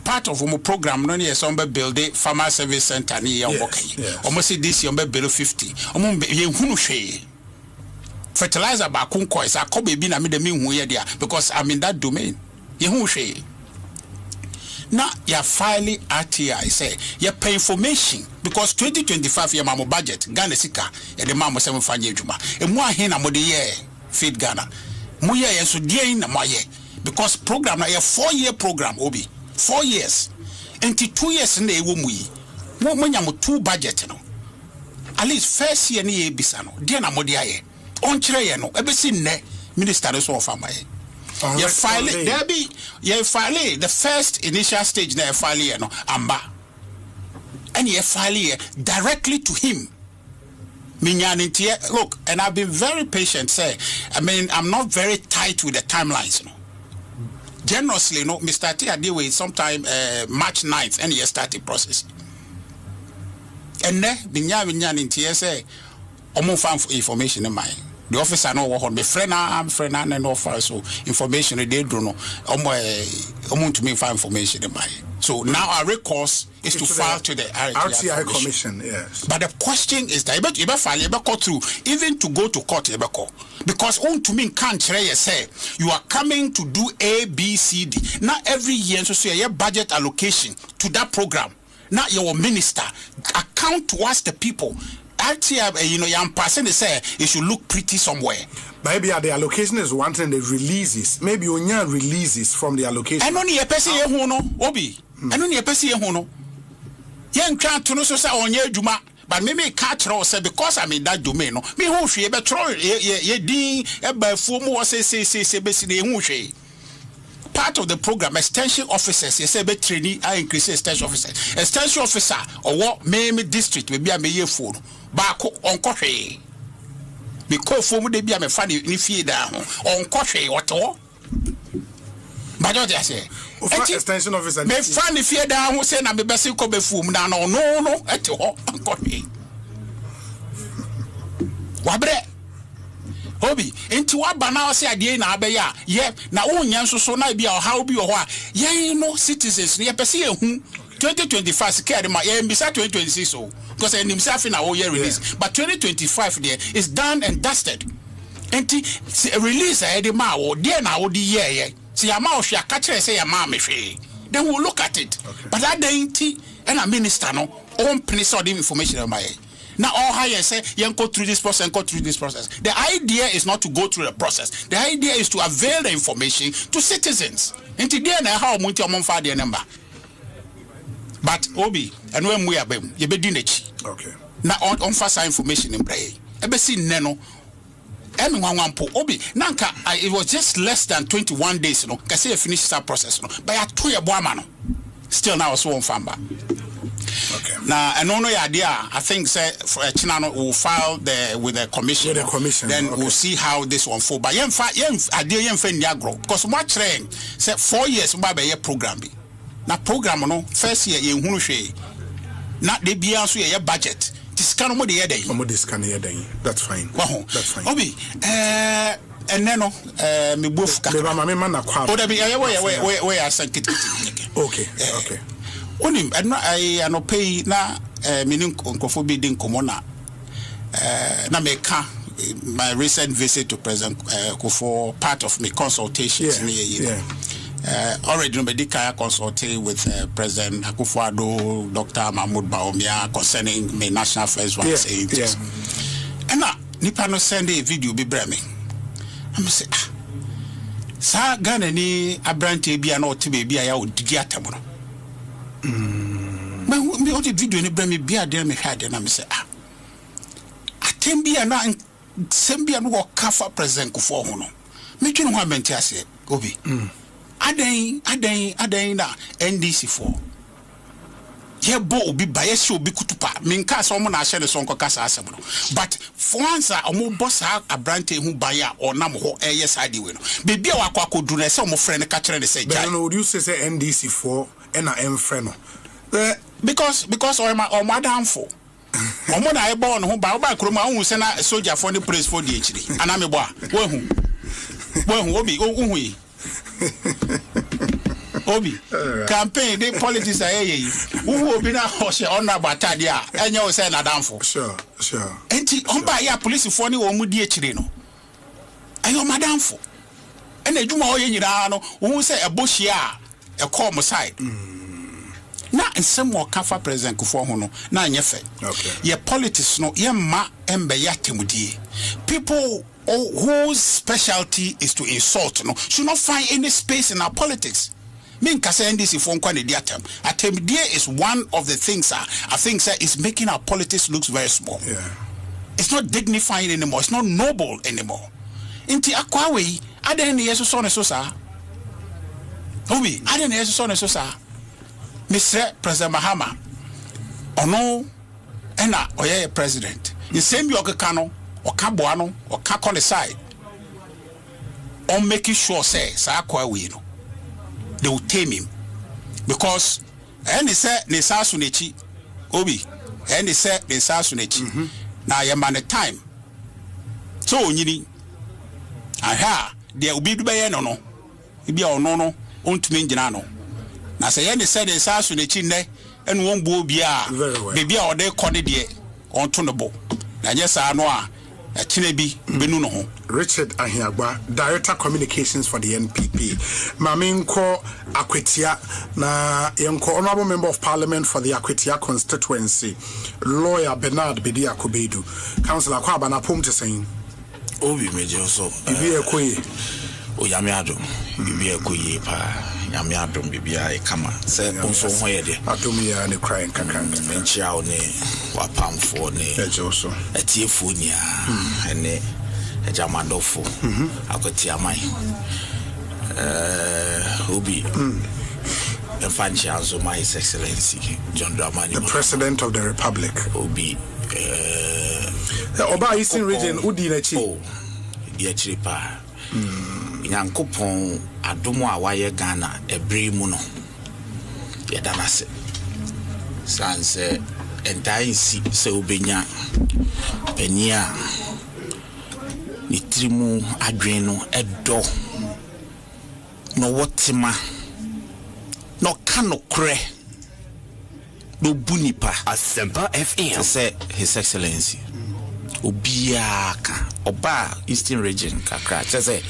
part of our program no ye some build a farmer service center ni ye work almost this year build 50 ye hushe fertilizer ba kunko is akobe bi na me dem hu ye dia because I'm in that domain ye hushe. Now you filing RTI say you pay information because 2025 your mamo budget Ghana sika e de mamo 7 fanye adwuma e mo ahe na mo de ye Feed Ghana mo ye so die na mo ye because program na 4-year program Obi 4 years enti 2 years na e wo mu yi mo nya mo 2 budget no at least first year na ye bisa no de na mo de aye on kire ye no e be si nne minister so of amaye. You file it, there be you file it. The first initial stage there file it, no amba, and you file it directly to him. Look, and I've been very patient. Say, I mean, I'm not very tight with the timelines. No, generously, no, Mr. T, I deal with sometime March 9th, and you start the process. And then, Binyan say, I'm find information in mind. The officer know what me friend and offer so information they don't know to me find information in my So now our recourse is to file to the RTI Commission. Yes. But the question is that you file through, even to go to court, because to me can't say you are coming to do A, B, C, D. Now every year, so your budget allocation to that program. Now your minister account towards the people. RTI, young person say it should look pretty somewhere. Maybe the allocation is one thing, the releases. Maybe you releases from the allocation. And only a person here, no, Obi. And only a person here, no. Young can't to know so say on your Juma, but maybe catch or say because I'm in that domain. Me who she ever try ye ding by 4 more say basically who she. Part of the program, extension officers, you say, trainee, I increase extension officer. Extension officer, or what maybe district will be a mayor for. Back on coffee. Because for me, be a funny if you down on coffee or all. But what I say, extension officer, may funny if you down who say, I'm the best you come before now. No, at all, on coffee. Wabre. Obi into what banana say idea na abeya ye na onyan so na bia how bi ho a ye no citizens ye pese ye hu 2025 secure ma ye mbisa 2026 so because enim say na wo year release but 2025 there is done and dusted enti release e de ma wo there na wo di ye see ya ma ohwe aka kire say ya ma me hwe then we'll look at it but that day enti and a minister no on place all the information on my now all higher say you go through this process and go through this process. The idea is not to go through the process. The idea is to avail the information to citizens. And today na how much among for the number. But Obi and when we are you be doing it. Okay. Now on fast information in pray. Ebe see neno. Anyone po Obi nanka it was just less than 21 days no. Can say finish that process no. But I told you boy still now so on famba. Okay. Now, and only idea, I think, say for Chinano will file with the commission. Then we'll see how this one fall. But idea because what train say 4 years by a program. Now program no first year you hunu not the be answer your budget. This kind of the day. That's fine. That's fine. Obi, and then me both. Okay. Onim I no pay na meaning nkofo bi din komona na meka my recent visit to President Kufo part of my consultations already no medical consulting with President Akufo-Addo, Dr. Mahmoud Bawumia concerning my national affairs vaccine. And now nipa no send a video bi breme I'm say sa Ghana ni abrante bi na otibe bi ya odigi atamono me what did video ni bra me bia de me hade na me say atembia na sembia no kafa President Kufo ho no me twene ho amenti ase Obi adan na NDC for ye bo obi ba ye se obi kutupa me nka so mo na hye ne so nko kasa asem no but once omo boss abrante hu ba ya onam ho eye side we no be bia wakwakodu na se omo frɛ ne ka kire ne say but no would you say NDC for and I am friend because or my downfall. Omo na e born ho ba ba kroma hu se na soldier for the praise for the hiri ana me bo a wo hu Obi hu yi Obi campaign the politics aye hu Obi na ho se on na batade a enye wo se na downfall sure enti on ba ya police for ni wo mu di hiri no ayo madamfo ena adwuma ho ye nyira no hu se ebohia a call my side. Na nsem wo kafa President Kufo ho no na anyefe. Okay. Ye politics no ye ma embe ya temudie. People whose specialty is to insult no should not find any space in our politics. Me nkasa NDC for nkwa ne diatem. Atemudie is one of the things I think is making our politics looks very small. Yeah. It's not dignifying anymore. It's not noble anymore. Inti akwa we adan ne yeso so ne so sa. Obi, I didn't hear so sir. Mr. President Mahama. Ono ena oye president. The same yoga kano or kaboano or kakon side. On making sure say sakwa we no. They will tame him. Because and they say ne sasunechi Obi and they say ne sasunechi. Now you man the time. So nyini aha there will be no. Ibi no. Ontumi ngina no na say ye ne said the sa so ne chi ne enu won bo bia baby a ode kode de on to no bo na ye sa no a chine bi benu no ho. Richard Ahiagba, Director Communications for the NPP. Maminko Akwetia na yenko Honorable Member of Parliament for the Akwetia constituency. Lawyer Bernard Bedi Akobedu. Councillor Kwaba na pom te saying. Obi meje so. Bibi ekoye. O yame adom. Bibi ekoye pa. Yame adom bibi ai kama. Se onso ho ye de. Adom ya ne crying kakanta. Menchia o ne wapamfo ne. Eje so. Etiefo nia. Ene Ejamandofo. Akwetia mai. Obi. Enfanchi my His Excellency John Dramani. The President of the Republic. Obi. Oba Eastern Region udi na chi. Oh. Ye chiripa. Nyankopon adomo a waye Ghana ebri mu no. Ye danase. Sanse entai si se obenya penia nitrimu adwenu edo no wotima no kanokre no bunipa Asempa FM say His Excellency obiaka oba Eastern Region kakra say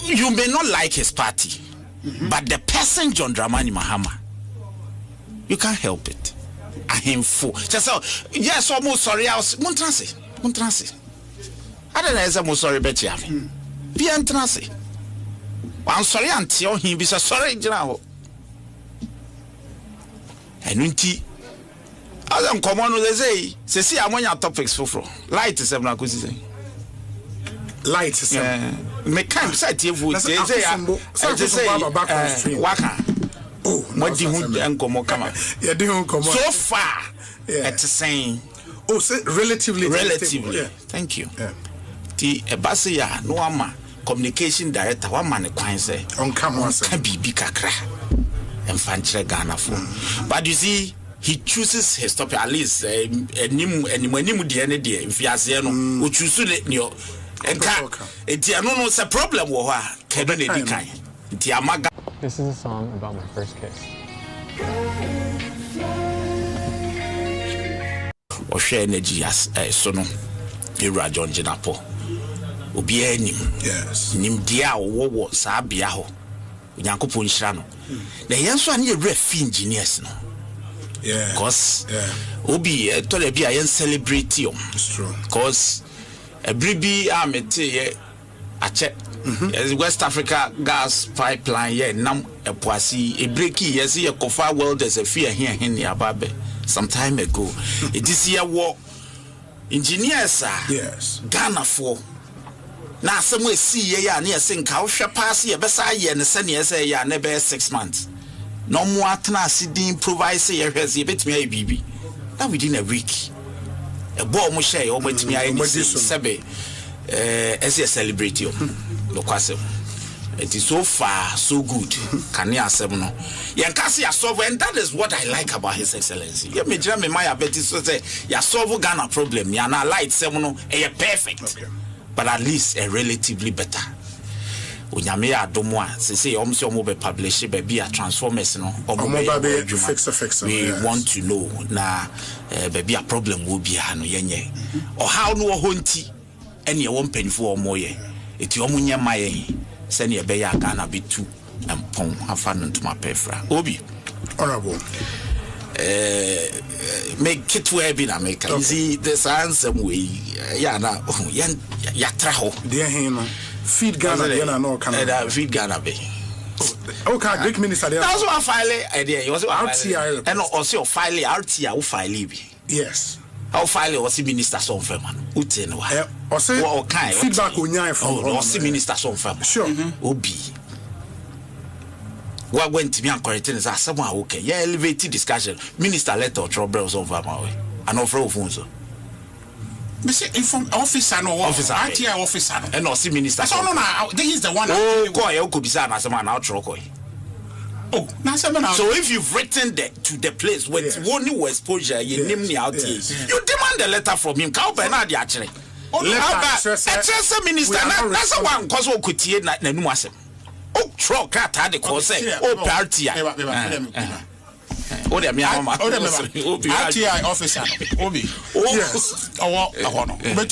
you may not like his party but the person John Dramani Mahama you can't help it ahemfo just yes almost sorry I was Montranse I don't know as I'm sorry bet you have be entrance I'm sorry until he be so sorry general and unti as I'm common with say see I'm on your topics for light is seven acquisition light is make kind side you would say waka oh what do you and come on so far it's saying oh say relatively yeah. Thank you the Ebasia no ama communication director one man kwan say on camera can be kakra and fanchire Ghana for but you see he chooses his topic at least enimu de ene de mfiase no o choose le nyo enka enti ano no say problem wo ho a kebe na di kan enti amaga. This is a song about my first kiss. O share energy as so no Ira John Jinapo obi anim yes nim dia wo saa bia ho Nyankopon hira no na yenso an ye ref engineers no yeah cause obi to le bia yen celebrate yo it's true cause ebribi amete ye ache West Africa gas pipeline ye nam epoasi ebreki yes ye kofa world as a fear here ni ababe some time ago it is here war engineers yes Ghana for na asem we see ye ya na ye senka wo hwe pass ye besa ye ne se ne say ya na be 6 months no mo atena asidi improvise ye hwese ye betimi ayi bibi that within a week a ball mo share o betimi ayi sebe as a celebrate yo no kwase it is so far so good can you asem no ye nkase ya solve and that is what I like about His Excellency ye me jira me my abeti so say ya solve Ghana problem ya na light sem no e perfect okay. But at least a relatively better onyame ya adomo a say omso omo be publish be a transformers no omo be fix we yes. Want to know na be a problem wo bia no yenye or how no ho nti ene ye won panifo omo ye eti omo nya maye se ne be ya Ghana be tu empon afa no ntoma pefra obi honorable make it where be na make you see the handsome way ya na ya traho there him feed Ghana there na no Canada feed Ghana be okay Greek minister there that's what file idea you also RTI and also file RTI who file be yes how file was minister so fema uti no o say feedback onya from was minister so fema sure obi what went to me and correcting is someone okay yeah elevated discussion minister letter trouble so far my way and offer of phones me say inform officer no officer RTI officer and also minister so no na this is the one oh go you could be say na someone now throw go oh na someone so if you've written that to the place with one new exposure you name me out here you demand a letter from him how be na dey actually letter minister na one cause we could tie na num asem Oh, throw cat had the course. Oh, party. Oh, them young man. RTI officer. Obi. Yes. Oh,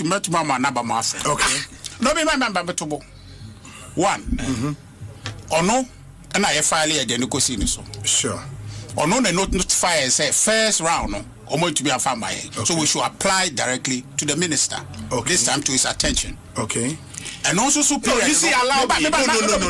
met mama number master. Okay. No, be my member to 1. Or no, and I file at the Ekosiisen so. Sure. Or no, they notify and say first round, no, or more to be a farmer. So we should apply directly to the minister. Okay. This time to his attention. Okay. And also superior. No, you see, allow me.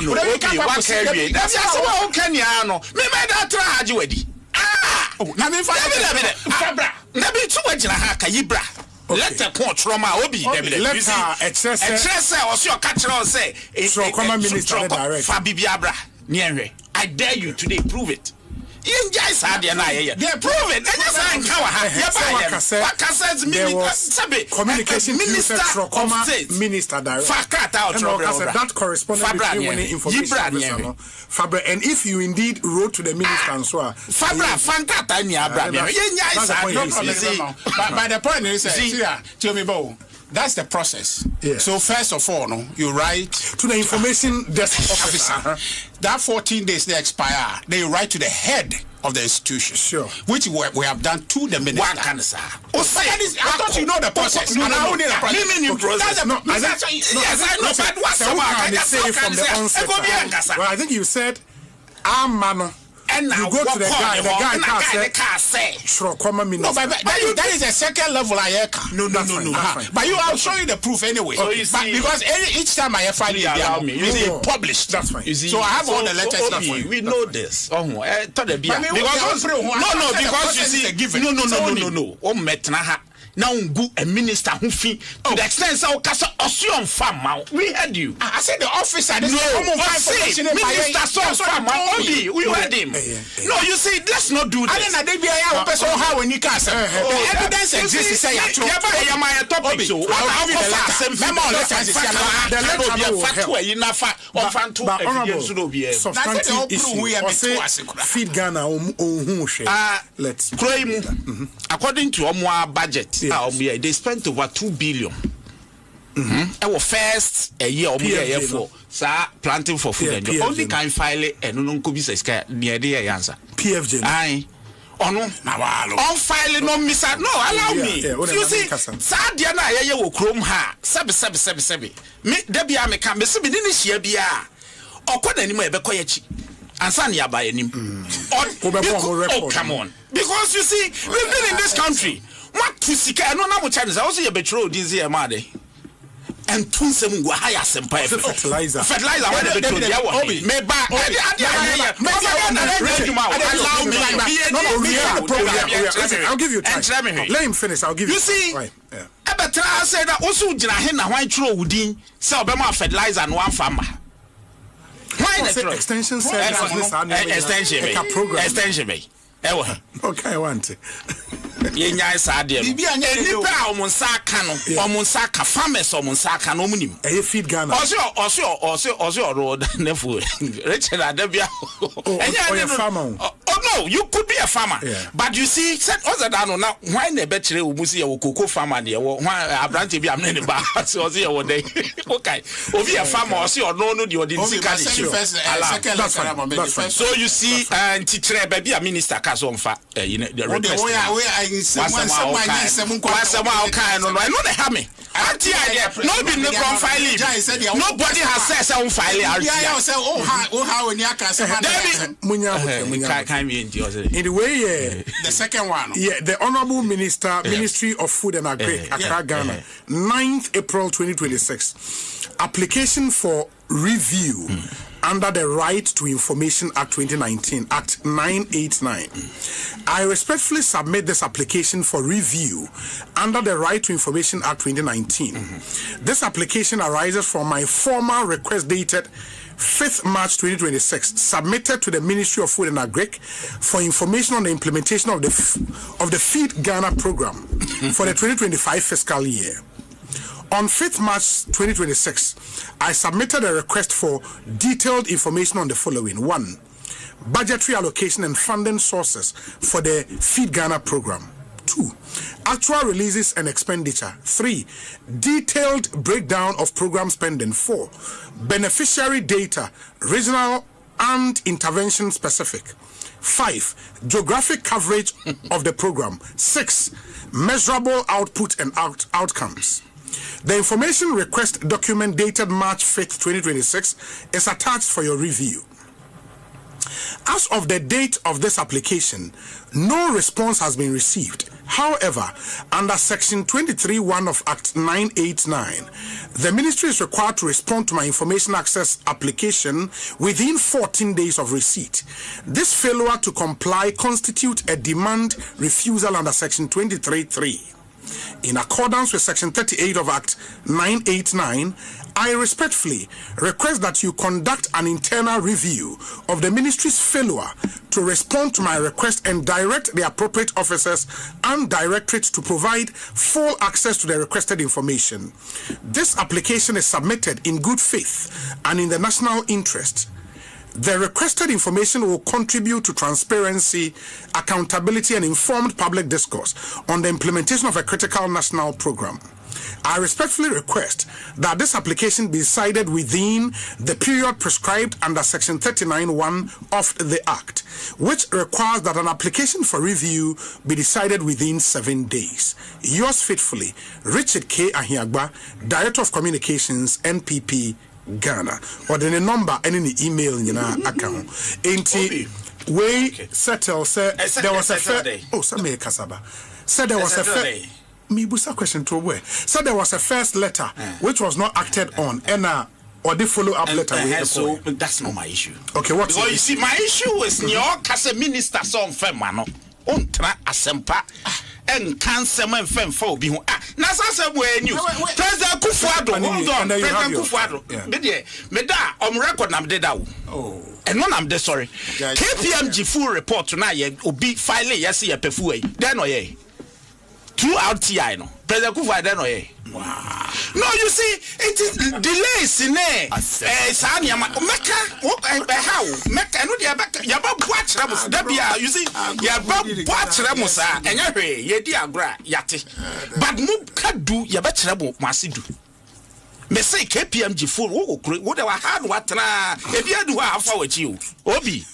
No. Okay, what can you? That's how can you know? Me made that try you ready. Ah! Oh, na me Fabra. Na be too much na ha ka yibra. Let the court trauma obi let her excess or so catch on say common minister direct Fabibiabra near I dare you today prove it. You guys had your eye. They prove it. They just ain't communication minister of state minister direct. That correspondence between information Fabra, and if you indeed wrote to the minister and so on. Fabra, Fankata, by the point is, tell me, Bo. That's the process. Yes. So first of all, no, you write to the information desk officer. That 14 days they expire. They write to the head of the institution. Sure. Which we have done to the minister. One can say. I thought you know the process. No. That's the process. Yes, I know. But what's from the onset? Well, I think you said, "Mano." And you go to the guy can't say sure common minister. No, but that is a second level No. But I'll show you the proof anyway. So you see, because each time I file it, allow me. You see, published. That's fine. You see, so I have all the letters. We know this. Because you see, no. Oh, metnaha. Now go a minister who fee to the extent so kasa osion farm. We heard you. I said the officer. No, minister so farm. Obi, we heard him. No, you see, let's not do this. I didn't know they person how when you can say the evidence exists. Say topic. So feed Ghana let's according to our budget. They spent over 2 billion. Our first a year for planting for food. And only can file it and no could be near the answer. PFJ. Aye. On file no miss. No, allow me. You see, Sadiana, I will chrome her. Sabi. Me, Debbie, I can be sitting in this year. Or could anymore be quiet. And Sanya by him. Oh, come on. Because you see, we've been in this country. What to seek? I know how much I also a betrothed this year, Made. And two seven go higher Asempa. Fertilizer. Where the betrothed? Me back. I'll give you time. Let him finish. I'll give you. You see, I said that also Jina why throw Udin sell Bema fertilizer and one farmer. Why the extension service? Extension. Okay, I want it. Yenya sadia. Nipa omunsaka no. Omunsaka farmers omunsaka no munim. Feed Ghana. Also road nefu. Richard Adabia. Oh no, you could be a farmer. Yeah. But you see, said other than now why ne betre omusi ya cocoa farmer there. Why abrante bi amne ba. So say one day. Okay. Obi a farmer also no the odintika issue. So you see teacher baby a minister kaso onfa the request. Nobody has said some file. In the way, the second one. Yeah, the Honorable Minister, Ministry of Food and Agri, Accra, Ghana, 9th April 2026. Application for review under the Right to Information Act 2019, Act 989. I respectfully submit this application for review under the Right to Information Act 2019. This application arises from my formal request dated 5th March 2026, submitted to the Ministry of Food and Agri for information on the implementation of the Feed Ghana program for the 2025 fiscal year. On 5th March 2026, I submitted a request for detailed information on the following. 1. Budgetary allocation and funding sources for the Feed Ghana program. 2. 2. Actual releases and expenditure. 3. Detailed breakdown of program spending. 4. Beneficiary data, regional and intervention specific. 5. Geographic coverage of the program. 6. Measurable output and outcomes. The information request document dated March 5th, 2026 is attached for your review. As of the date of this application, no response has been received. However, under Section 23(1) of Act 989, the Ministry is required to respond to my information access application within 14 days of receipt. This failure to comply constitutes a demand refusal under Section 23(3). In accordance with Section 38 of Act 989, I respectfully request that you conduct an internal review of the Ministry's failure to respond to my request and direct the appropriate officers and directorates to provide full access to the requested information. This application is submitted in good faith and in the national interest. The requested information will contribute to transparency, accountability, and informed public discourse on the implementation of a critical national program. I respectfully request that this application be decided within the period prescribed under Section 39(1) of the Act, which requires that an application for review be decided within 7 days. Yours faithfully, Richard K. Ahiagba, Director of Communications, NPP, Ghana. Or the number and in the email in your account. We settle, said there was a first. Oh, some Kasaba said there was a first. Me busa question to where said there was a first letter which was not acted on, and or the follow-up letter. So that's not my issue. Okay, what? Because you see, my issue is your as minister song femano on Asempa. And cancer man fem for be Nasa way news. President Kufuado, hold on, President Kufuado. Meda record nam dead out. Oh, and one I'm sorry. KPMG full report tonight will be filing yes, a pefu. Then or ye. Throughout TI, no. President Kufuado, then or ye. Wow. No, you see, it is delays in there. Sanya Mecca, how Mecca, no, Yaba watch Ramos, Dabia, you see, Yaba watch Ramos, and ye dear gra, yati. But Muka do Yabach Rabo, Masidu. Me say KPMG full, what I had what if you do half with you, Obi.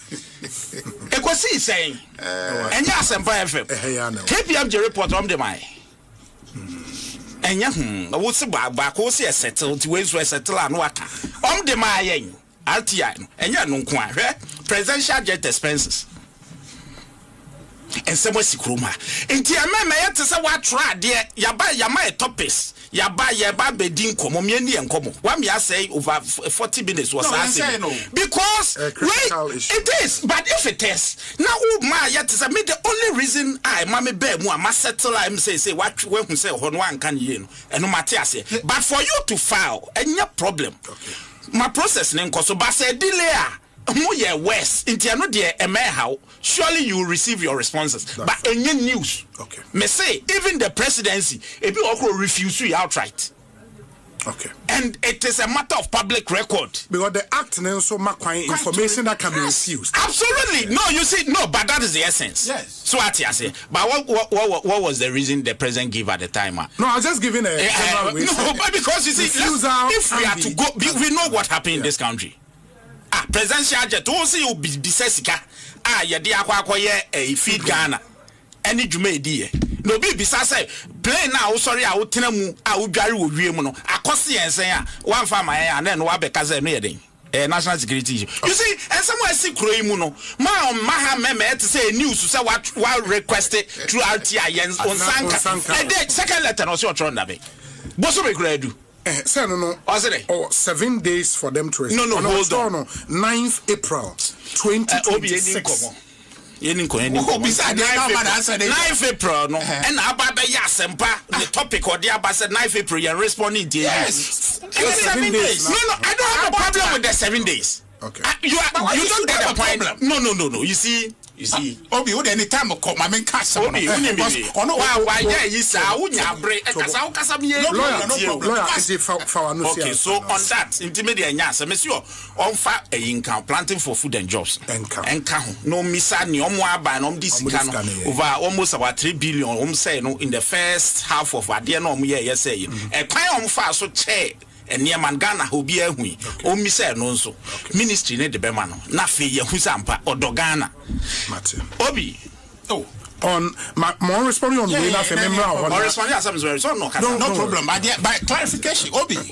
Ekosiisen saying, and yes, and KPMG report on the my. Enya wo se ba ko se settle ti we so settle anu aka de ma yen RTI no enya no nko ahwe presidential jet expenses en se mo sikroma enti amema yete se wa tra de yama topics yaba bedin komo me ni enkomo wa me say over 40 minutes was asking because it is, but if it is now ma yet say me the only reason I mama be mu am settle am say what we hu say ho no anka ne no eno mate ase but for you to file any problem my process ne nko so ba say delay mo ye worse intia no de how surely you will receive your responses. But any news me say even the presidency e be okro refuse you outright. Okay. And it is a matter of public record. Because the act so information that can be refused. Absolutely. No, you see, no, but that is the essence. Yes. So what I say. But what was the reason the president gave at the time? No, I was just giving a no, but because you see, if we are to go, we know what happened in this country. Presidential jet, also you be sesika. Yadi akwakoye a feed Ghana. Any Jume die. No be bisa say play now sorry I would tell mu I would carry with you no akosi and say one farmer and then wa beka say no yedin national security issue. You see and somewhere see kroi mu no ma meme to say news say what requested through RTI on sanka and the second letter no so tron na be boso be kura do say no 7 days for them to respond. No, hold on. 9th April 2026 9th April no and ababa ya Asempa the topic or the abba said 9th April you responding to yes 7 days. No, I don't have a problem with the 7 days. Okay. You don't get a problem. No. You see, You see, Obi, would any time of my main cast. Obi, why, yes, I wouldn't break. Okay, so on that, intermediate yes, monsieur, on fat a income planting for food and jobs. And no missa, no more by no this over almost about 3 billion, say no in the first half of a dear no year, yes, say a pile of fast so chair. And near Mangana who be a hui, o Missa Nonso, ministry ne de Bemano, Nafi Yahusampa or Dogana. Obi, oh, on more responding on the last member or responding as no problem. By clarification, Obi, maybe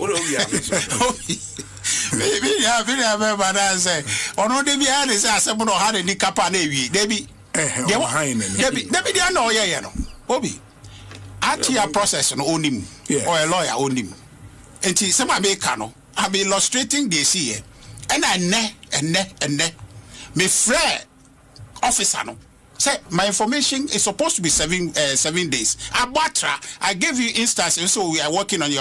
I very bad answer. Or no, they be honest as someone had any capa navy, Debbie, Debbie, they are no, yeah, Obi. At your process on him or a lawyer on him. And some I make cano, I've been illustrating this here. And I ne, me friend officer no. Say my information is supposed to be 7 days. Abatra, I gave you instances, so we are working on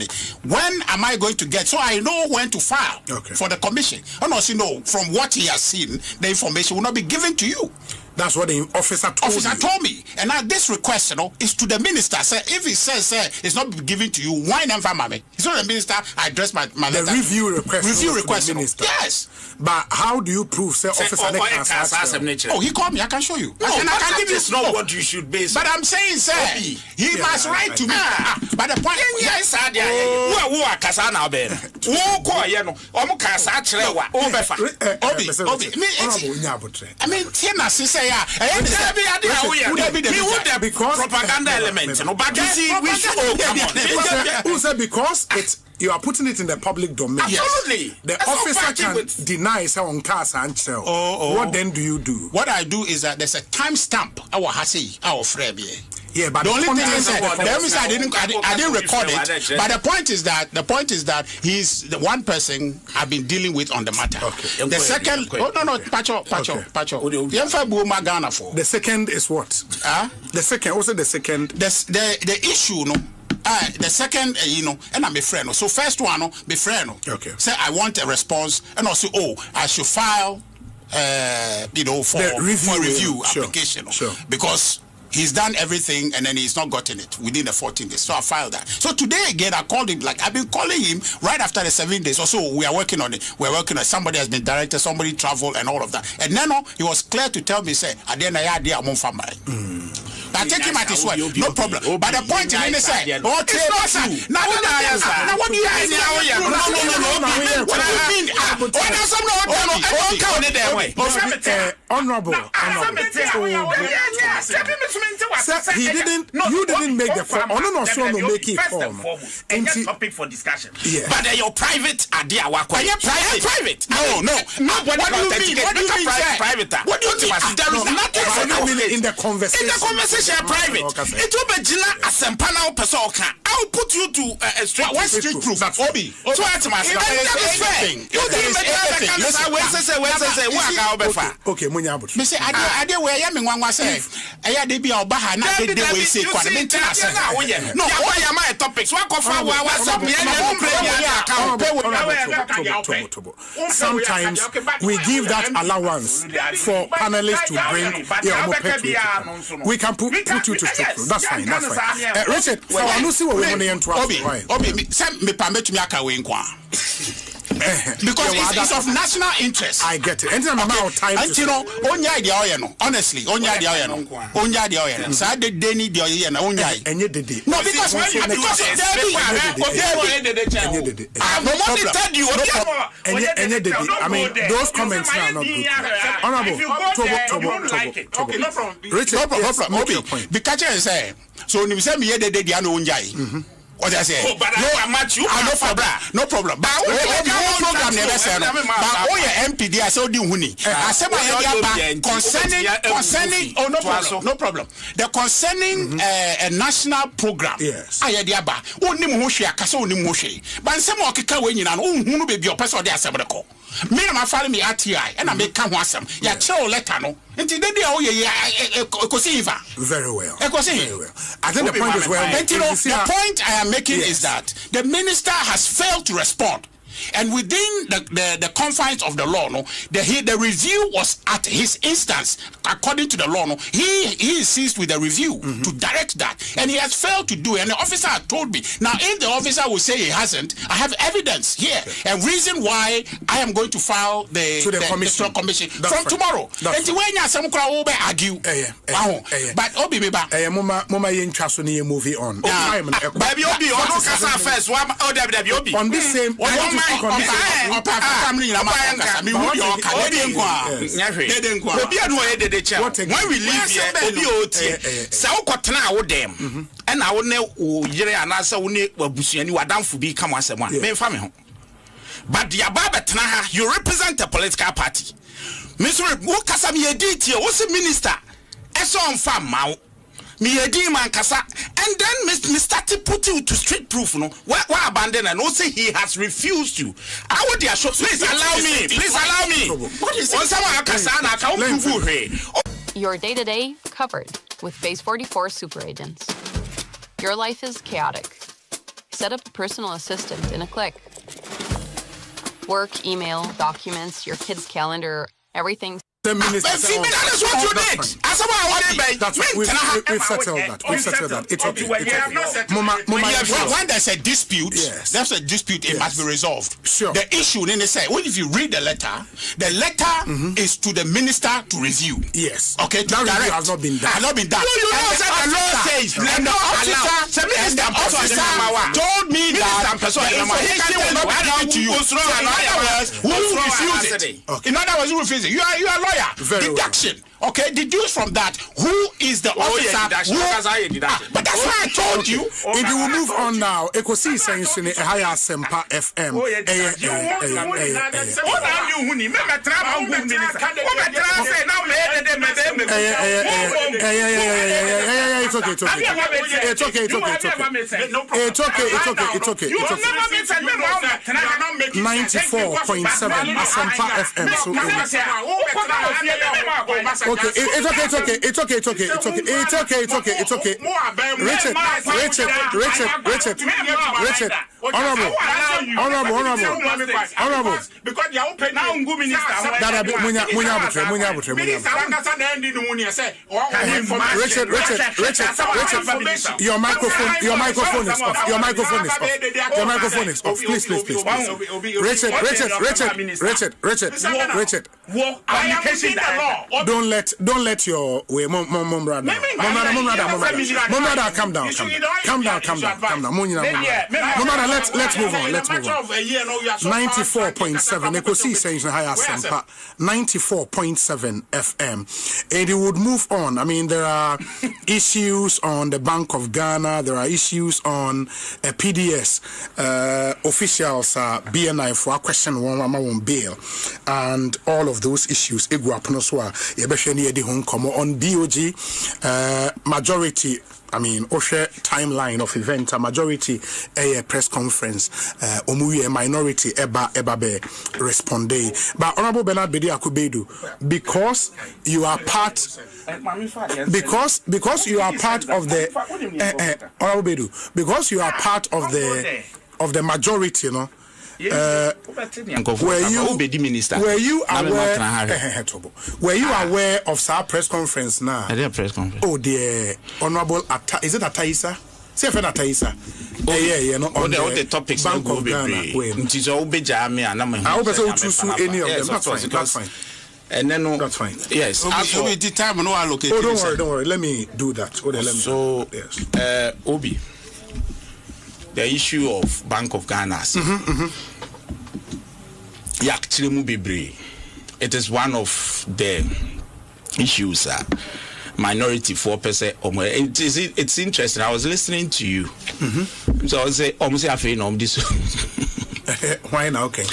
it. When am I going to get? So I know when to file for the commission. And also know from what he has seen, the information will not be given to you. That's what the officer told me. And now this request, is to the minister. Say if he says it's not given to you, why never mammy? It's not the minister. I address my letter. The review request. Minister. Yes. But how do you prove say officer Oh, he called me. I can show you. No, and I can give you not what you should base. But I'm saying, sir, he must write to me. But the point yes, who are Casana Ben? Who call Yano? Omukasa Chlewa, Obi. I mean, Tina Sisa. Because propaganda element. No, but you see, we should. Who said because it's you are putting it in the public domain? Absolutely. The officer can deny say on cars and sell. What then do you do? What I do is that there's a timestamp. Our Hasi, our Frebie. Yeah, but the only thing is that I didn't record it. But the point is that he's the one person I've been dealing with on the matter. Okay. The second, Pacho. The second is what? The second. Also the second. The issue, no. The second, and I'm a friend. So first one, be friend. Okay. Say I want a response, and also I should file, for review application. Sure. Because he's done everything and then he's not gotten it within the 14 days. So I filed that. So today again, I called him. Like I've been calling him right after the 7 days. Also, we are working on it. We're working on it. Somebody has been directed, somebody traveled and all of that. And then he was clear to tell me, say, I didn't idea I'm on family. I take him at his word, no problem. But the point is, he said, "Oh, now what do you mean? Honorable. He didn't. You didn't make the form. No, so no make it form. And topic for discussion. Yeah. But your private idea, private. No. What do you mean? Private. What do you mean? There is nothing in the conversation. Private. It will be Gina Asempa now person. I'll put you to a street proof. Obi. So that's my thing. Okay, Munya. Me say ade where ya me nwanwa say eya de bia oba na de we say kwa me ntina say no why am I topics what cover WhatsApp me sometimes we give that allowance for panelists to bring we can put you to strip. That's fine. Richard, for anusi we want to Obi say me permit me aka we nkwa because it's of national interest. I get it. Anytime I'm out time. Onya idea oyeno. Honestly, onya idea oyeno. Sa de deni de oyeno onya. Enye dede. No, because enye dede. I mean, those comments are not good. Honorable, okay, no problem. Richard, okay. Because say so you say me dede dia no onya. What I say? No problem. But whole program never said. But all your MPD I saw the huni. Asempa concerning. Oh no problem. The concerning a national program. Yes. Ayediaba. Oni mu hwe akasa oni mu hwe. But nsem okeka we nyina no hunu be bi opese ode asem ko. Me na file me RTI and I make ho asem. Ya che letter no. Nti dey dey o ye Ekosiisen. Very well. Ekosiisen. I think the point is well. The point I am making is that the minister has failed to respond. And within the confines of the law, no, the review was at his instance, according to the law. No, he insists with the review to direct that, and he has failed to do it. And the officer had told me. Now, if the officer will say he hasn't, I have evidence here and reason why I am going to file the commission from tomorrow. And when you some crowd argue, but Obi Meba, Mama Yenchasuni movie on. Baby Obi, first. On this same, I want to speak on this when we leave here, Obi Oti, Sao Kotana would them, and I would know Yere and Asa Busi Wadam Fubi come once a one, main family. But the Ababa Tanaha, you represent a political party. Mr. Wokasami Editi, what's a minister? Eso on farm mount. And then Mr. T put you to street proof, no? Why abandon and also he has refused you? I would dare show. Please allow me. What is it? Your day-to-day covered with Base 44 super agents. Your life is chaotic. Set up a personal assistant in a click. Work, email, documents, your kid's calendar, everything. The minister. That is what you did. We've settled that. It's okay. When there's a dispute, it must be resolved. Sure. The issue, then they say, well, if you read the letter is to the minister to review. Yes. Okay, that review has not been done. You know what the law says. And the officer told me that the information will not be given to you. In other words, who refuses it? You are a lawyer. Deduction. Okay, deduce from that who is the officer. But that's why I told you. If you will move on now, Ekosiisen a higher Asempa FM. It's okay. 94.7 Asempa FM. It's okay. Richard. Honorable. Because you are open now, minister. Your microphone is off. Please. Richard. Don't let your mom brother, calm down. Let's move on. 94.7 Ekosiisen higher Asempa 94.7 FM, and it would move on. I mean, there are issues on the Bank of Ghana, there are issues on PDS officials BNI for a question one bail, and all of those issues on DOG majority. I mean, Oshe timeline of event, a majority a press conference, a minority eba be responde. But Honorable Bernard Bedi Akubedu, because you are part of the Honorable Bedu, because you are part of the majority, you know. Were you aware of our press conference now? I did a press conference. Oh dear, Honorable is it Ataisa? Say for Ataisa. Yeah, no. On the topics Bank of Ghana. It is all be jammy and I'm. I hope I choose any of them. That's fine. And then that's fine. Yes. So the time no allocate. Oh, don't worry. Let me do that. So Obi, the issue of Bank of Ghana. It is one of the issues. Minority 4%. It's interesting. I was listening to you. So I was saying, almost this. Why now? Okay.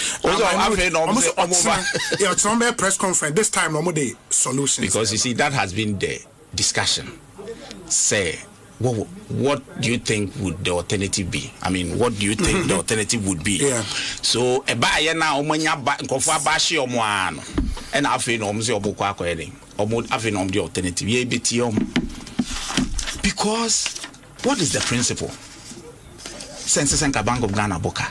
It's on their press conference this time. Normally solutions. Because you see, that has been the discussion. Say, what do you think would the alternative be? I mean, what do you think the alternative would be? Yeah. So a buyer now, bashi omoano, and I feel obukwa kweding. The alternative. Because what is the principle? Census and Bank of Ghana Boka.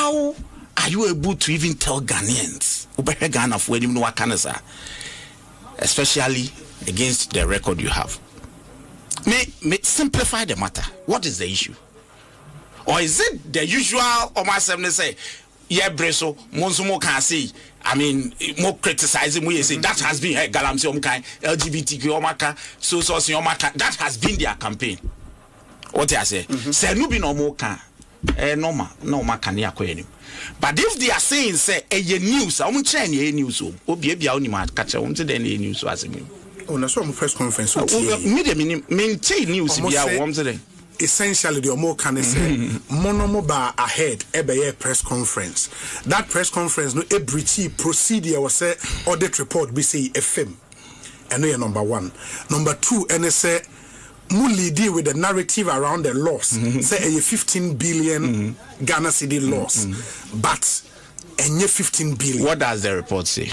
how are you able to even tell Ghanaians Ghana for any Canada, especially against the record you have? May simplify the matter. What is the issue? Or is it the usual Omasem say, yeah, Breso, Monsumo can say, I mean, more criticizing we say that has been Galamsi Omkai, LGBTQ Omaka, so Omaka, that has been their campaign. What I say? Say no be no more can no can ya kweni. But if they are saying say news, I won't change news, be only man catch on to the news as a oh, that's what press conference. Maintain news be essentially the more can say monomoba ahead ebe press conference. That press conference no every procedure was say audit report be say FM. And no number one. Number two, and say Muli deal with the narrative around the loss. Say a 15 billion Ghana cedi loss. But and 15 billion. What does the report say?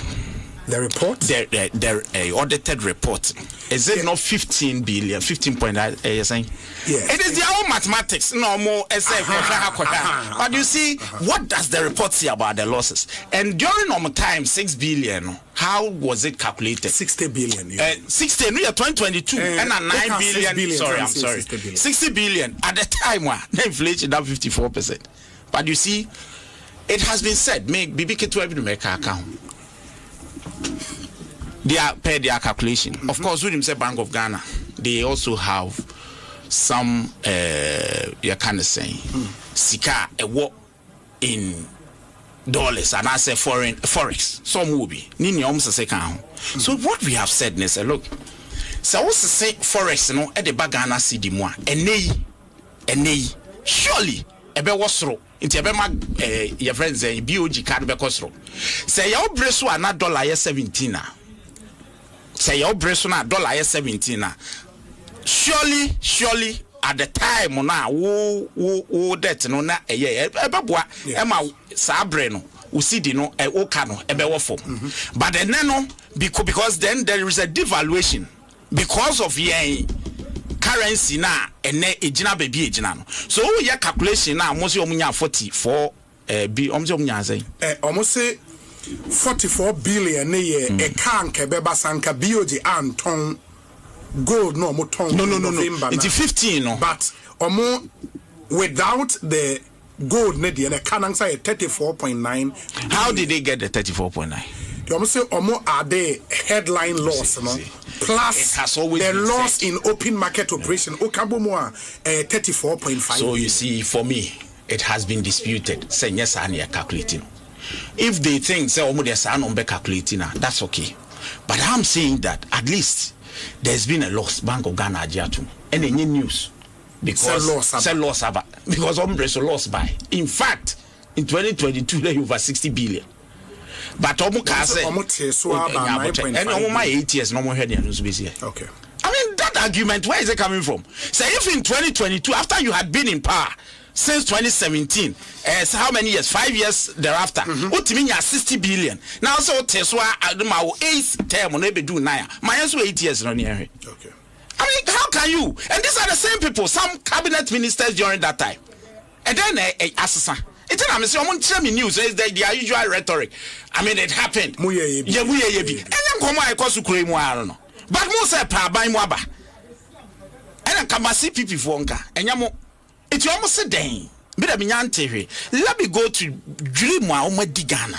The report? The audited report. Is it not 15 billion? 15.8, you're saying? Yes. It is their own mathematics. No more. But you see, what does the report say about the losses? And during normal time, 6 billion, how was it calculated? 60 billion. 60, no, 2022. And 9 billion. Sorry, I'm sorry. 60 billion. At the time, the inflation down 54%. But you see, it has been said, make BBK to every make account. They are paid their calculation. Of course, with him say Bank of Ghana, they also have some you kind of saying sika a what in dollars and I say foreign forex. Some will be. Nini almost say so what we have said is look. So what's the say forex no at the Ghana cedi moi and surely a be wasro. Inti ebema your friends BOG card be kosro. Say your breso na dollar 17 na. Say your breso na dollar 17 na. Surely at the time na wo debt no na ebeboa ema sabre no usidi no oka no ebewo form. But then no because then there is a devaluation because of currency na ene ejina baby ejina no so your calculation na almost omunya 44 almost omunya say almost 44 billion ye e kan kebeba sanka BOG anton gold no mo ton no it's 15 no but without the gold ne de can say 34.9. How did they get the 34.9? You almost say are the headline loss no plus the loss in open market operation okabomo 34.5. So you see, for me it has been disputed. Say yes, I need calculating. If they think say there's an number calculating, that's okay. But I'm saying that at least there's been a loss. Bank of Ghana Ajiatu and any news because loss because so lost by. In fact, in 2022 they over 60 billion. But Omuka say and my 8 years no more heard the news here. Okay. I mean that argument, where is it coming from? Say if in 2022 after you had been in power since 2017, so how many years? 5 years thereafter. What mean you 60 billion? Now so Teswa my 8th term on ebe do naya. My answer 8 years no near. Okay. I mean, how can you? And these are the same people, some cabinet ministers during that time. And then assassin. It's not me news is their usual rhetoric. I mean, it happened. Yeah, and then come I cause Ukraine. But most say by Mwaba. And then come see people for Nka. And Yamo, it's almost a day. Let me go to dream while my Ghana.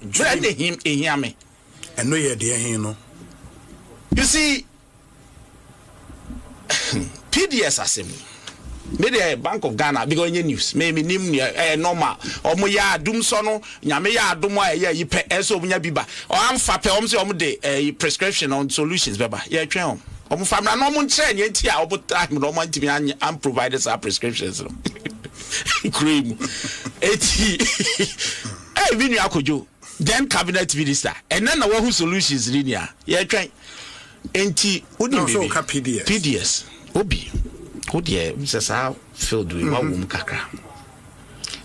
Dream him in Yami. And no, yeah, dear, you see, PDS Assembly. Maybe the Bank of Ghana because any news maybe normal or moya dum sono nyame ya dum ya yipe eso munya biba or am fa pe om say de prescription on solutions beba ya twen om fa na no mo nche nye ntia obo time no man timi am providers our prescriptions no cream eti eh binu akojo then cabinet minister and then who solutions linear ya twen enti odi baby PDS obi who dear Mrs. filled with one kakra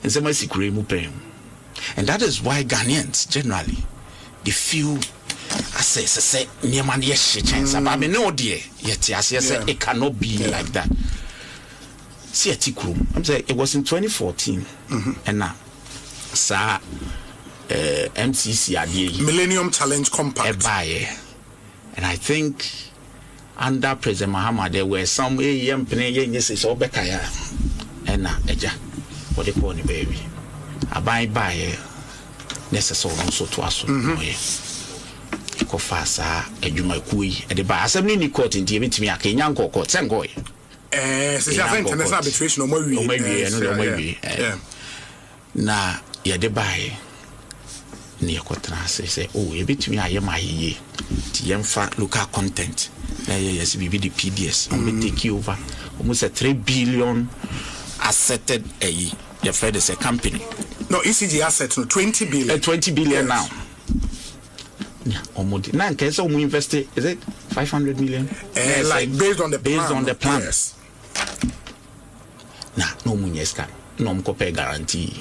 and some and that is why Ghanaians generally they feel I say near man yes chance about me no dear yet yes it cannot be like that. See a tick room. I'm saying it was in 2014 and now sa MCC adie Millennium Challenge Compact and I think under President Mahama there were some young yes is obekaya and eja what they call the baby abai necessary also to us ko fasa adwuma kuyi e de ba assembly ni court ntie betimi akenya nkoko tsengoy se ja vent na arbitration o mawie na ye de bae ni ekotra say oh e betimi ayemaye ti yemfa local content na yes bibi the PDS on be take over almost a 3 billion asseted your friend is a company no ECG asset no 20 billion 20 billion now. Yeah, almost. Now, can so we invest it? Is it 500 million? Like based on the plan. Yes. Nah, no money scam. No pay guarantee.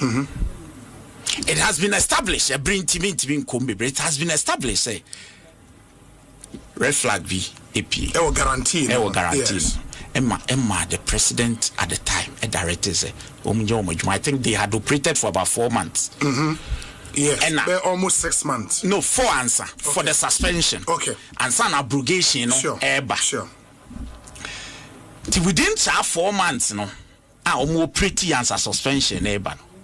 It has been established. Bring team Kombi. It has been established. Say red flag V AP. It will guarantee. Yes. Emma, the president at the time, a director say, I think they had operated for about 4 months. Yes, and almost 6 months. No, 4 answer for the suspension. Okay. And some abrogation, Sure. Within 4 months, more pretty answer suspension,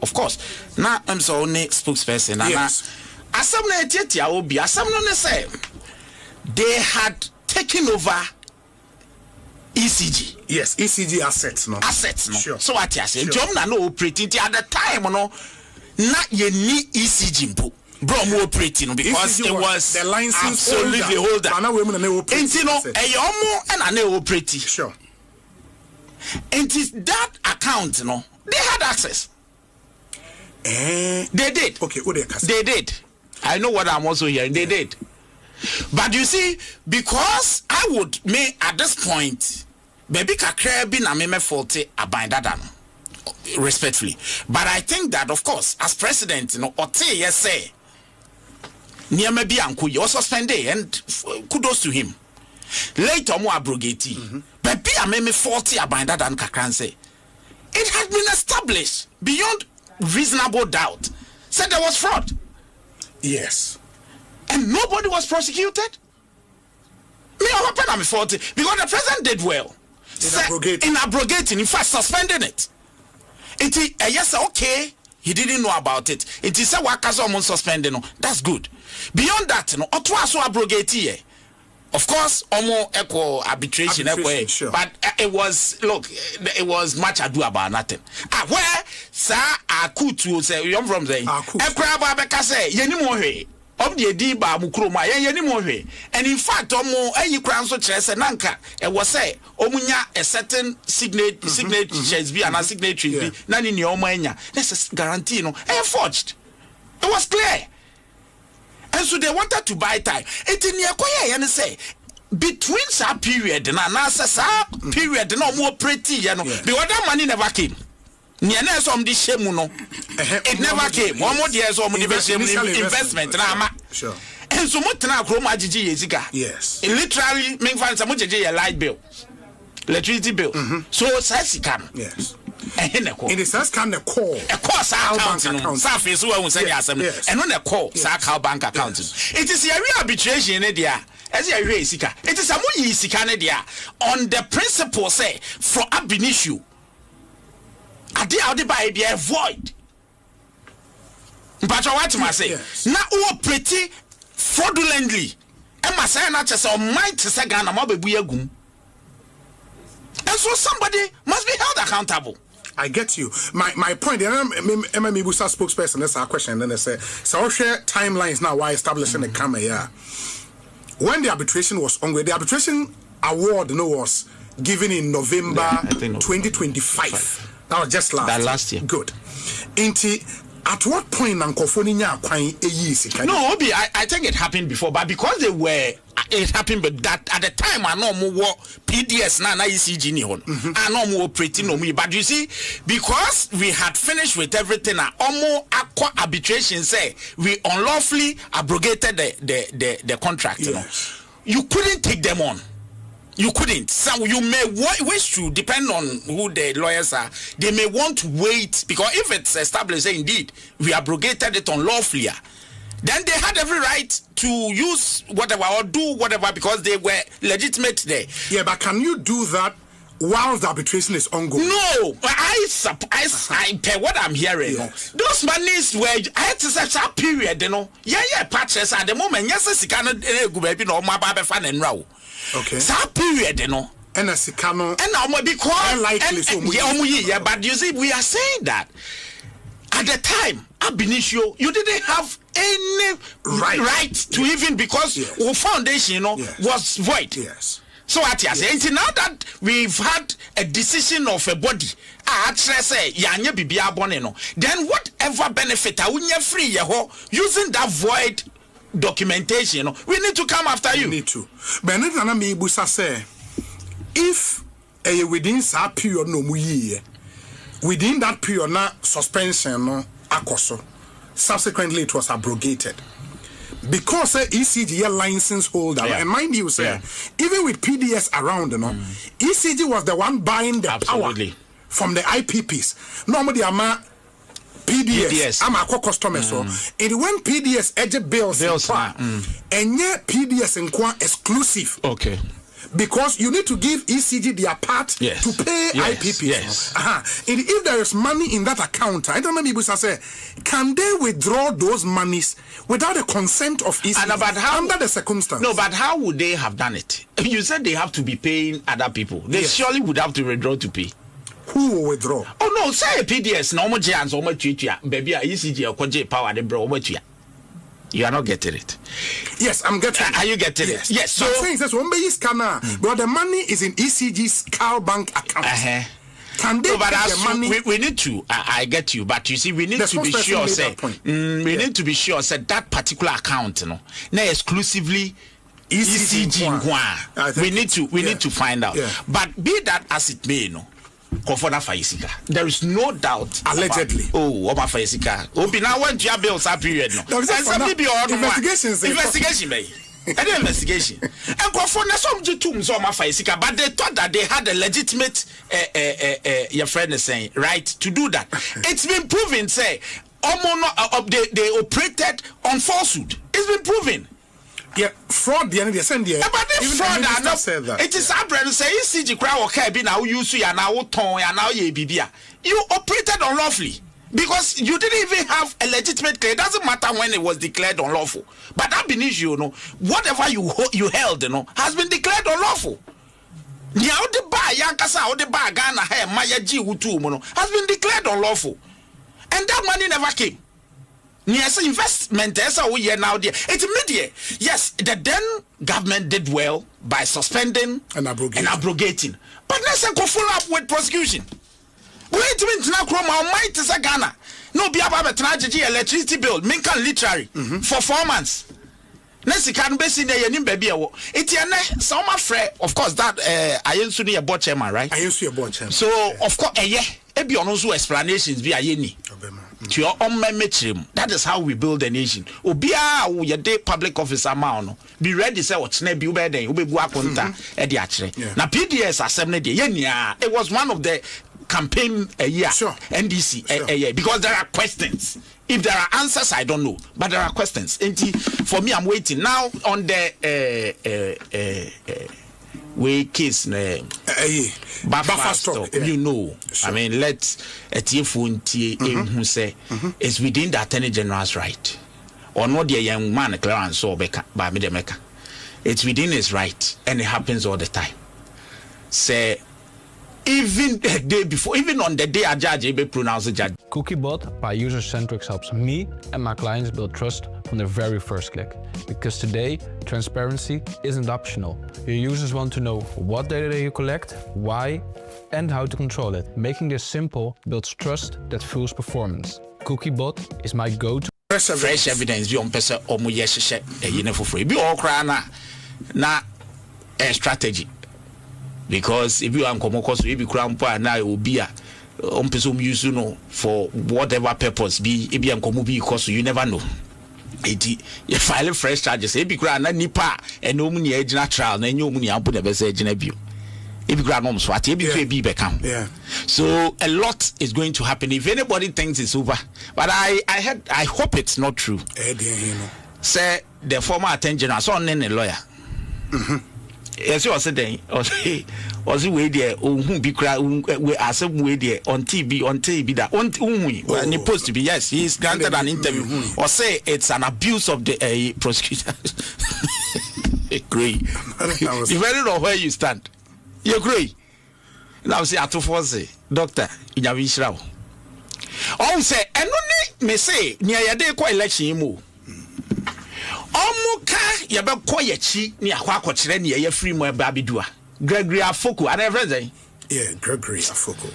Of course. Now I'm so only spokesperson. Yes. Say they had taken over ECG. Yes, ECG assets, no. Sure. So what you say? Jom na no operating at the time, not ye need ECG mpo. Bro, more operating because ECG it was the license absolutely holder. And women are operating. And operating. Sure. And it's that account, they had access. They did. Okay, they did. I know what I'm also hearing. They did. But you see, because I would make at this point, baby kakra bi na me faulty aban dada no. Respectfully, but I think that of course as president ote yes say niam bi anko you suspend and kudos to him later mo abrogate but be a faulty aban dada no kakran say it had been established beyond reasonable doubt said there was fraud. Yes, and nobody was prosecuted. Me I'm faulty because the president did well in abrogating, in fact suspending it. Yes, okay, he didn't know about it. It is a workers almost suspended. That's good. Beyond that, also abrogate. Of course, almost arbitration, sure. But it was it was much ado about nothing. Where sir Akutu say you from there? Ekraba beka say yeni mo hwe. Of the Diba Mukroma, yeni mo hwe. And in fact, any crown so chess and anka, it was say omunya a certain signatures be and a signatory be none in your mania. That's a guarantee, forged. It was clear. And so they wanted to buy time. It in your and say between that period and another period, no more pretty, the other money never came. Niana some this shame it never came. One more years of investment. Sure. And so much now chroma GG yezika. Yes. It literally make fun some a light bill. Electricity bill. So sasikam. Yes. In the sense can the call a course account. Surface who will say and on the call Saka bank account. It is a real arbitration idea. As a real sika. It is a more sika on the principle say for ab initio. Ade out by be avoid. But what must say? Now who pretty fraudulently. And my say not just on might say Ghana mabebu agum. And so somebody must be held accountable. I get you. My point, MME Busa spokesperson, that's our question. And then they say, so share timelines now why establishing the camera here. When the arbitration was ongoing, the arbitration award was given in November 2025. That was just last year. Good. At what point Nankofoninya acquiring a year? No, Obi, I think it happened before, but because it happened, but that at the time I know more PDS na ECG ni hon. I know more operating no me. But you see, because we had finished with everything, almost aqua arbitration say we unlawfully abrogated the contract. Yes. You couldn't take them on. You couldn't. Some you may wish to, depend on who the lawyers are. They may want to wait because if it's established, indeed, we abrogated it unlawfully, then they had every right to use whatever or do whatever because they were legitimate there. Yeah, but can you do that while the arbitration is ongoing? No, I per what I'm hearing. Yes. Those monies were I had to such a period, patches at the moment. Yes, okay. That period, and as because unlikely but you see, we are saying that at the time, ab initio, you didn't have any right to even because our foundation, was void. Yes. So what you say? Until now that we've had a decision of a body, then whatever benefit I wouldn't free using that void documentation, we need to come after you. We need to. But Busa say, if within that period no muye, within that period na suspension no akoso, subsequently it was abrogated. Because ECG license holder, and mind you, sir, even with PDS around, ECG was the one buying the power from the IPPs. Normally, PDS. I'm a customer, so and when PDS edge bills and yet PDS and exclusive. Okay. Because you need to give ECG their part to pay IPPs. Yes. And if there is money in that account, I don't know, people say, can they withdraw those monies without the consent of ECG under the circumstance? No, but how would they have done it? You said they have to be paying other people. They surely would have to withdraw to pay. Who will withdraw? Oh no, say PDS, no more chance, no more baby, ECG or power the bro. You are not getting it. Yes, I'm getting it. Are you getting it? Yes. So saying says one is scanner, but the money is in ECG's Cal Bank account. Can they take the money? We need to. I get you, but you see, we need to be sure. We need to be sure. That particular account, now exclusively ECG. We need to find out. Yeah. But be that as it may, there is no doubt. Allegedly. About Faisika. Now went to your bills that period. Investigation, baby. An investigation. And for some tombs on my Faisika, but they thought that they had a legitimate, your friend is saying, right to do that. It's been proven, say, they operated on falsehood. It's been proven. Yeah, fraud the end they send here. But the fraud it is our brother say ECG crowd okay be now you see and now ton and now ye bibia. You operated unlawfully because you didn't even have a legitimate claim. It doesn't matter when it was declared unlawful. But that beneath whatever you held, has been declared unlawful. Now the bar yankasa or the bar Ghana hair Maya G has been declared unlawful. And that money never came. Yes, investment is how we are now there. It's immediate. Yes, the then government did well by suspending and abrogating. But let's go follow up with prosecution. Wait a minute now, Chroma, might is a Ghana. No, be about a tragedy, electricity bill, Minkan literary for 4 months. Nancy can be seen there, baby. It's some afraid, of course, that I used to be a board chairman, right? I used to be a board chairman. So, of course, be on also explanations be a yeni. To your own memory, that is how we build a nation. Obia, your day public officer, be ready to say what's never be better than Ubeguaconta at the actually. Now, PDS assembly, it was one of the campaign a year, NDC a year, because there are questions. If there are answers, I don't know, but there are questions. And for me, I'm waiting now on the way case buffer stock. You know, I mean, let's who say it's within the Attorney General's right, or not the young man Clarence or by Midemeka. It's within his right, and it happens all the time. Say. Even the day before, even on the day a judge will pronounce a judge. Cookiebot by User-Centrics helps me and my clients build trust from their very first click. Because today, transparency isn't optional. Your users want to know what data you collect, why, and how to control it. Making this simple builds trust that fuels performance. Cookiebot is my go-to. Fresh evidence. Be on person omu yeshe for free. Be all crana na a strategy. Because if you are coming if you cram pa na will be a person use for whatever purpose be if you are because you never know. edi you file fresh charges e bi kura na nipa and no money ejina trial na enyo money ampo na be say ejina bio e bi kura no so ati e bi so e bi be kan. So a lot is going to happen if anybody thinks it's over, but I hope it's not true. Say the former attorney general so on a lawyer. Yes, you said then or see way there who be cry we are some way there on TV that on when he supposed to be, yes, he is granted an interview or say it's an abuse of the prosecutor. Agree. Depending on where you stand, you agree. Now say at say doctor in Yavishrao. Oh say and only me say near your day kwa election mo. Omuka yebekọ yachi ni akwa akọkire ni ye free mo eba bidua Gregory Afoko and everything. Yeah, Gregory Afoko.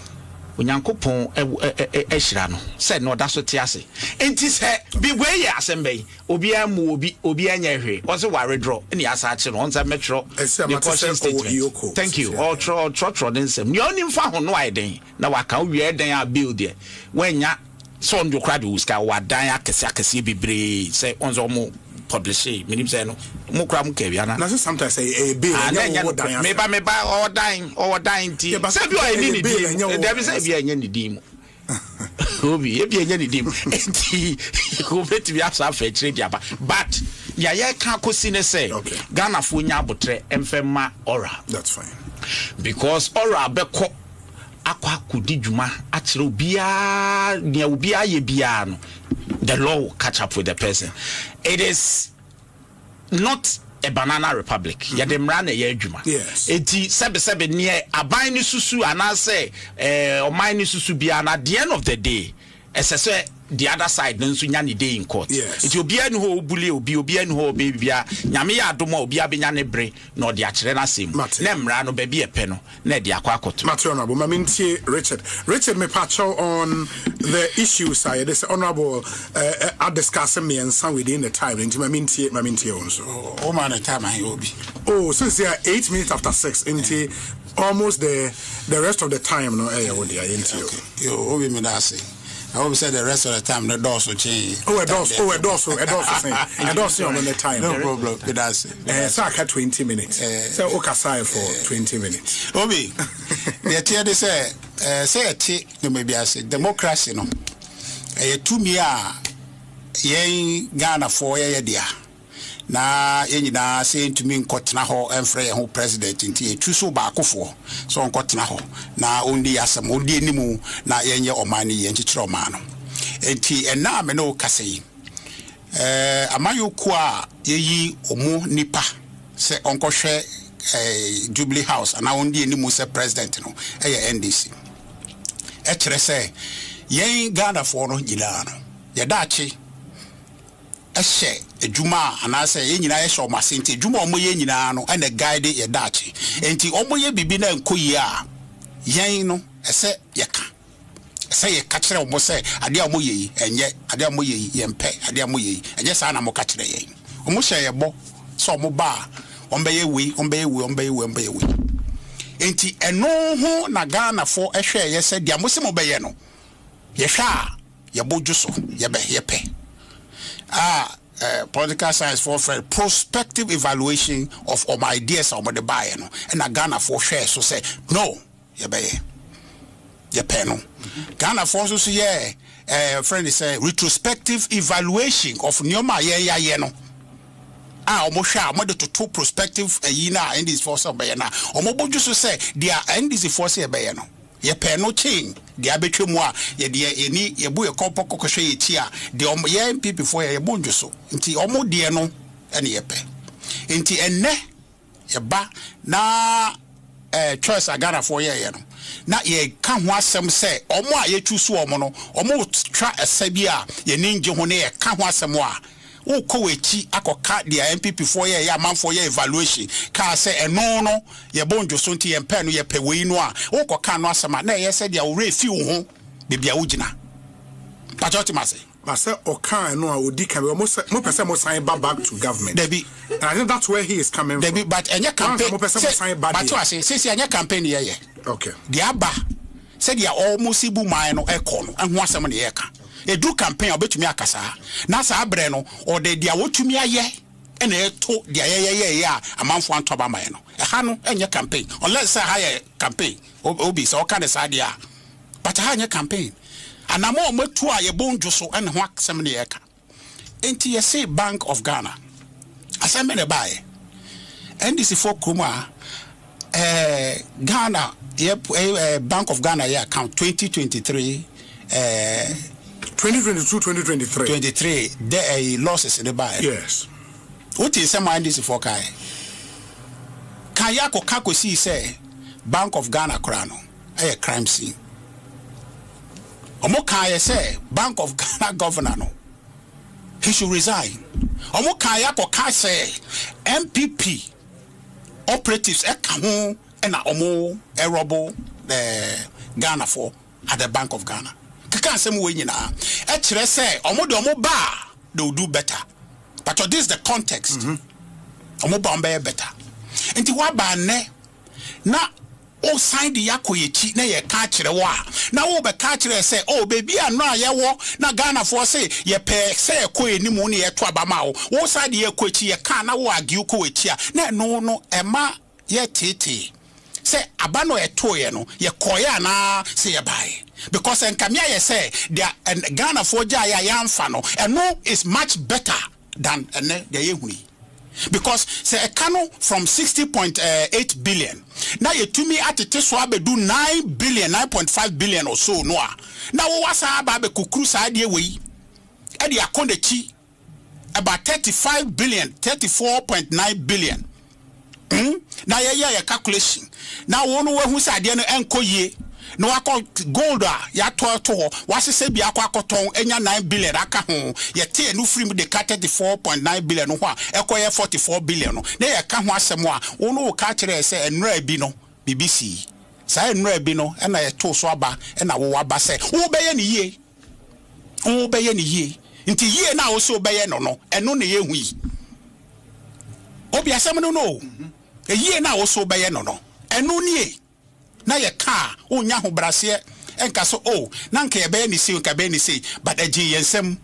Onyankopon ehira no said no that so tiase enti se bi we ye asembe obi amu obi anya hwe o se ware draw ni asa achi no onza metro the caution statement. Thank you all tro den sem ni oni mfa ho no aiden na waka wie den a build there wenya so ndo crowd uska wadan akese bibre se onzo mo publish minim say no mo kra mo ka biana na sometimes say bill meba all dying ti say bi o ni there be say bi anya ni dim obi e bi anya ni dim enti ko beti bi asa fa chire dia ba but ya ye kan kosi ne say Ghana fo nya abotre emfema ora. That's fine because ora beko akwa kudi djuma akire obia ne obia ye bia no the law will catch up with the person. It is not a banana republic. Yademra na ye adwuma. Yes. Eti sebe near aban ni susu anase oman ni susu bia na at the end of the day esese the other side nso nya ne day in court. Yes. Eti obi anu ho obuli obi anu ho bia nyame ya adoma obi abenya ne bre na odi akire na sem. Na mra no ba bi epe no na di akwa akoto. Matthew Honorable Mamintie Richard me pacho on the issues side. This honorable are discussing me and some within the time. Into Mamintie also. Oh man, the time I obi. Oh, so it's 8 minutes after 6 into almost the rest of the time no what they are into. You obi me that say. I always say the rest of the time the doors will change. A doors on the time. No problem. That's so I 20 minutes. So okay for 20 minutes. Obi, the tear they say it maybe I say democracy no. 2 year yen Ghana 4 year dia. Na yenyina say to me nkotena ho emfre ho president nti etuso ba akofo so nkotena ho na ondi asem ondi enimu na yenye omani ye nchichiro omano enti ena me no kase amayoku a yeyi omu nipa se onkohwe Jubilee House ana ondi enimu se president no eye NDC e kire se yen Ghana for no nyina no ye daachi ehye ejuma anase ye nyina ye hye omasente ejuma omoye nyina no ene guide ye dachi enti omoye bibi na nkoyi a yen no ese ye ka kire omo se ade amoye yi enye ade amoye yi ye mpe ade amoye yi enye sa na mo ka kire yen omo hye ye bo so omo ba ombe we enti eno ho na Ghana for ehwe ye se dia mo se mo be ye no ye hwa ye boju so ye be ye pe political science for prospective evaluation of my ideas or the buyer no and Ghana for share so say no ye pay no Ghana for so say friend say retrospective evaluation of nyoma ye no omo hwa omo de to prospective na and this for some be na omo boju so say dia and this for say be no ye pay no change dia betwemu a ye de eni ye bu ye kopo kokohwe ye ti a de om ye MPP for ye bonjo so nti omo de no ene ye pe nti enne ye ba na choice agara for ye no na ye ka ho asem se omo a ye tusu omo no omo twa asabi a ye ninje ho ne ye ka ho asem a wo ko wechi akoka dia MPP for ye ya man for ye evaluation ka say eno no ye bonjo so nti ye mpa no ye pe we no a wo ko ka no asema na ye say dia wo refi wo ho bebia wo gina pachoti mase okan no a odi kan mo pese mo sign back to government debi and I think that's where he is coming debi from but enya campaign mo pese mo sign back but say enya campaign ye okay dia ba say dia almost ibu man no e ko no ho asema ne ye ka e do campaign obetumi akasa na sa abre no or de dia wotumi aye ene eto dia ye a amanfo antoba man no e ha no enye campaign unless say higher campaign obi so ka de sa dia but ha enye campaign anamo ometu a ye bonjo so ene ho aksem ne ye ka enti ye say Bank of Ghana asem ne bae NDC for Kuma Ghana Bank of Ghana yeah account 2023 2022 23 there losses in the buy. Yes. What is some NDC for kai? Kayako kako see say Bank of Ghana krano a crime scene. Omo kaya say Bank of Ghana governor no. He should resign. Omo kayako ka say MPP operatives ekaho and omo erobo the Ghana for at the Bank of Ghana. Kaka same way nyina. E kire say omo de omo ba they will do better. But this is the context. Omo ba be better. Enti wa ba ne na o sign the yakoyechi na ye ka kire wa. Na wo be ka kire say oh baby ano ayewo na Ghana for say ye pe say ekoye ni mu ne ye to abama wo. Wo sign the yakoyechi ye ka na wo agi ukoyechi a na no ema ye tete. Say abano etoye no ye koya na say ye buy because enkamia ye say there Ghana for ja ya yamfa no and no is much better than the yehuni because say a cano from 60.8 billion now ye to me atete so abedu 9 billion 9.5 billion or so no now wasa aba be kukuru sa de we e de akonde chi about 35 billion 34.9 billion now ye calculation now one we hu say ade no enkoye no akọ gold ya to wase se bia akọ akoton enya 9 billion aka ho ye tie no free de 34.9 billion no ho ekoye 44 billion no na ye ka ho asem a wo no ka kire se enra bi no BBC sa enra bi no na ye to so aba na wo aba se wo beye ni yie nti yie na wo so beye no eno na ye hu yi obi asem no yie na wo so beye no eno ni na ye ka onya ho brase enka so na nka ye be ni se nka be ni se but agi yensem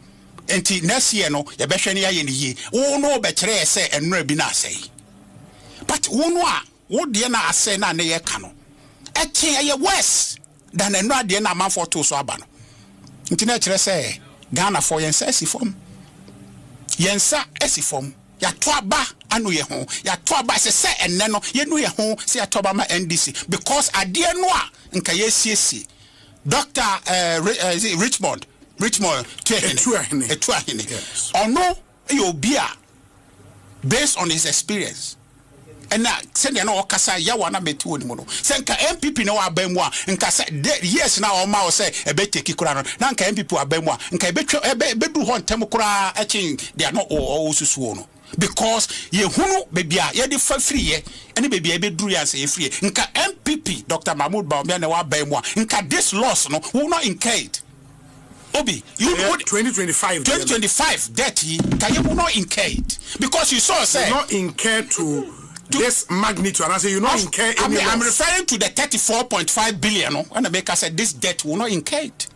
enti next year no ye be hwe ne ye ni yi wo no be kire se enura bi na asai but wo no a wo de na asai na ne ye ka no eti ye worse than enura de na man for to so aba no enti na kire se Ghana for yensa asifom ya to aba anu ye ho ya to aba se enne no ye nu ye ho se ya to aba ma NDC because ade no a nka ye siesie Dr. Richmond Etuahene ono e obi a based on his experience and na send na okasa ya wana beti woni mo no se nka MPP na wa ban mu a nka se yes na o ma o se e be take kura no na nka MPP wa ban mu a nka e be du ho ntem kura akin they are not all susuo no because ye hunu bebia ye de fa free ye ene bebia be duru ya say free nka MPP Dr. Mahmoud Bawumia na wa ban mu a nka this loss no will not incurred Obi, you 2025 debt can you not incurred because you saw say not incurred to this magnitude and I say you not incur any I'm referring to the 34.5 billion no and make us say this debt will not incurred.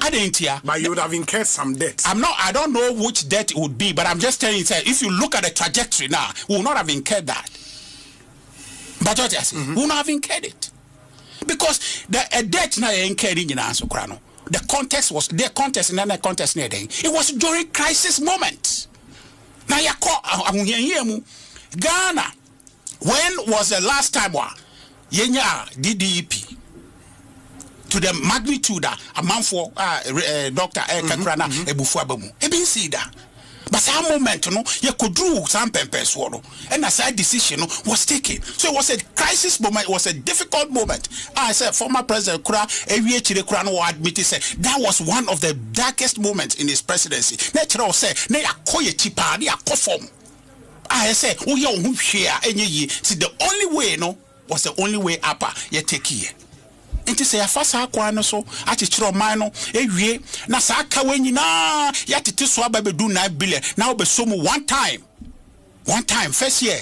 I didn't hear. But you would have incurred some debt. I don't know which debt it would be, but I'm just telling you, if you look at the trajectory now, we will not have incurred that. But what I say, we will not have incurred it. Because the debt now incurred in answer krano. The contest was the contest and then the contest near day. It was during crisis moment. Now you call Ghana. When was the last time Yenya DDEP? To the magnitude a man for Dr. Kakrana Ebufu Abamu. Eben see that. But some moment, you could do some pempers and a side decision was taken. So it was a crisis moment, it was a difficult moment. I said, former President Kura, Kura admitted, said that was one of the darkest moments in his presidency. Natural said, they are koye chipa, they are conform. I said, oh, you share any see the only way, was the only way up, you take here. Inti se ya fasa akwa no so achichiro man no ewie na sa aka wenyi na ya tete so aba bedu 9 billion na obeso mu one time first year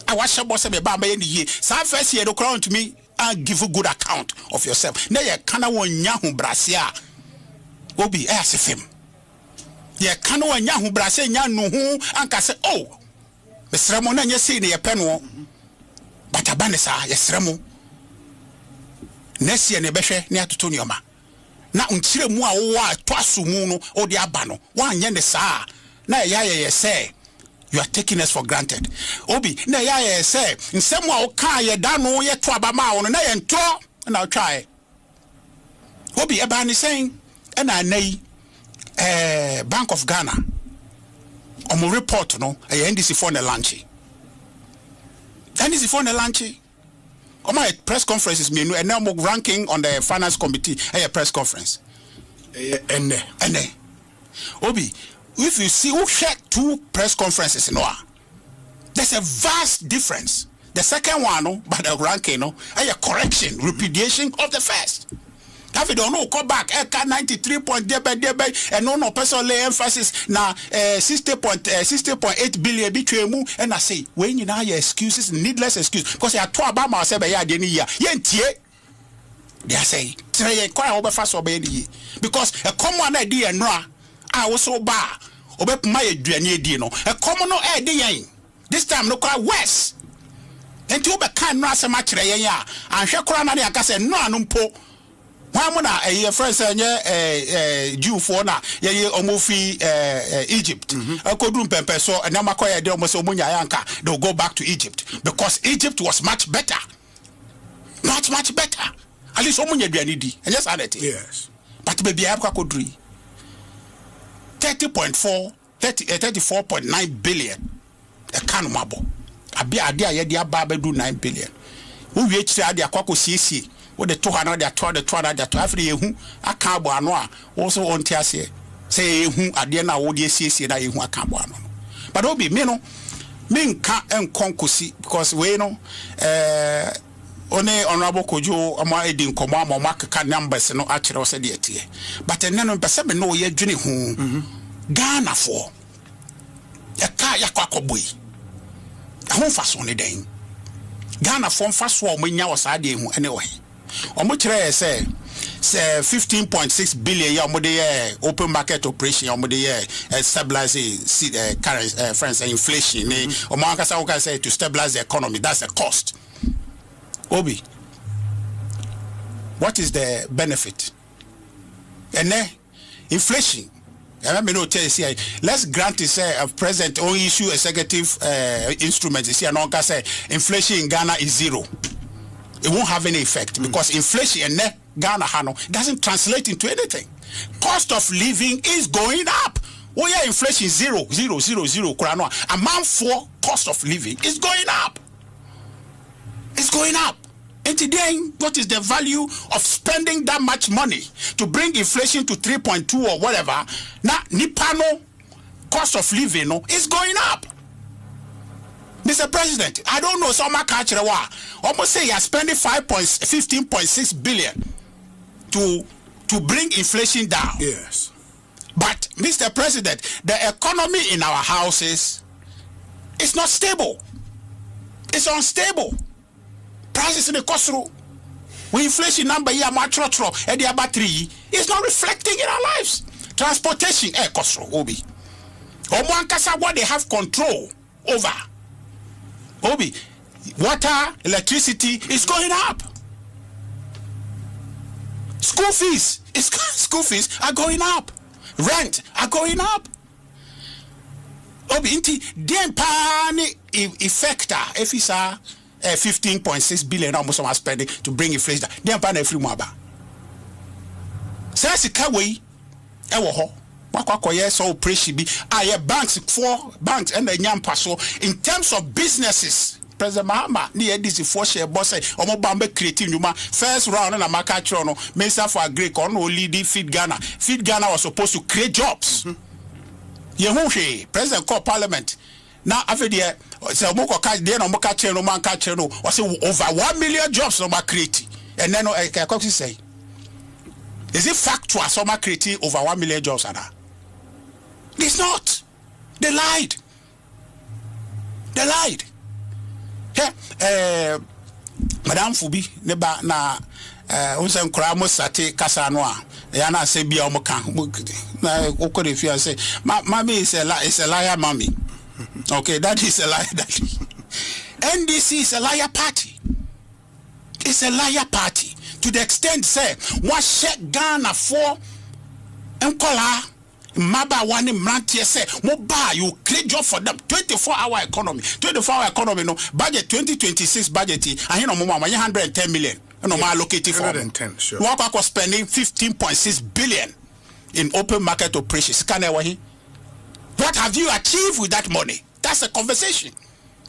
I was boss be ba ba ye ni sa first year do crown to me and give a good account of yourself na ye kana wonya ho brase a obi asefem ye ka no anya ho bra se nya no ho anka se oh mesremo na nya sei ne ye pe no bataba ne sa ye sremo nesie ne behwe ne atoto nioma na nkire mu a wo a twaso mu no o de aba no wa anye ne sa na ye say you are taking us for granted obi na ye say nsem a wo ka ye da no ye to aba ma wo no na ye nto na o try obi eba ne saying and I Bank of Ghana omo report no NDC for the lunch NDC for the lunch my press conferences me and now ranking on the finance committee a press conference and obi if you see who share 2 press conferences no there's a vast difference. The second one no but the ranking no a correction repudiation of the first. If you don't know, go back. 93 point debe and no person lay emphasis na 60.8 billion between mu and I say when you know your excuses needless excuse because you are too about myself by the year. They say try quite over fast obey because a common idea no I was so bad obey my idea no a common idea this time no quite worse. And you be kind no so much ya and she kora na dey aka say no anumpo Wamuna a friend Jew for na ye omofi Egypt. Akodun pempe so and namakoya de almost omunya yanka they'll go back to Egypt because Egypt was much better. Much better. At least omunya duanidi. And just add it. Yes. But baby I have kodri 34.9 billion. A kanumabo. Abi adia ye dia ba do 9 billion. Who we try dia kwako CC. What the 200 after yehu aka bo ano a wo so on tiase say yehu ade na wo de siesie na yehu aka bo ano but obi me no me nka enkonkosi because we no one honorable kojo ama edi nkomo ama makaka numbers no a kire wo se de etie but enne no pese me no ye dwene hu Ghana for ya ka yakwa koboi ahon faso ne den Ghana for faso o manya wo sa de hu ene wo Omuchire say 15.6 billion ya omode open market operation omode stabilize current friends inflation ni omankasa we say to stabilize the economy that's a cost. Obi, what is the benefit? And inflation. I mean, no tell you let's grant it say a president or issue executive instrument. You see, and say inflation in Ghana is 0. It won't have any effect because inflation in Ghana doesn't translate into anything. Cost of living is going up. Oh yeah, inflation 0. Amount for cost of living is going up. It's going up. And today, what is the value of spending that much money to bring inflation to 3.2 or whatever? Now, Nipano cost of living is going up. Mr. President, I don't know some culture almost say you're spending 15.6 billion to bring inflation down. Yes. But Mr. President, the economy in our houses is not stable. It's unstable. Prices in the cost room. When inflation number here much and the about 3 is not reflecting in our lives. Transportation cost room obi. What they have control over. Obi, water, electricity is going up. School fees are going up. Rent are going up. Obi, inti den pani effector if it's 15.6 billion almost I'm spending to bring inflation. Den pani every mwaba. Say sikawei ewo ho. So pressure banks and the nyampa so in terms of businesses President Mahama ni edisi for share boss omo bambe creative nyuma first round na maka chro no Minister for Agri on lead Feed Ghana was supposed to create jobs yehu President call parliament now after the say omo ko catch dey no mo catch no man catch no o say over 1 million jobs no ma create and then Ekosiisen say is it factual so ma create over 1 million jobs ana? It's not. They lied. Yeah, Madame Fubi neba na unse nkura mo sate kasa no a ya na se bia o ka na okore fi say mommy is a liar mommy. Okay, that is a liar daddy. NDC is a liar party. It's a liar party to the extent say what shek Ghana for enkola maba one mrantie say mobile you create job for them 24-hour economy no budget 2026 budget and you know mama 110 million no ma allocated for 110 sure what was spending 15.6 billion in open market operations. What have you achieved with that money? That's a conversation.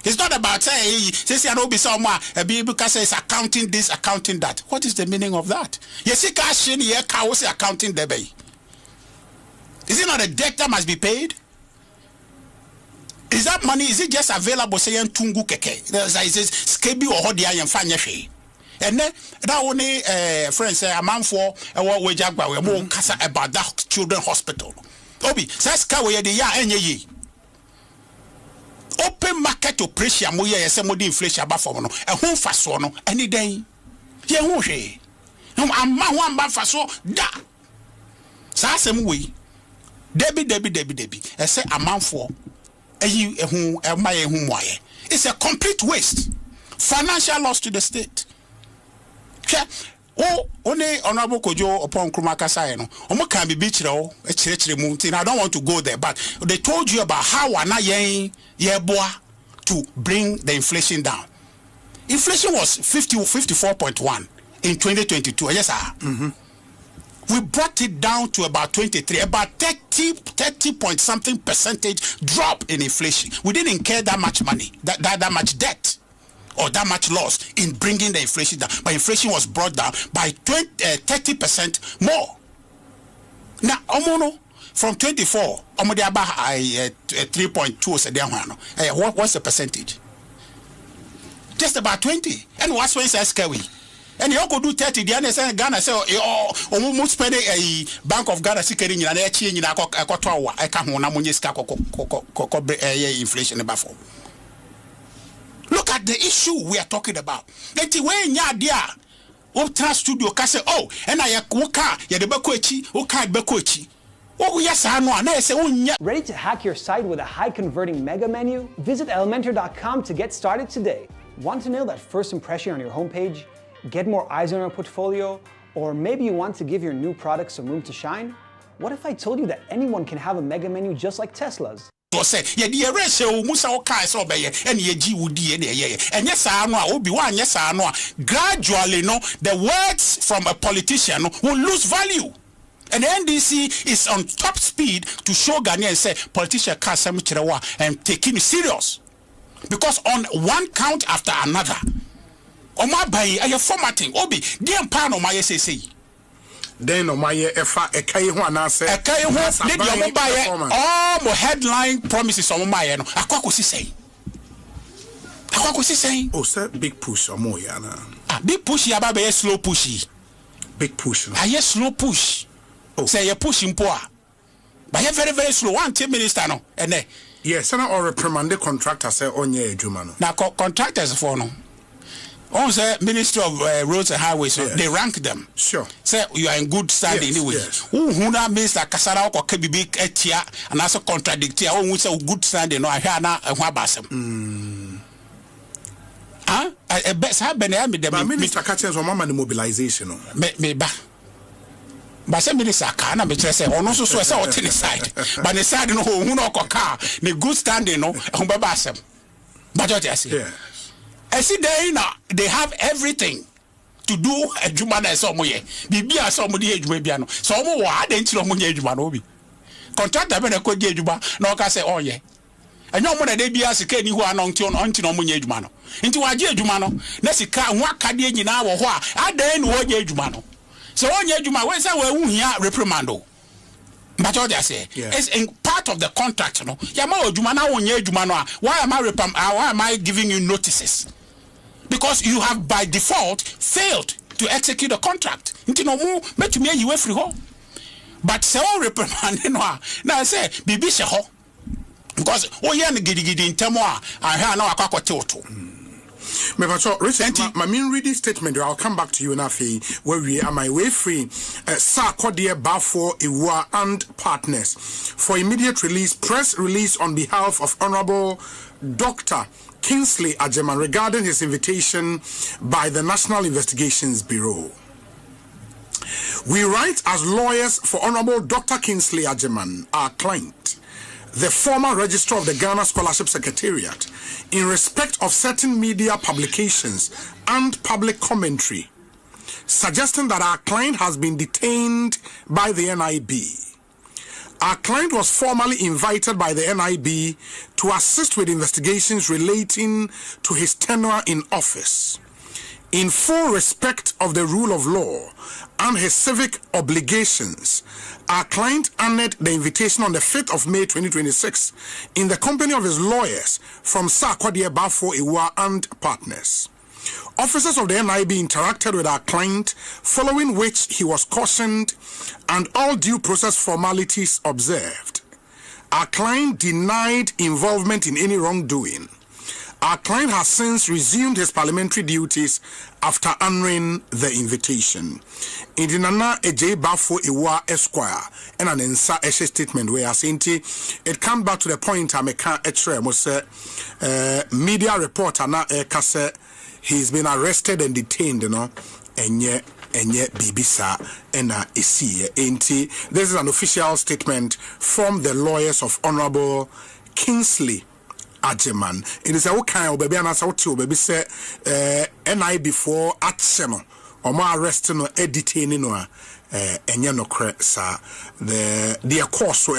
It's not about saying I know be someone because it's accounting this, accounting that. What is the meaning of that? Yes, accounting debate. Is it not a debt that must be paid? Is that money? Is it just available? Say tungu keke. Is it skebi or hodia and fanya? And then that only friends say a man for what we jagba we more kasa about that children hospital. Obi says kawe de ya enye. Open market operation mo ye say mo di inflation aba for no e ho faso no any day ye ho hwe no amma ho amba faso da sa asem we debi e say amanfo eyi ehu e ma ye hu moye. It's a complete waste, financial loss to the state. Only honorable Kojo upon Krumakasai no omo kan bi chire o e chire mu nti I don't want to go there, but they told you about how ana yen yeboa to bring the inflation down. Inflation was 54.1 in 2022. Yes sir. We brought it down to about 23, about 30 point something percentage drop in inflation. We didn't incur that much money, that much debt or that much loss in bringing the inflation down. But inflation was brought down by 30% more. Now, from 24, 3.2. What's the percentage? Just about 20. And what's when it says scary? And you could do 30. The other say Ghana say almost spending a Bank of Ghana securing in an air change in a cotowa. I can't want inflation above. Look at the issue we are talking about. That when ya dia Ultra Studio can say, oh, and I woka ya de bekochi, oka bekochi. Oh, yes, I know. Ready to hack your site with a high converting mega menu? Visit elementor.com to get started today. Want to nail that first impression on your homepage? Get more eyes on your portfolio? Or maybe you want to give your new product some room to shine? What if I told you that anyone can have a mega menu just like Tesla's? Say ye ratio musa okai so be and ye gi wudi and yes obi wan yes gradually no the words from a politician will lose value. And the NDC is on top speed to show Ghanaians say politician can't some chirewa and taking it serious. Because on one count after another, Oma Bayi are formatting Obi, dear Pano my say. Then my efa ekai ho anase ekai ho did your mobile all mo headline promises on my no akwakosi say oh sir big push on mo ya na big push ya ba be slow push big push yes slow push oh say you push mpo a but you very very slow 1 minister no ene yes na or reprimand the contractor say onye adwuma no na contractors for no. On the Ministry of Roads and Highways, they rank them. Sure. Say you are in good standing anyway. Who na Minister Kasara or Kebibi Etia and also contradict here. Who say good standing no ahia na ehwa basem. Ah, best have been the Minister catches on mama mobilization. Me ba. But say Minister Kana me say ono so say on the side. But the side no who no car the good standing no ehwa basem. But what I say. Yeah. I see they have everything to do a juma na so moye. Bibi a so mo di ejuma bia no. So mo wa de ntiro mo nya ejuma no bi. Contractor be na ko di ejuma na o ka say oh ye. Enyo mo na de bia sika ni hu anonti no mo nya ejuma no. Nti wa je ejuma no na sika ho akade nyina wo ho a adan no wo nya ejuma no. So wo nya ejuma we say we hu hia reprimando. But what they say is in part of the contract, no. Yama ejuma na wo nya ejuma no. Why am I giving you notices? Because you have by default failed to execute the contract. Nti no mu metumi ayi we free ho. But say all reprimand no na say bibi she ho. Because o ye no gidigidi ntemo a ahia na akwakote oto. Richard, my main reading statement, I'll come back to you now, where we are my way free. Sir Kodia Bafo Iwa and partners for immediate release, press release on behalf of Honorable Dr. Kingsley Ajeman regarding his invitation by the National Investigations Bureau. We write as lawyers for Honorable Dr. Kingsley Ajeman, our client, the former registrar of the Ghana Scholarship Secretariat, in respect of certain media publications and public commentary, suggesting that our client has been detained by the NIB. Our client was formally invited by the NIB to assist with investigations relating to his tenure in office. In full respect of the rule of law and his civic obligations, our client honored the invitation on the 5th of May 2026 in the company of his lawyers from Sarkodie Bafo Iwa and partners. Officers of the NIB interacted with our client, following which he was cautioned and all due process formalities observed. Our client denied involvement in any wrongdoing. Our client has since resumed his parliamentary duties after honoring the invitation. In the Nana Ej Bafo Iwa Esquire and an Ensa Eshe statement where it comes back to the point I make a media reporter na kase he's been arrested and detained, and yet Bibisa and Esi. This is an official statement from the lawyers of Honorable Kingsley Ajeman. It is a kind of baby and as to baby say NI before action or more arresting or detaining or no cresa the course so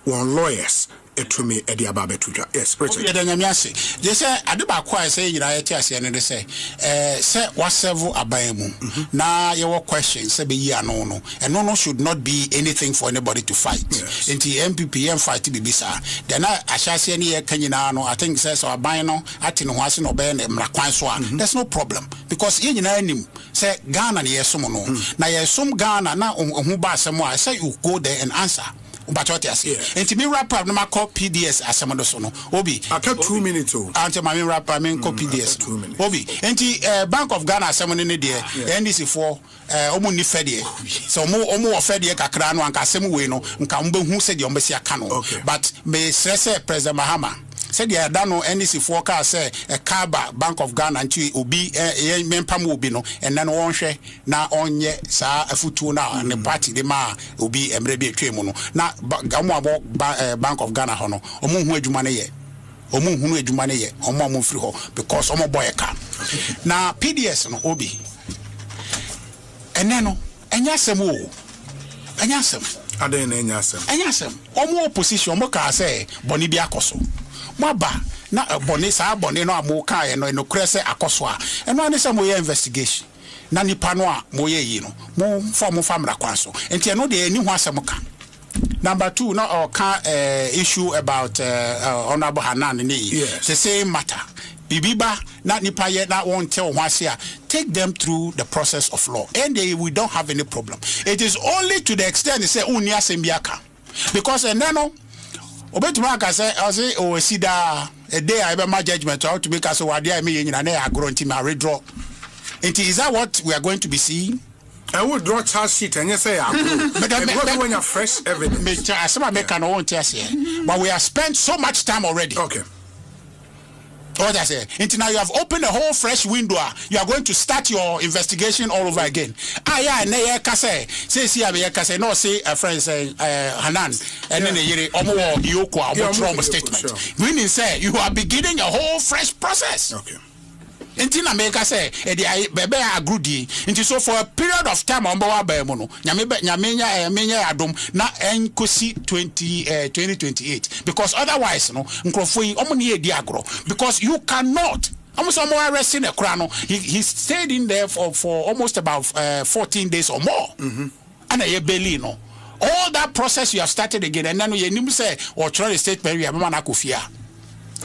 one lawyers to me Eddie Ababe Tuja. Yes, Richard. They say I do back quite say and they say what several abayemu. Now your questions say be yeah no and no should not be anything for anybody to fight. Into MPPM fight to be bisa. Then I shall say any Kenyano, I think says or abino at in Wasin or Ben Mrakwanswa. There's no problem because in him say Ghana near someone. Now you some Ghana now who buy someone I say you go there and answer. But what I say, and to me wrap up, no call PDS as some of the sono. Obi, I got 2 minutes. Until my wrap up, I mean call PDS. 2 minutes. Obi, and Bank of Ghana, someone in the day, and this is for Omuni Fedi. So more Fedi Kakrano and Kasemu Weno, and Kambu who said your Messia Cano. But may stress President Mahama. Said yeah, don't know NDC forecast say a Kaba Bank of Ghana and Ubi Mempamu Bino and then one share now on ye sa a futu now and the party the ma will be a maybe a tremono. Now Gamu Bank of Ghana hono Omu Jumane ye Omu Jumane ye Omu free ho because Omo boy a car. Now PDS no Obi and then no and yasemu and yasem I didn't yasem and yasem Omo opposition Moka say Bonibia Koso. Maba na boni sa boni no amoka e no krese akoswa e no anisa mo ye investigation na nipa no a mo ye yi no mo form famra kwanso enti no de ani ho asemuka. Number 2 no ka issue about Honorable Hanan ni the same matter bibiba na nipa ye na won tell ho ase a take them through the process of law and we don't have any problem. It is only to the extent they say uni asembiaka because and then no Obetumaka say o sida a day I have my judgment how to make us what I mean na agro nti ma redraw. Is that what we are going to be seeing? I would draw charge sheet and you say but when you're fresh evidence. But we have spent so much time already. Okay. What I say, until now you have opened a whole fresh window. You are going to start your investigation all over again. Yeah, say no say a friend say Hanan and then you omo statement. Meaning say you are beginning a whole fresh process. Okay. Until America say bebe agrudi until so for a period of time on bowa ba mu no nyamenya adom na enkosi 2028 because otherwise no nkrofo yi omo ne edi agro because you cannot almost arresting a crano. He stayed in there for almost about 14 days or more. And a belino. All that process you have started again, and then you say or try to state where you have man akufia.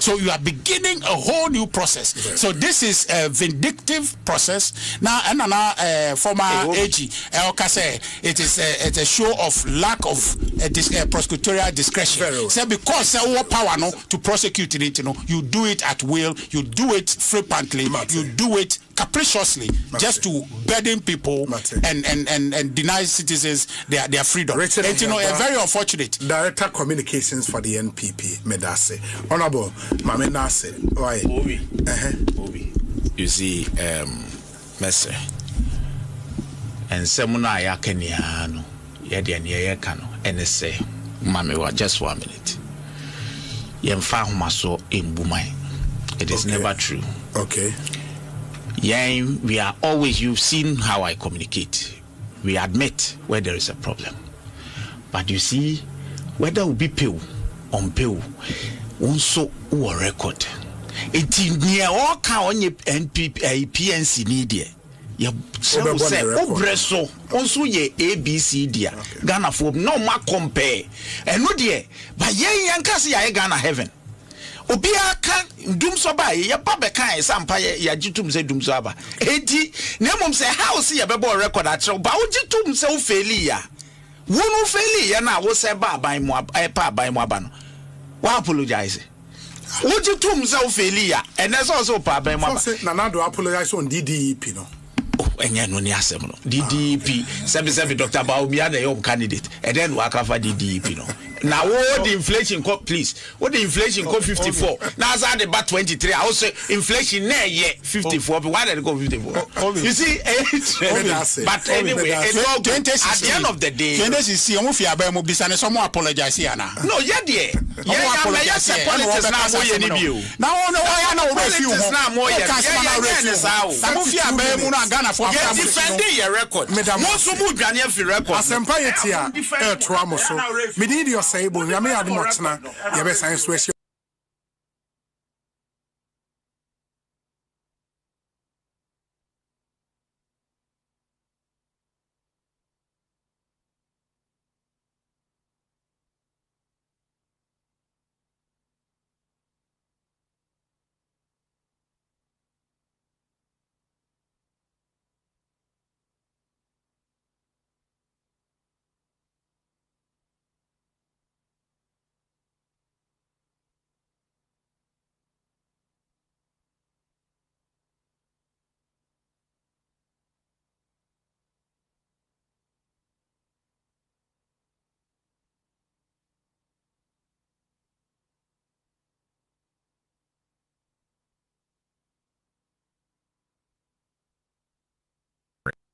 So you are beginning a whole new process. So this is a vindictive process. Now, and former AG, say it's a show of lack of prosecutorial discretion. So because power no to prosecute it, you do it at will, you do it frequently, you do it capriciously, just to burden people and deny citizens their freedom. And very unfortunate. Director Communications for the NPP, Medase. Honorable Mame Nase. Why? Obi. You see, Messer. And Semuna Yakeniano, Yadian Yakano, and they say, Mame, just 1 minute. Yemfahumaso in Bumai. It is never true. Okay. Yeah, we are always, you've seen how I communicate. We admit where there is a problem. But you see, whether we be pay on pay, also or record. It's near all count PNC media. Ya say obreso also ye ABC dia Ghana for no ma compare. And no dear, but ye yankasi ya Ghana heaven. Obia kan dum so ba ye ba be kan Asempa ya gitum se dum so aba enti nemom se house ye be bo record a tre ba o gitum se o faili ya wonu faili ya na wo se ba ban mo pa ban mo aba no wa apologize wo gitum se o faili ya and so pa ban mo aba na na do apologize on DDEP no enye no ni asem no DDEP sebi Dr. Baumia na your candidate and then wa ka fa DDEP no. Now what the inflation please what the inflation 54 now as the bat 23 I also inflation na ye 54 but why did it go 54 you see but anyway it's all good. At the end of the day someone apologize here now no yeah dear politics now more ye ni bio now no why no politics now more ye defending your record most of you dwane fi record Asempa yetia toamo so me need your say bo nyame ade motena ye be san so ehye.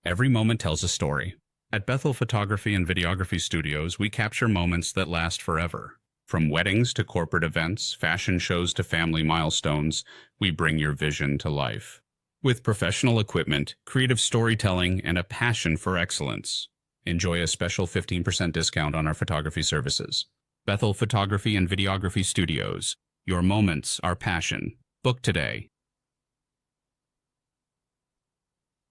Every moment tells a story. At Bethel Photography and Videography Studios, we capture moments that last forever. From weddings to corporate events, fashion shows to family milestones, we bring your vision to life. With professional equipment, creative storytelling, and a passion for excellence. Enjoy a special 15% discount on our photography services. Bethel Photography and Videography Studios. Your moments, our passion. Book today.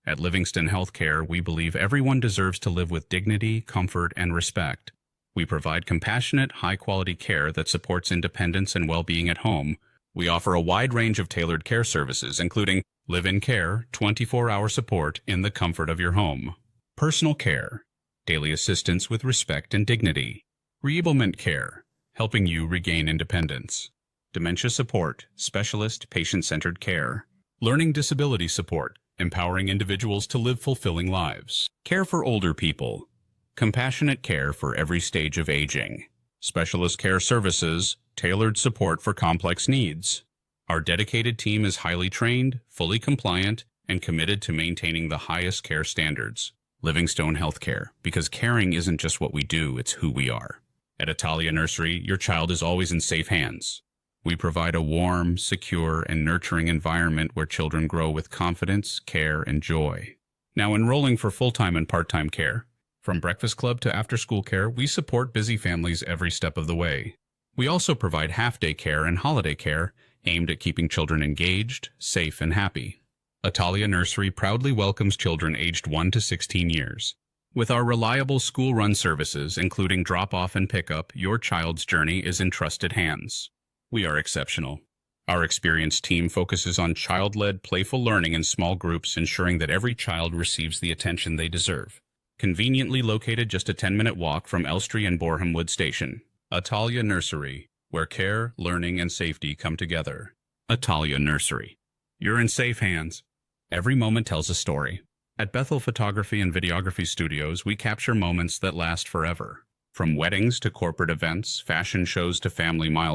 At Livingston Healthcare, we believe everyone deserves to live with dignity, comfort, and respect. We provide compassionate, high-quality care that supports independence and well-being at home. We offer a wide range of tailored care services, including live-in care, 24-hour support in the comfort of your home, personal care, daily assistance with respect and dignity, reablement care, helping you regain independence, dementia support, specialist patient-centered care, learning disability support, empowering individuals to live fulfilling lives, care for older people, compassionate care for every stage of aging, specialist care services, tailored support for complex needs. Our dedicated team is highly trained, fully compliant, and committed to maintaining the highest care standards. Livingstone Healthcare, because caring isn't just what we do, it's who we are. At Italia Nursery, your child is always in safe hands. We provide a warm, secure, and nurturing environment where children grow with confidence, care, and joy. Now enrolling for full-time and part-time care. From breakfast club to after-school care, we support busy families every step of the way. We also provide half-day care and holiday care aimed at keeping children engaged, safe, and happy. Italia Nursery proudly welcomes children aged 1 to 16 years. With our reliable school-run services, including drop-off and pickup, your child's journey is in trusted hands. We are exceptional. Our experienced team focuses on child-led, playful learning in small groups, ensuring that every child receives the attention they deserve. Conveniently located just a 10-minute walk from Elstree and Boreham Wood Station. Atalia Nursery, where care, learning, and safety come together. Atalia Nursery. You're in safe hands. Every moment tells a story. At Bethel Photography and Videography Studios, we capture moments that last forever. From weddings to corporate events, fashion shows to family milestones.